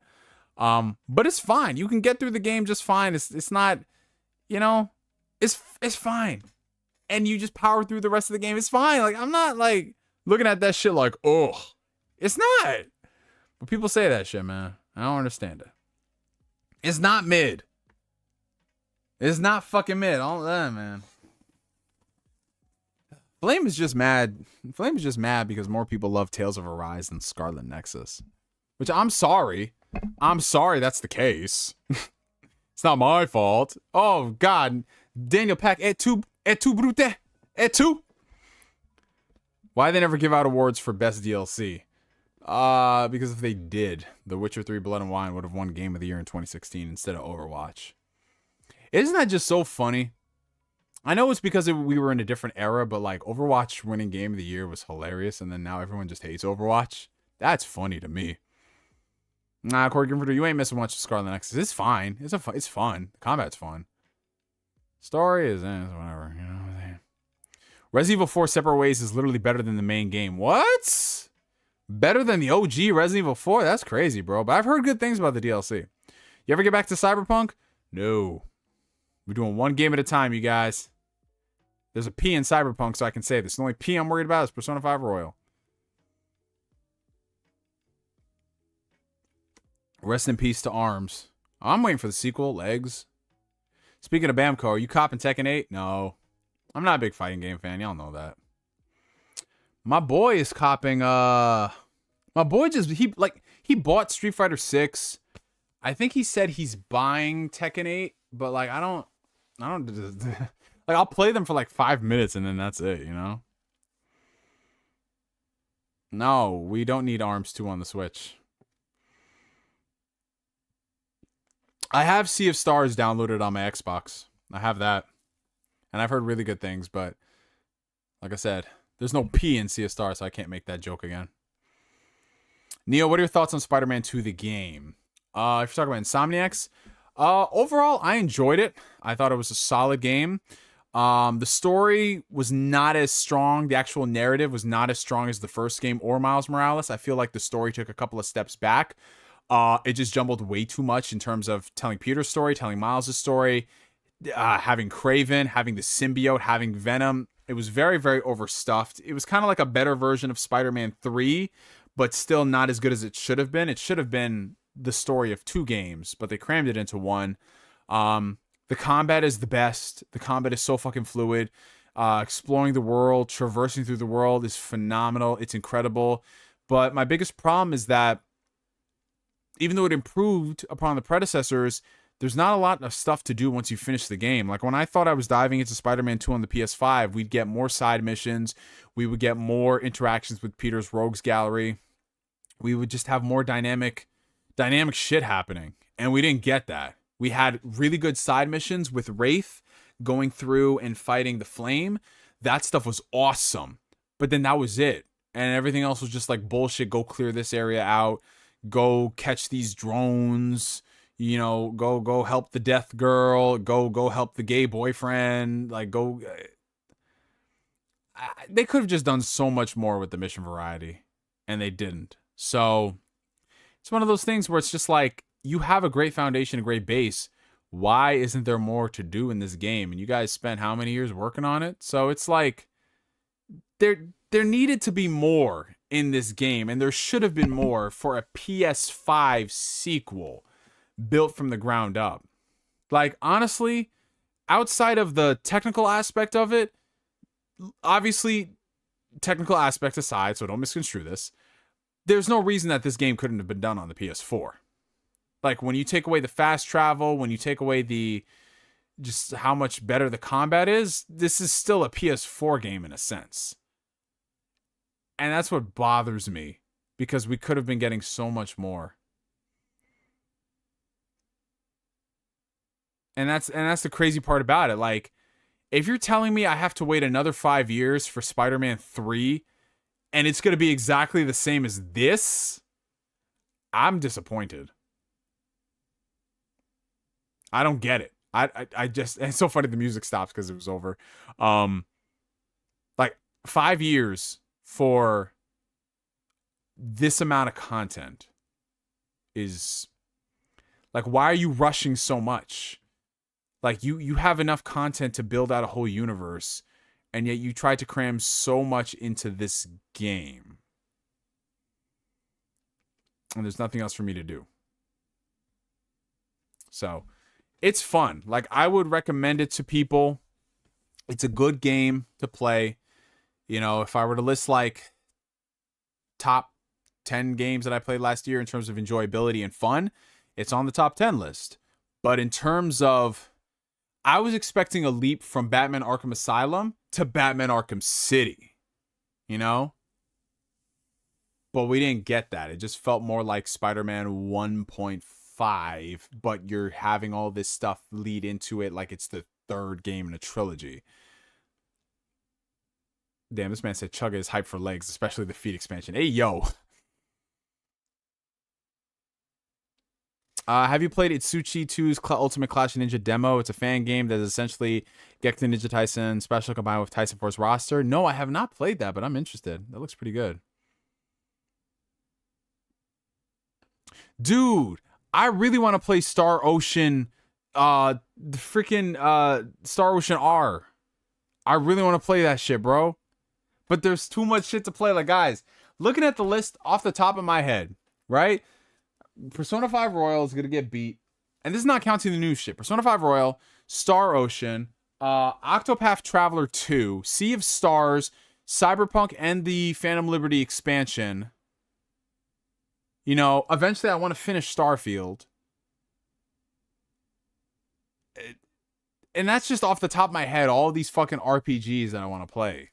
But it's fine. You can get through the game just fine. It's not, you know, it's fine. And you just power through the rest of the game. It's fine. Like, I'm not like looking at that shit like, oh, it's not. But people say that shit, man. I don't understand it. It's not mid. It's not fucking mid. All that, man. Flame is just mad. Flame is just mad because more people love Tales of Arise than Scarlet Nexus. Which I'm sorry. I'm sorry that's the case. It's not my fault. Oh, God. Daniel Pack, et tu, brute? Et tu? Why they never give out awards for best DLC? Because if they did, The Witcher 3 Blood and Wine would have won Game of the Year in 2016 instead of Overwatch. Isn't that just so funny? I know it's because we were in a different era, but like Overwatch winning Game of the Year was hilarious, and then now everyone just hates Overwatch. That's funny to me. Nah, Kory Grimford, you ain't missing much of Scarlet Nexus. It's fine. It's fun. The combat's fun. Story is whatever. You know what I'm saying? Resident Evil 4 Separate Ways is literally better than the main game. What? Better than the OG Resident Evil 4? That's crazy, bro. But I've heard good things about the DLC. You ever get back to Cyberpunk? No. We're doing one game at a time, you guys. There's a P in Cyberpunk, so I can say this. The only P I'm worried about is Persona 5 Royal. Rest in peace to ARMS. I'm waiting for the sequel, Legs. Speaking of Bamco, are you copping Tekken 8? No. I'm not a big fighting game fan. Y'all know that. My boy is copping, my boy just, he bought Street Fighter 6. I think he said he's buying Tekken 8, but like, I don't, like, I'll play them for like 5 minutes and then that's it, you know? No, we don't need ARMS 2 on the Switch. I have Sea of Stars downloaded on my Xbox. I have that. And I've heard really good things, but like I said, there's no P in Sea of Stars, so I can't make that joke again. Neo, what are your thoughts on Spider-Man 2, the game? If you're talking about Insomniacs, overall, I enjoyed it. I thought it was a solid game. The story was not as strong. The actual narrative was not as strong as the first game or Miles Morales. I feel like the story took a couple of steps back. It just jumbled way too much in terms of telling Peter's story, telling Miles' story, having Kraven, having the symbiote, having Venom. It was very, very overstuffed. It was kind of like a better version of Spider-Man 3, but still not as good as it should have been. It should have been the story of 2 games, but they crammed it into 1. The combat is the best. The combat is so fucking fluid. Exploring the world, traversing through the world is phenomenal. It's incredible. But my biggest problem is that even though it improved upon the predecessors, there's not a lot of stuff to do once you finish the game. Like when I thought I was diving into Spider-Man 2 on the PS5, we'd get more side missions. We would get more interactions with Peter's Rogues Gallery. We would just have more dynamic shit happening. And we didn't get that. We had really good side missions with Wraith going through and fighting the Flame. That stuff was awesome. But then that was it. And everything else was just like bullshit. Go clear this area out. Go catch these drones. you know, go help the death girl, go help the gay boyfriend, like go. They could have just done so much more with the mission variety, and they didn't. So it's one of those things where it's just like, you have a great foundation, a great base. Why isn't there more to do in this game? And you guys spent how many years working on it? So it's like, there needed to be more in this game, and there should have been more for a PS5 sequel built from the ground up. Like, honestly, outside of the technical aspect of it, obviously, technical aspect aside, so don't misconstrue this, there's no reason that this game couldn't have been done on the PS4. Like, when you take away the fast travel, when you take away the just how much better the combat is, this is still a PS4 game in a sense. And that's what bothers me, because we could have been getting so much more. And that's the crazy part about it. Like, if you're telling me I have to wait another 5 years for Spider-Man 3, and it's going to be exactly the same as this, I'm disappointed. I don't get it. I just, and it's so funny the music stops because it was over. Like, 5 years for this amount of content is like, why are you rushing so much? Like, you have enough content to build out a whole universe, and yet you try to cram so much into this game. And there's nothing else for me to do. So, it's fun. Like, I would recommend it to people. It's a good game to play. You know, if I were to list, like, top 10 games that I played last year in terms of enjoyability and fun, it's on the top 10 list. But in terms of, I was expecting a leap from Batman Arkham Asylum to Batman Arkham City, you know? But we didn't get that. It just felt more like Spider-Man 1.5, but you're having all this stuff lead into it like it's the third game in a trilogy. Damn, this man said Chugga is hyped for legs, especially the feet expansion. Hey, yo. Have you played Itsuchi 2's Ultimate Clash Ninja demo? It's a fan game that is essentially Gekta Ninja Tyson special combined with Tyson Force roster. No, I have not played that, but I'm interested. That looks pretty good. Dude, I really want to play Star Ocean, the freaking Star Ocean R. I really want to play that shit, bro. But there's too much shit to play. Like, guys, looking at the list off the top of my head, right? Persona 5 Royal is going to get beat. And this is not counting the new shit. Persona 5 Royal, Star Ocean, Octopath Traveler 2, Sea of Stars, Cyberpunk, and the Phantom Liberty expansion. You know, eventually I want to finish Starfield. And that's just off the top of my head, all these fucking RPGs that I want to play.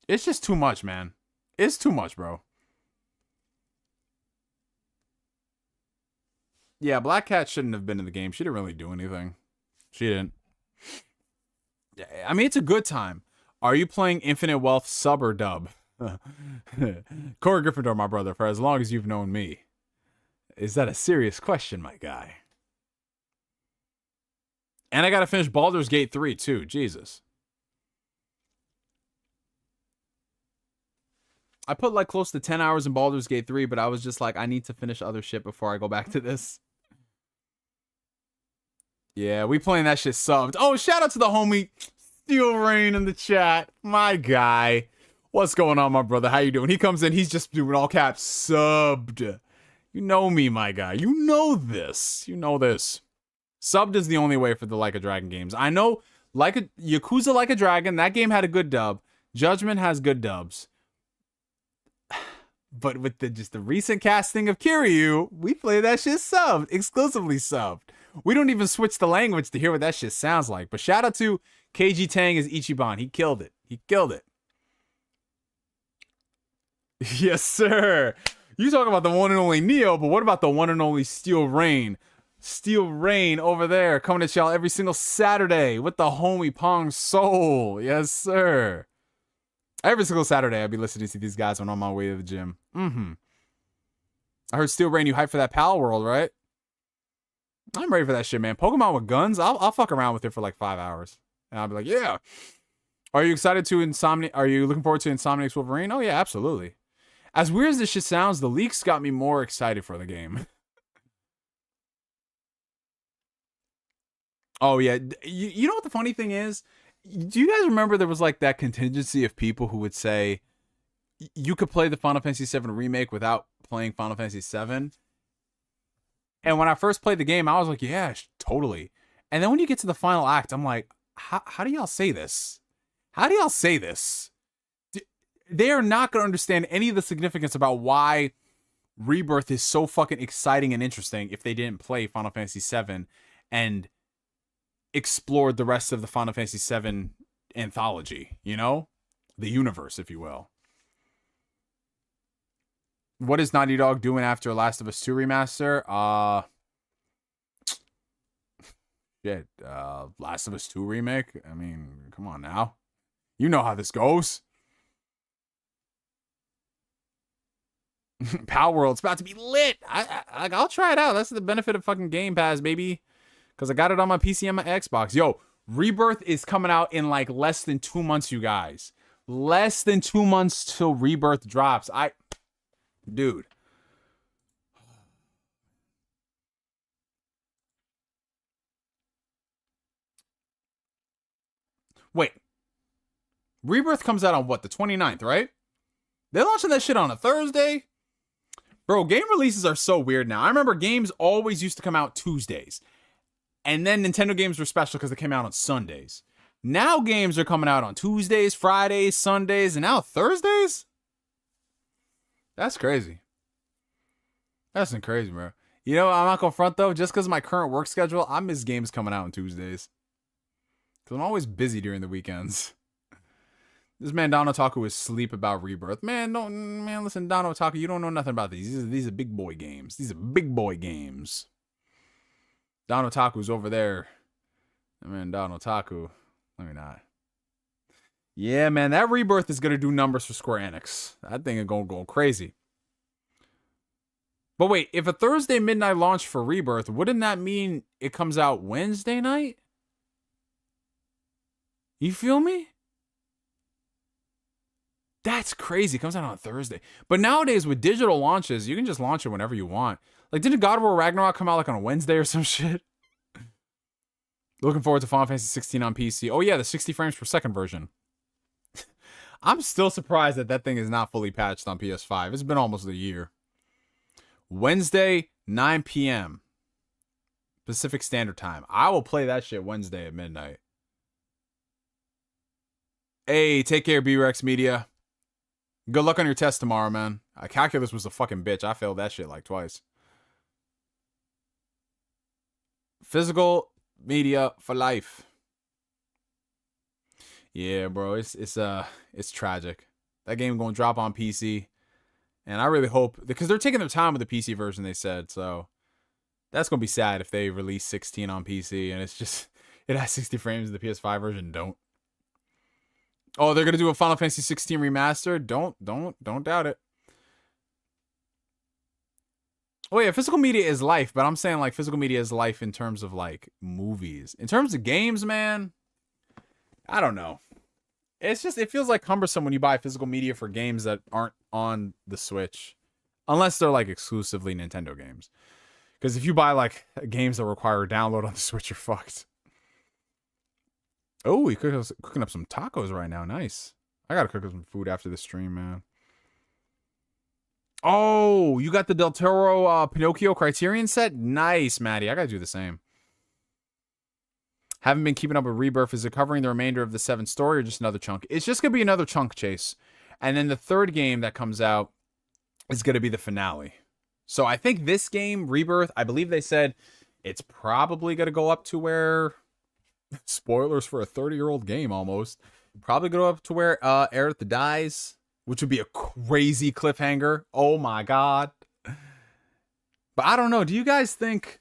It's just too much, man. It's too much, bro. Yeah, Black Cat shouldn't have been in the game. She didn't really do anything. She didn't. I mean, it's a good time. Are you playing Infinite Wealth sub or dub? Kory Gryffindor, my brother, for as long as you've known me. Is that a serious question, my guy? And I gotta finish Baldur's Gate 3, too. Jesus. I put like close to 10 hours in Baldur's Gate 3, but I was just like, I need to finish other shit before I go back to this. Yeah, we playing that shit subbed. Oh, shout out to the homie Steel Rain in the chat. My guy. What's going on, my brother? How you doing? He comes in, he's just doing all caps, subbed. You know me, my guy. You know this. You know this. Subbed is the only way for the Like a Dragon games. I know Yakuza Like a Dragon, that game had a good dub. Judgment has good dubs. But with the recent casting of Kiryu, we play that shit subbed, exclusively subbed. We don't even switch the language to hear what that shit sounds like. But shout out to KG Tang as Ichiban. He killed it. He killed it. Yes, sir. You talk about the one and only Neo, but what about the one and only Steel Rain? Steel Rain over there, coming at y'all every single Saturday with the homie Pong Soul. Yes, sir. Every single Saturday, I'll be listening to these guys when I'm on my way to the gym. I heard Steel Rain, you hyped for that Pal World, right? I'm ready for that shit, man. Pokemon with guns, I'll fuck around with it for like 5 hours. And I'll be like, yeah. Are you excited to Are you looking forward to Insomniac's Wolverine? Oh, yeah, absolutely. As weird as this shit sounds, the leaks got me more excited for the game. Oh, yeah. You know what the funny thing is? Do you guys remember there was like that contingency of people who would say you could play the Final Fantasy VII Remake without playing Final Fantasy VII? And when I first played the game, I was like, yeah, totally. And then when you get to the final act, I'm like, how do y'all say this? How do y'all say this? They are not going to understand any of the significance about why Rebirth is so fucking exciting and interesting if they didn't play Final Fantasy VII and explored the rest of the Final Fantasy VII anthology, you know? The universe, if you will. What is Naughty Dog doing after Last of Us 2 remaster? Shit, Last of Us 2 remake? I mean, come on now. You know how this goes. Power World's about to be lit. I'll try it out. That's the benefit of fucking Game Pass, baby. Because I got it on my PC and my Xbox. Yo, Rebirth is coming out in like less than 2 months, you guys. Less than 2 months till Rebirth drops. Dude. Wait. Rebirth comes out on what? The 29th, right? They're launching that shit on a Thursday? Bro, game releases are so weird now. I remember games always used to come out Tuesdays. And then Nintendo games were special because they came out on Sundays. Now games are coming out on Tuesdays, Fridays, Sundays, and now Thursdays? That's crazy. That's crazy, bro. You know, I'm not gonna front though. Just because of my current work schedule, I miss games coming out on Tuesdays. Because I'm always busy during the weekends. This man Don Otaku is sleep about Rebirth. Man, listen, Don Otaku, you don't know nothing about these. These are big boy games. These are big boy games. Don Otaku's over there. Man, Don Otaku. Let me not. Yeah, man, that Rebirth is gonna do numbers for Square Enix. That thing is gonna go crazy. But wait, if a Thursday midnight launch for Rebirth, wouldn't that mean it comes out Wednesday night? You feel me? That's crazy. It comes out on a Thursday. But nowadays, with digital launches, you can just launch it whenever you want. Like, didn't God of War Ragnarok come out like on a Wednesday or some shit? Looking forward to Final Fantasy 16 on PC. Oh yeah, the 60 frames per second version. I'm still surprised that that thing is not fully patched on PS5. It's been almost a year. Wednesday, 9 p.m. Pacific Standard Time. I will play that shit Wednesday at midnight. Hey, take care, B-Rex Media. Good luck on your test tomorrow, man. Calculus was a fucking bitch. I failed that shit like twice. Physical media for life. Yeah, bro, it's tragic. That game gonna drop on PC, and I really hope, because they're taking their time with the PC version, they said, so that's gonna be sad if they release 16 on PC and it's just it has 60 frames and the PS5 version don't. Oh, they're gonna do a Final Fantasy 16 remaster? Don't doubt it. Oh yeah, physical media is life, but I'm saying like physical media is life in terms of like movies. In terms of games, man, I don't know. It's just, it feels like cumbersome when you buy physical media for games that aren't on the Switch. Unless they're like exclusively Nintendo games. Because if you buy like games that require a download on the Switch, you're fucked. Oh, he cooking up some tacos right now. Nice. I gotta cook up some food after the stream, man. Oh, you got the Del Toro Pinocchio Criterion set? Nice, Maddie. I gotta do the same. Haven't been keeping up with Rebirth. Is it covering the remainder of the 7 story or just another chunk? It's just gonna be another chunk, Chase. And then the third game that comes out is gonna be the finale. So I think this game, Rebirth, I believe they said it's probably gonna go up to where... Spoilers for a 30-year-old game, almost. Probably go up to where Aerith dies, which would be a crazy cliffhanger. Oh my god. But I don't know. Do you guys think...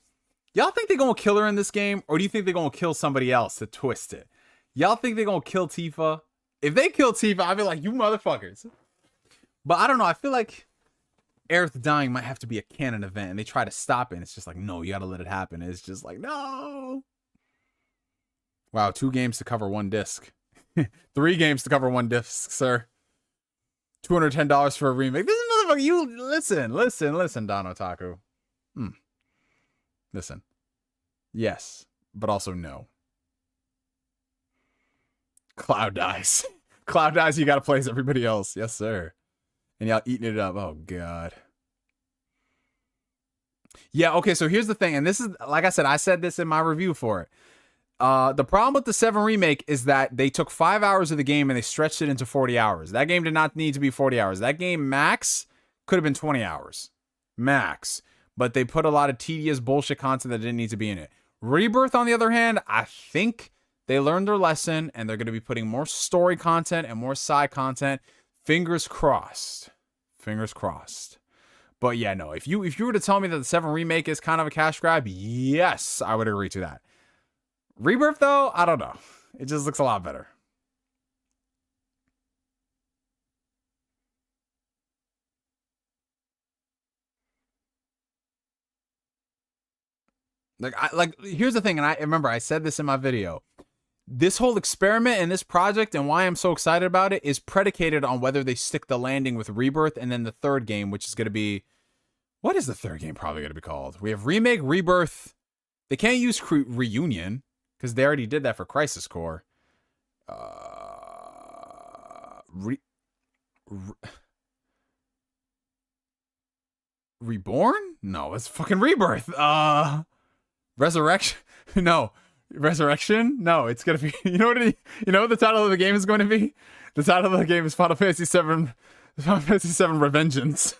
Y'all think they're gonna kill her in this game? Or do you think they're gonna kill somebody else to twist it? Y'all think they're gonna kill Tifa? If they kill Tifa, I'd be like, you motherfuckers. But I don't know. I feel like Aerith dying might have to be a canon event, and they try to stop it, and it's just like, no, you gotta let it happen. It's just like, no. Wow, 2 games to cover 1 disc. 3 games to cover 1 disc, sir. $210 for a remake. This motherfucker, you listen, Don Otaku. Listen. Yes, but also no. Cloud dies. Cloud dies, you gotta play as everybody else. Yes, sir. And y'all eating it up. Oh, God. Yeah, okay, so here's the thing. And this is, like I said this in my review for it. The problem with the 7 remake is that they took 5 hours of the game and they stretched it into 40 hours. That game did not need to be 40 hours. That game max could have been 20 hours. Max. But they put a lot of tedious bullshit content that didn't need to be in it. Rebirth, on the other hand, I think they learned their lesson and they're going to be putting more story content and more side content. Fingers crossed. Fingers crossed. But yeah, no. If you were to tell me that the 7 remake is kind of a cash grab, yes, I would agree to that. Rebirth, though, I don't know. It just looks a lot better. Like here's the thing, and I remember I said this in my video. This whole experiment and this project and why I'm so excited about it is predicated on whether they stick the landing with Rebirth and then the 3rd game, which is going to be... What is the 3rd game probably going to be called? We have Remake, Rebirth. They can't use Reunion because they already did that for Crisis Core. Reborn? No, it's fucking Rebirth. Resurrection? No. Resurrection? No, it's gonna be. You know what the title of the game is going to be? The title of the game is Final Fantasy VII. Final Fantasy VII Revengeance.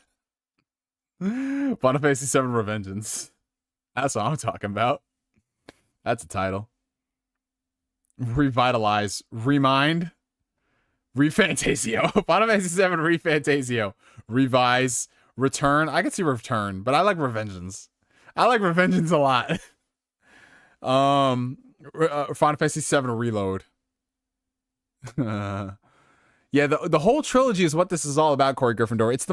Final Fantasy VII Revengeance. That's what I'm talking about. That's the title. Revitalize, remind, Refantasio. Final Fantasy VII Refantasio. Revise, return. I can see return, but I like Revengeance. I like Revengeance a lot. Final Fantasy VII Reload. Yeah, the whole trilogy is what this is all about, Kory Gryffindor. It's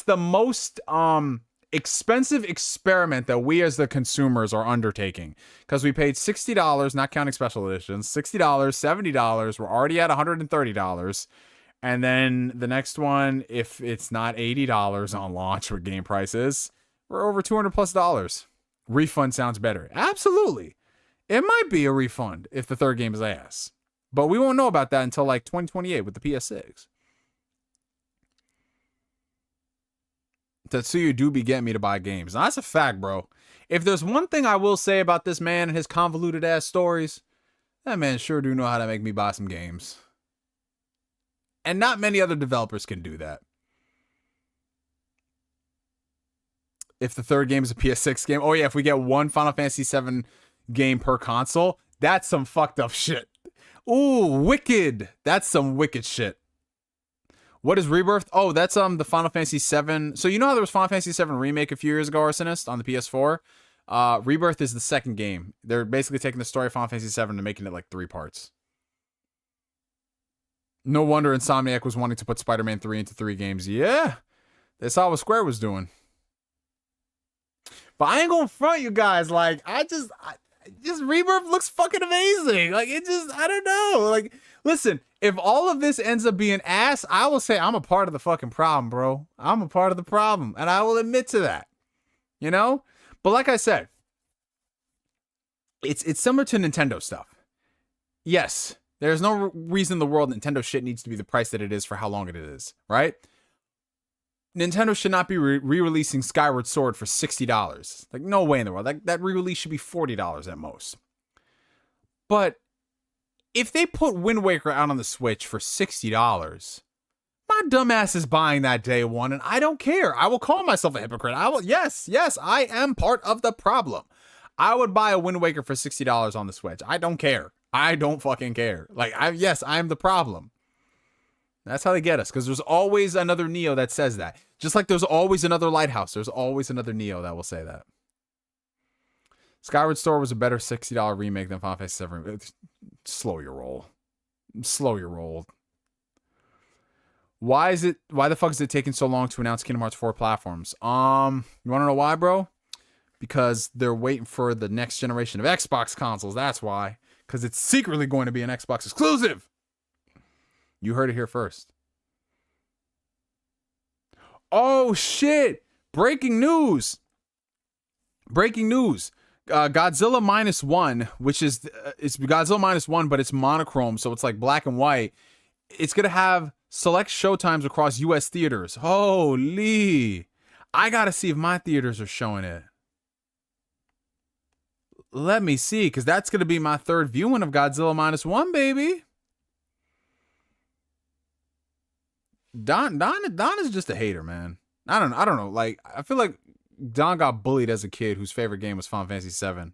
the most expensive experiment that we as the consumers are undertaking, because we paid $60, not counting special editions, $60, $70. We're already at $130. And then the next one, if it's not $80 on launch with game prices, we're over $200+. Refund sounds better. Absolutely. It might be a refund if the 3rd game is ass. But we won't know about that until like 2028 with the PS6. Tetsuya do be getting me to buy games. Now, that's a fact, bro. If there's one thing I will say about this man and his convoluted ass stories, that man sure do know how to make me buy some games. And not many other developers can do that. If the 3rd game is a PS6 game, oh yeah, if we get one Final Fantasy VII game per console, that's some fucked up shit. Ooh, wicked. That's some wicked shit. What is Rebirth? Oh, that's the Final Fantasy VII. So you know how there was Final Fantasy VII Remake a few years ago, Arsonist, on the PS4? Rebirth is the 2nd game. They're basically taking the story of Final Fantasy VII and making it like 3 parts. No wonder Insomniac was wanting to put Spider-Man 3 into 3 games. Yeah, they saw what Square was doing. But I ain't gonna front you guys. Like, I just Rebirth looks fucking amazing. Like, I don't know. Like, listen, if all of this ends up being ass, I will say I'm a part of the fucking problem, bro. I'm a part of the problem, and I will admit to that. You know? But like I said, it's similar to Nintendo stuff. Yes, there's no reason in the world Nintendo shit needs to be the price that it is for how long it is, right? Nintendo should not be re-releasing Skyward Sword for $60. Like, no way in the world. That re-release should be $40 at most. But if they put Wind Waker out on the Switch for $60, my dumbass is buying that day one, and I don't care. I will call myself a hypocrite. Yes, I am part of the problem. I would buy a Wind Waker for $60 on the Switch. I don't care. I don't fucking care. Like, I'm the problem. That's how they get us, because there's always another Neo that says that. Just like there's always another Lighthouse, there's always another Neo that will say that. Skyward Sword was a better $60 remake than Final Fantasy VII. Slow your roll. Slow your roll. Why the fuck is it taking so long to announce Kingdom Hearts 4 platforms? You want to know why, bro? Because they're waiting for the next generation of Xbox consoles. That's why. Because it's secretly going to be an Xbox exclusive. You heard it here first. Oh, shit. Breaking news. Breaking news. Godzilla -1, which is it's Godzilla -1, but it's monochrome, so it's like black and white. It's going to have select showtimes across US theaters. Holy. I got to see if my theaters are showing it. Let me see, because that's going to be my third viewing of Godzilla -1, baby. Don is just a hater, man. I don't know. Like, I feel like Don got bullied as a kid whose favorite game was Final Fantasy VII.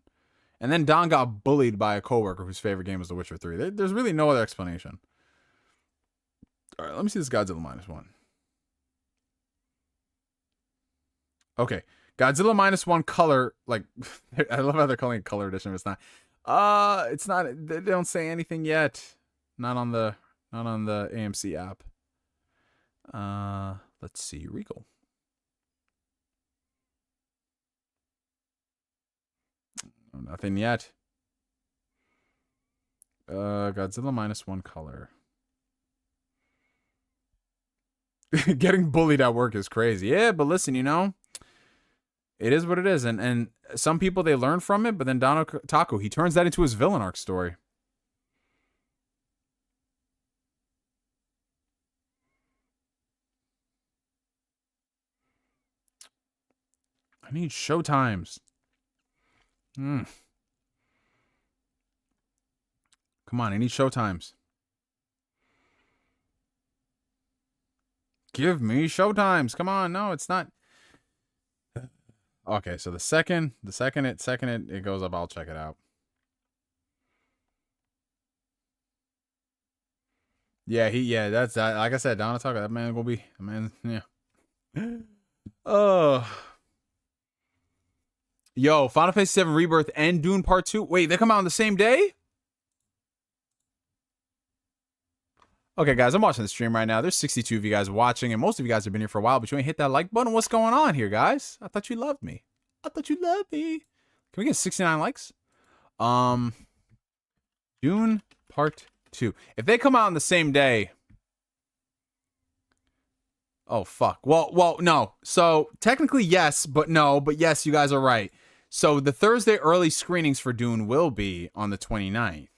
And then Don got bullied by a coworker whose favorite game was The Witcher 3. There's really no other explanation. All right, let me see this Godzilla -1. Okay, Godzilla -1 color, like, I love how they're calling it color edition, but it's not. It's not, they don't say anything yet. Not on the AMC app. Let's see, Regal. Nothing yet. Godzilla -1 color. Getting bullied at work is crazy. Yeah, but listen, you know, it is what it is. And some people, they learn from it, but then Don Otaku, he turns that into his villain arc story. I need showtimes. Come on, I need showtimes. Give me showtimes. Come on. No, it's not. Okay, so the second it goes up, I'll check it out. Yeah, that's that. Like I said, Don Otaku, that man will be, yeah. Yo, Final Fantasy VII Rebirth and Dune Part 2. Wait, they come out on the same day? Okay, guys, I'm watching the stream right now. There's 62 of you guys watching, and most of you guys have been here for a while, but you ain't hit that like button. What's going on here, guys? I thought you loved me. I thought you loved me. Can we get 69 likes? Dune Part 2. If they come out on the same day... Oh, fuck. Well, no. So, technically, yes, but no. But yes, you guys are right. So, the Thursday early screenings for Dune will be on the 29th.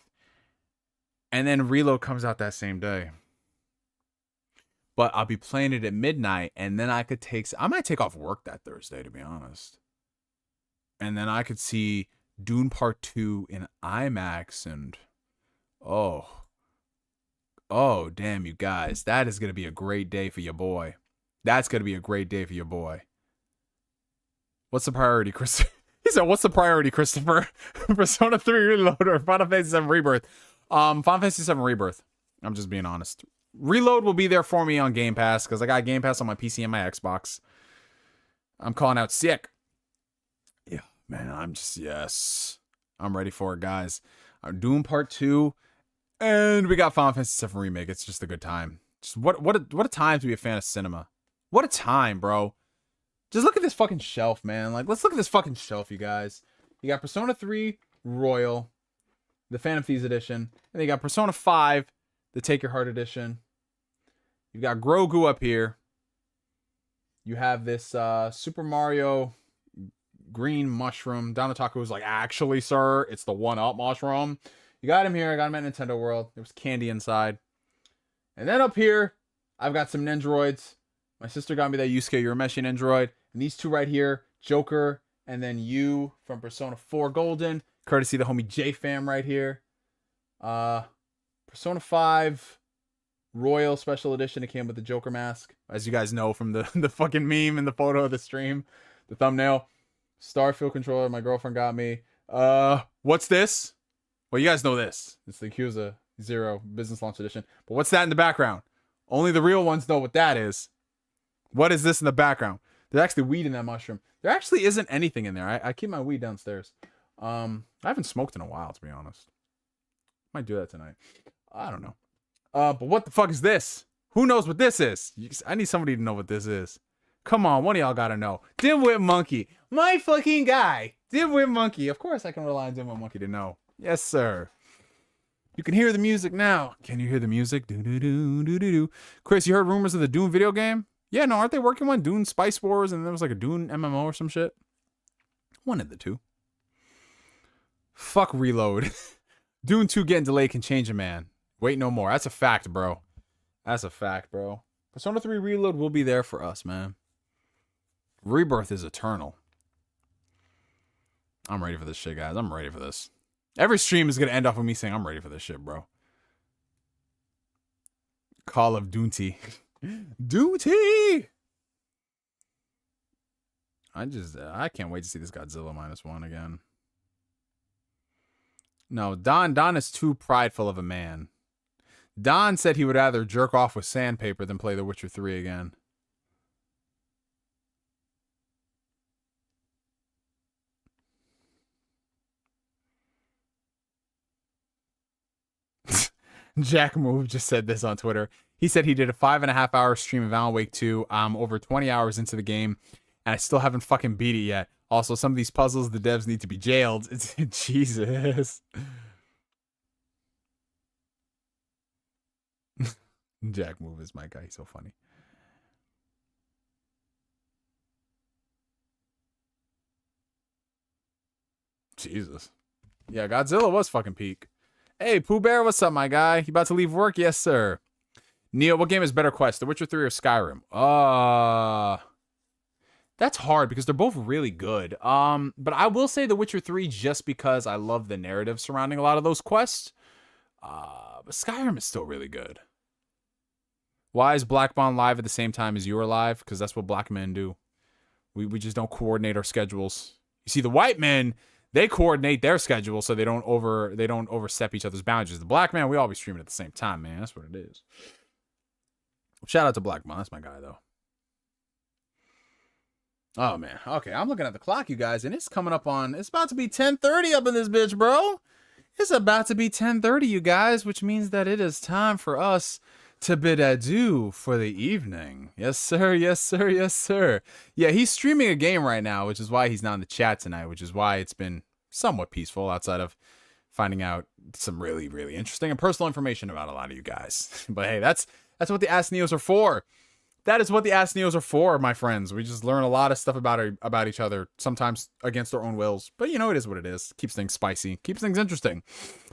And then Reload comes out that same day. But I'll be playing it at midnight, and then I might take off work that Thursday, to be honest. And then I could see Dune Part 2 in IMAX, and oh, damn, you guys. That is going to be a great day for your boy. That's going to be a great day for your boy. What's the priority, Christopher? He said, what's the priority, Christopher? Persona 3 Reload or Final Fantasy VII Rebirth? Final Fantasy VII Rebirth. I'm just being honest. Reload will be there for me on Game Pass because I got Game Pass on my PC and my Xbox. I'm calling out sick. Yeah, man, yes. I'm ready for it, guys. Doom Part 2. And we got Final Fantasy VII Remake. It's just a good time. Just what a time to be a fan of cinema. What a time, bro. Just look at this fucking shelf, man. Like, let's look at this fucking shelf, you guys. You got Persona 3 Royal, the Phantom Thieves edition. And then you got Persona 5, the Take Your Heart edition. You've got Grogu up here. You have this Super Mario green mushroom. Don Otaku was like, actually, sir, it's the 1-up mushroom. You got him here. I got him at Nintendo World. There was candy inside. And then up here, I've got some Nendroids. My sister got me that Yusuke Urameshi Nendroid. And these two right here, Joker, and then you from Persona 4 Golden. Courtesy of the homie J-Fam right here. Persona 5 Royal Special Edition. It came with the Joker mask. As you guys know from the fucking meme in the photo of the stream. The thumbnail. Starfield controller my girlfriend got me. What's this? Well, you guys know this. It's the Yakuza 0 Business Launch Edition. But what's that in the background? Only the real ones know what that is. What is this in the background? There's actually weed in that mushroom. There actually isn't anything in there. I keep my weed downstairs. I haven't smoked in a while, to be honest. Might do that tonight. I don't know. But what the fuck is this? Who knows what this is? I need somebody to know what this is. Come on, one of y'all gotta know. DIMWITMONKEY, my fucking guy. DIMWITMONKEY. Of course I can rely on DIMWITMONKEY to know. Yes, sir. You can hear the music now. Can you hear the music? Do-do-do-do-do-do. Chris, you heard rumors of the Dune video game? Yeah, no, aren't they working on Dune Spice Wars and there was like a Dune MMO or some shit? One of the two. Fuck Reload. Dune 2 getting delayed can change a man. Wait no more. That's a fact, bro. That's a fact, bro. Persona 3 Reload will be there for us, man. Rebirth is eternal. I'm ready for this shit, guys. I'm ready for this. Every stream is going to end off with me saying, I'm ready for this shit, bro. Call of Duty. Duty! I can't wait to see this Godzilla -1 again. No, Don is too prideful of a man. Don said he would rather jerk off with sandpaper than play The Witcher 3 again. Jack Move just said this on Twitter. He said he did a 5.5-hour stream of Alan Wake 2. I'm over 20 hours into the game, and I still haven't fucking beat it yet. Also, some of these puzzles, the devs need to be jailed. It's Jesus. Jack Move is my guy. He's so funny. Jesus. Yeah, Godzilla was fucking peak. Hey, Pooh Bear, what's up, my guy? You about to leave work? Yes, sir. Neo, what game is better quest, The Witcher 3 or Skyrim? That's hard because they're both really good. But I will say The Witcher 3 just because I love the narrative surrounding a lot of those quests. But Skyrim is still really good. Why is Black Bond live at the same time as you are live? Because that's what black men do. We just don't coordinate our schedules. You see, the white men, they coordinate their schedule so they don't overstep each other's boundaries. The black man, we always stream it at the same time, man. That's what it is. Shout out to Black Bond. That's my guy, though. Oh, man. Okay, I'm looking at the clock, you guys, and it's coming up on... It's about to be 10:30 up in this bitch, bro. It's about to be 10:30, you guys, which means that it is time for us to bid adieu for the evening. Yes, sir. Yes, sir. Yes, sir. Yeah, he's streaming a game right now, which is why he's not in the chat tonight, which is why it's been somewhat peaceful outside of finding out some really, really interesting and personal information about a lot of you guys. But hey, that's what the Ask Neos are for. That is what the Ask Neos are for, my friends. We just learn a lot of stuff about each other, sometimes against our own wills. But you know, it is what it is. Keeps things spicy. Keeps things interesting.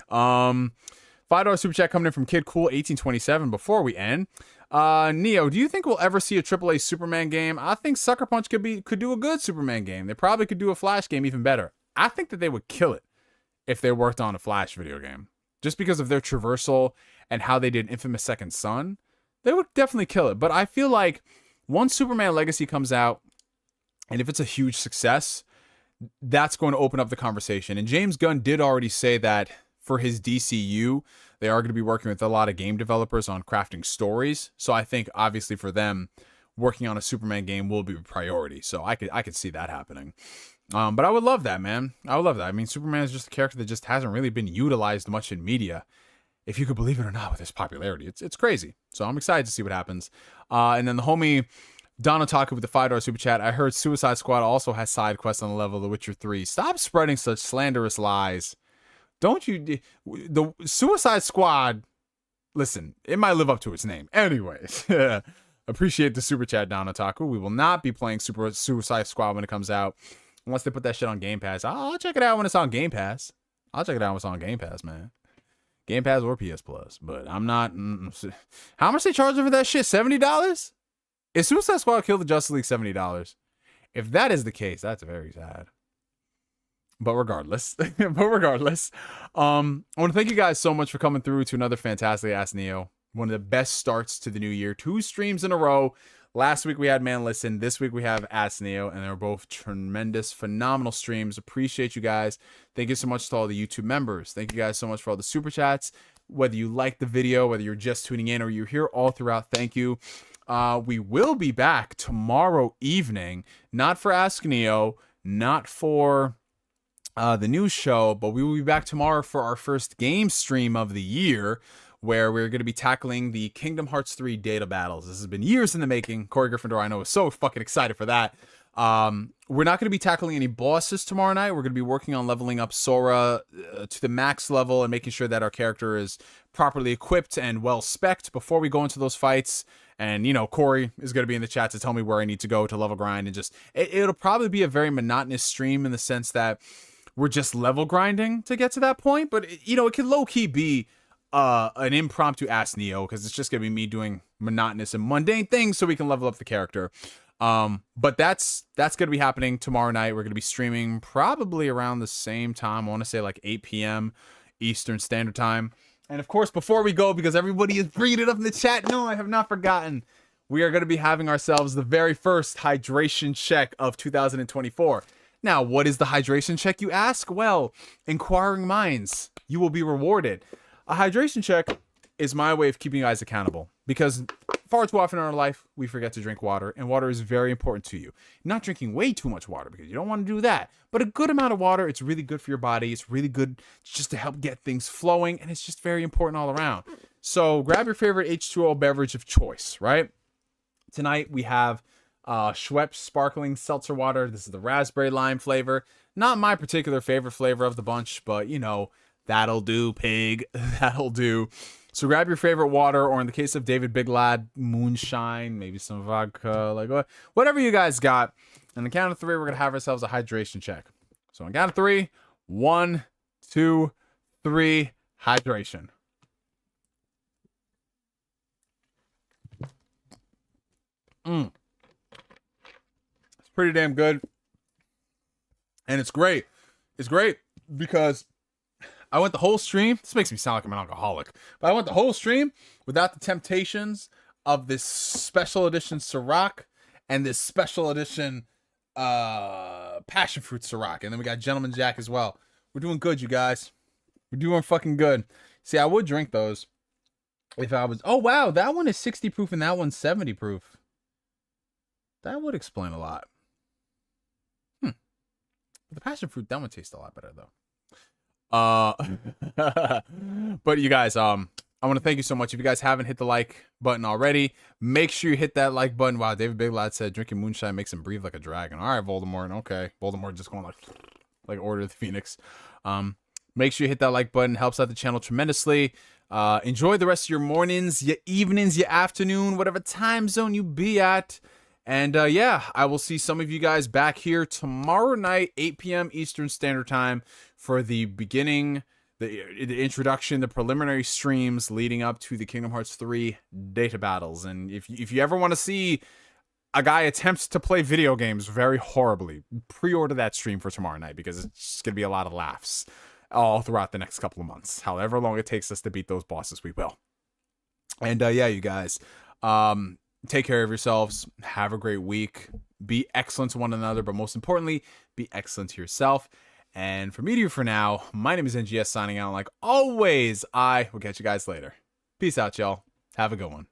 $5 super chat coming in from Kid Cool 1827 before we end. Neo, do you think we'll ever see a AAA Superman game? I think Sucker Punch could do a good Superman game. They probably could do a Flash game even better. I think that they would kill it if they worked on a Flash video game. Just because of their traversal and how they did Infamous Second Son, they would definitely kill it. But I feel like once Superman Legacy comes out, and if it's a huge success, that's going to open up the conversation. And James Gunn did already say that for his DCU, they are going to be working with a lot of game developers on crafting stories. So I think obviously for them, working on a Superman game will be a priority. So I could see that happening. But I would love that, man. I would love that. I mean, Superman is just a character that just hasn't really been utilized much in media, if you could believe it or not, with his popularity. It's crazy. So I'm excited to see what happens. And then the homie Don Otaku with the $5 super chat. I heard Suicide Squad also has side quests on the level of The Witcher 3. Stop spreading such slanderous lies. Don't you... The Suicide Squad... Listen, it might live up to its name. Anyways, appreciate the super chat, Don Otaku. We will not be playing Suicide Squad when it comes out. Once they put that shit on Game Pass. I'll check it out when it's on Game Pass. I'll check it out when it's on Game Pass, man. Game Pass or PS Plus. But I'm not... How much they charging for that shit? $70? Is Suicide Squad Kill the Justice League $70? If that is the case, that's very sad. But regardless, I want to thank you guys so much for coming through to another fantastic Ask Neo. One of the best starts to the new year. 2 streams in a row. Last week we had Man Listen. This week we have Ask Neo, and they're both tremendous, phenomenal streams. Appreciate you guys. Thank you so much to all the YouTube members. Thank you guys so much for all the super chats. Whether you like the video, whether you're just tuning in or you're here all throughout, thank you. We will be back tomorrow evening, not for Ask Neo, not for the news show, but we will be back tomorrow for our first game stream of the year, where we're going to be tackling the Kingdom Hearts 3 data battles. This has been years in the making. Kory Gryffindor, I know, is so fucking excited for that. We're not going to be tackling any bosses tomorrow night. We're going to be working on leveling up Sora to the max level and making sure that our character is properly equipped and well spec'd before we go into those fights. And, you know, Kory is going to be in the chat to tell me where I need to go to level grind. And just, it'll probably be a very monotonous stream in the sense that we're just level grinding to get to that point. But, you know, it can low-key be an impromptu Ask Neo, because it's just going to be me doing monotonous and mundane things so we can level up the character. But that's going to be happening tomorrow night. We're going to be streaming probably around the same time. I want to say like 8 p.m. Eastern Standard Time. And of course, before we go, because everybody is bringing it up in the chat, no, I have not forgotten. We are going to be having ourselves the very first hydration check of 2024. Now, what is the hydration check, you ask? Well, inquiring minds, you will be rewarded. A hydration check is my way of keeping you guys accountable, because far too often in our life, we forget to drink water, and water is very important to you. Not drinking way too much water, because you don't want to do that, but a good amount of water, it's really good for your body. It's really good just to help get things flowing, and it's just very important all around. So grab your favorite H2O beverage of choice, right? Tonight, we have Schweppes Sparkling Seltzer Water. This is the raspberry lime flavor. Not my particular favorite flavor of the bunch, but, you know, that'll do, pig. That'll do. So grab your favorite water, or in the case of David Big Lad, moonshine, maybe some vodka, like whatever you guys got. On the count of 3, we're going to have ourselves a hydration check. So on the count of 3, 1, 2, 3, hydration. It's pretty damn good. And it's great. It's great because I went the whole stream. This makes me sound like I'm an alcoholic, but I went the whole stream without the temptations of this special edition Ciroc and this special edition passion fruit Ciroc. And then we got Gentleman Jack as well. We're doing good, you guys. We're doing fucking good. See, I would drink those if I was... Oh, wow. That one is 60 proof and that one's 70 proof. That would explain a lot. But the passion fruit, that one tastes a lot better, though. But you guys, I want to thank you so much. If you guys haven't hit the like button already, make sure you hit that like button. Wow, David Big Lad said drinking moonshine makes him breathe like a dragon. All right, Voldemort. Okay, Voldemort just going like Order of the Phoenix. Make sure you hit that like button. Helps out the channel tremendously. Enjoy the rest of your mornings, your evenings, your afternoon, whatever time zone you be at. And yeah, I will see some of you guys back here tomorrow night, 8 p.m. Eastern Standard Time, for the beginning, the introduction, the preliminary streams leading up to the Kingdom Hearts 3 data battles. And if you ever want to see a guy attempt to play video games very horribly, pre-order that stream for tomorrow night, because it's just going to be a lot of laughs all throughout the next couple of months. However long it takes us to beat those bosses, we will. And yeah, you guys, take care of yourselves. Have a great week. Be excellent to one another, but most importantly, be excellent to yourself. And for me to you for now, my name is NGS signing out. Like always, I will catch you guys later. Peace out, y'all. Have a good one.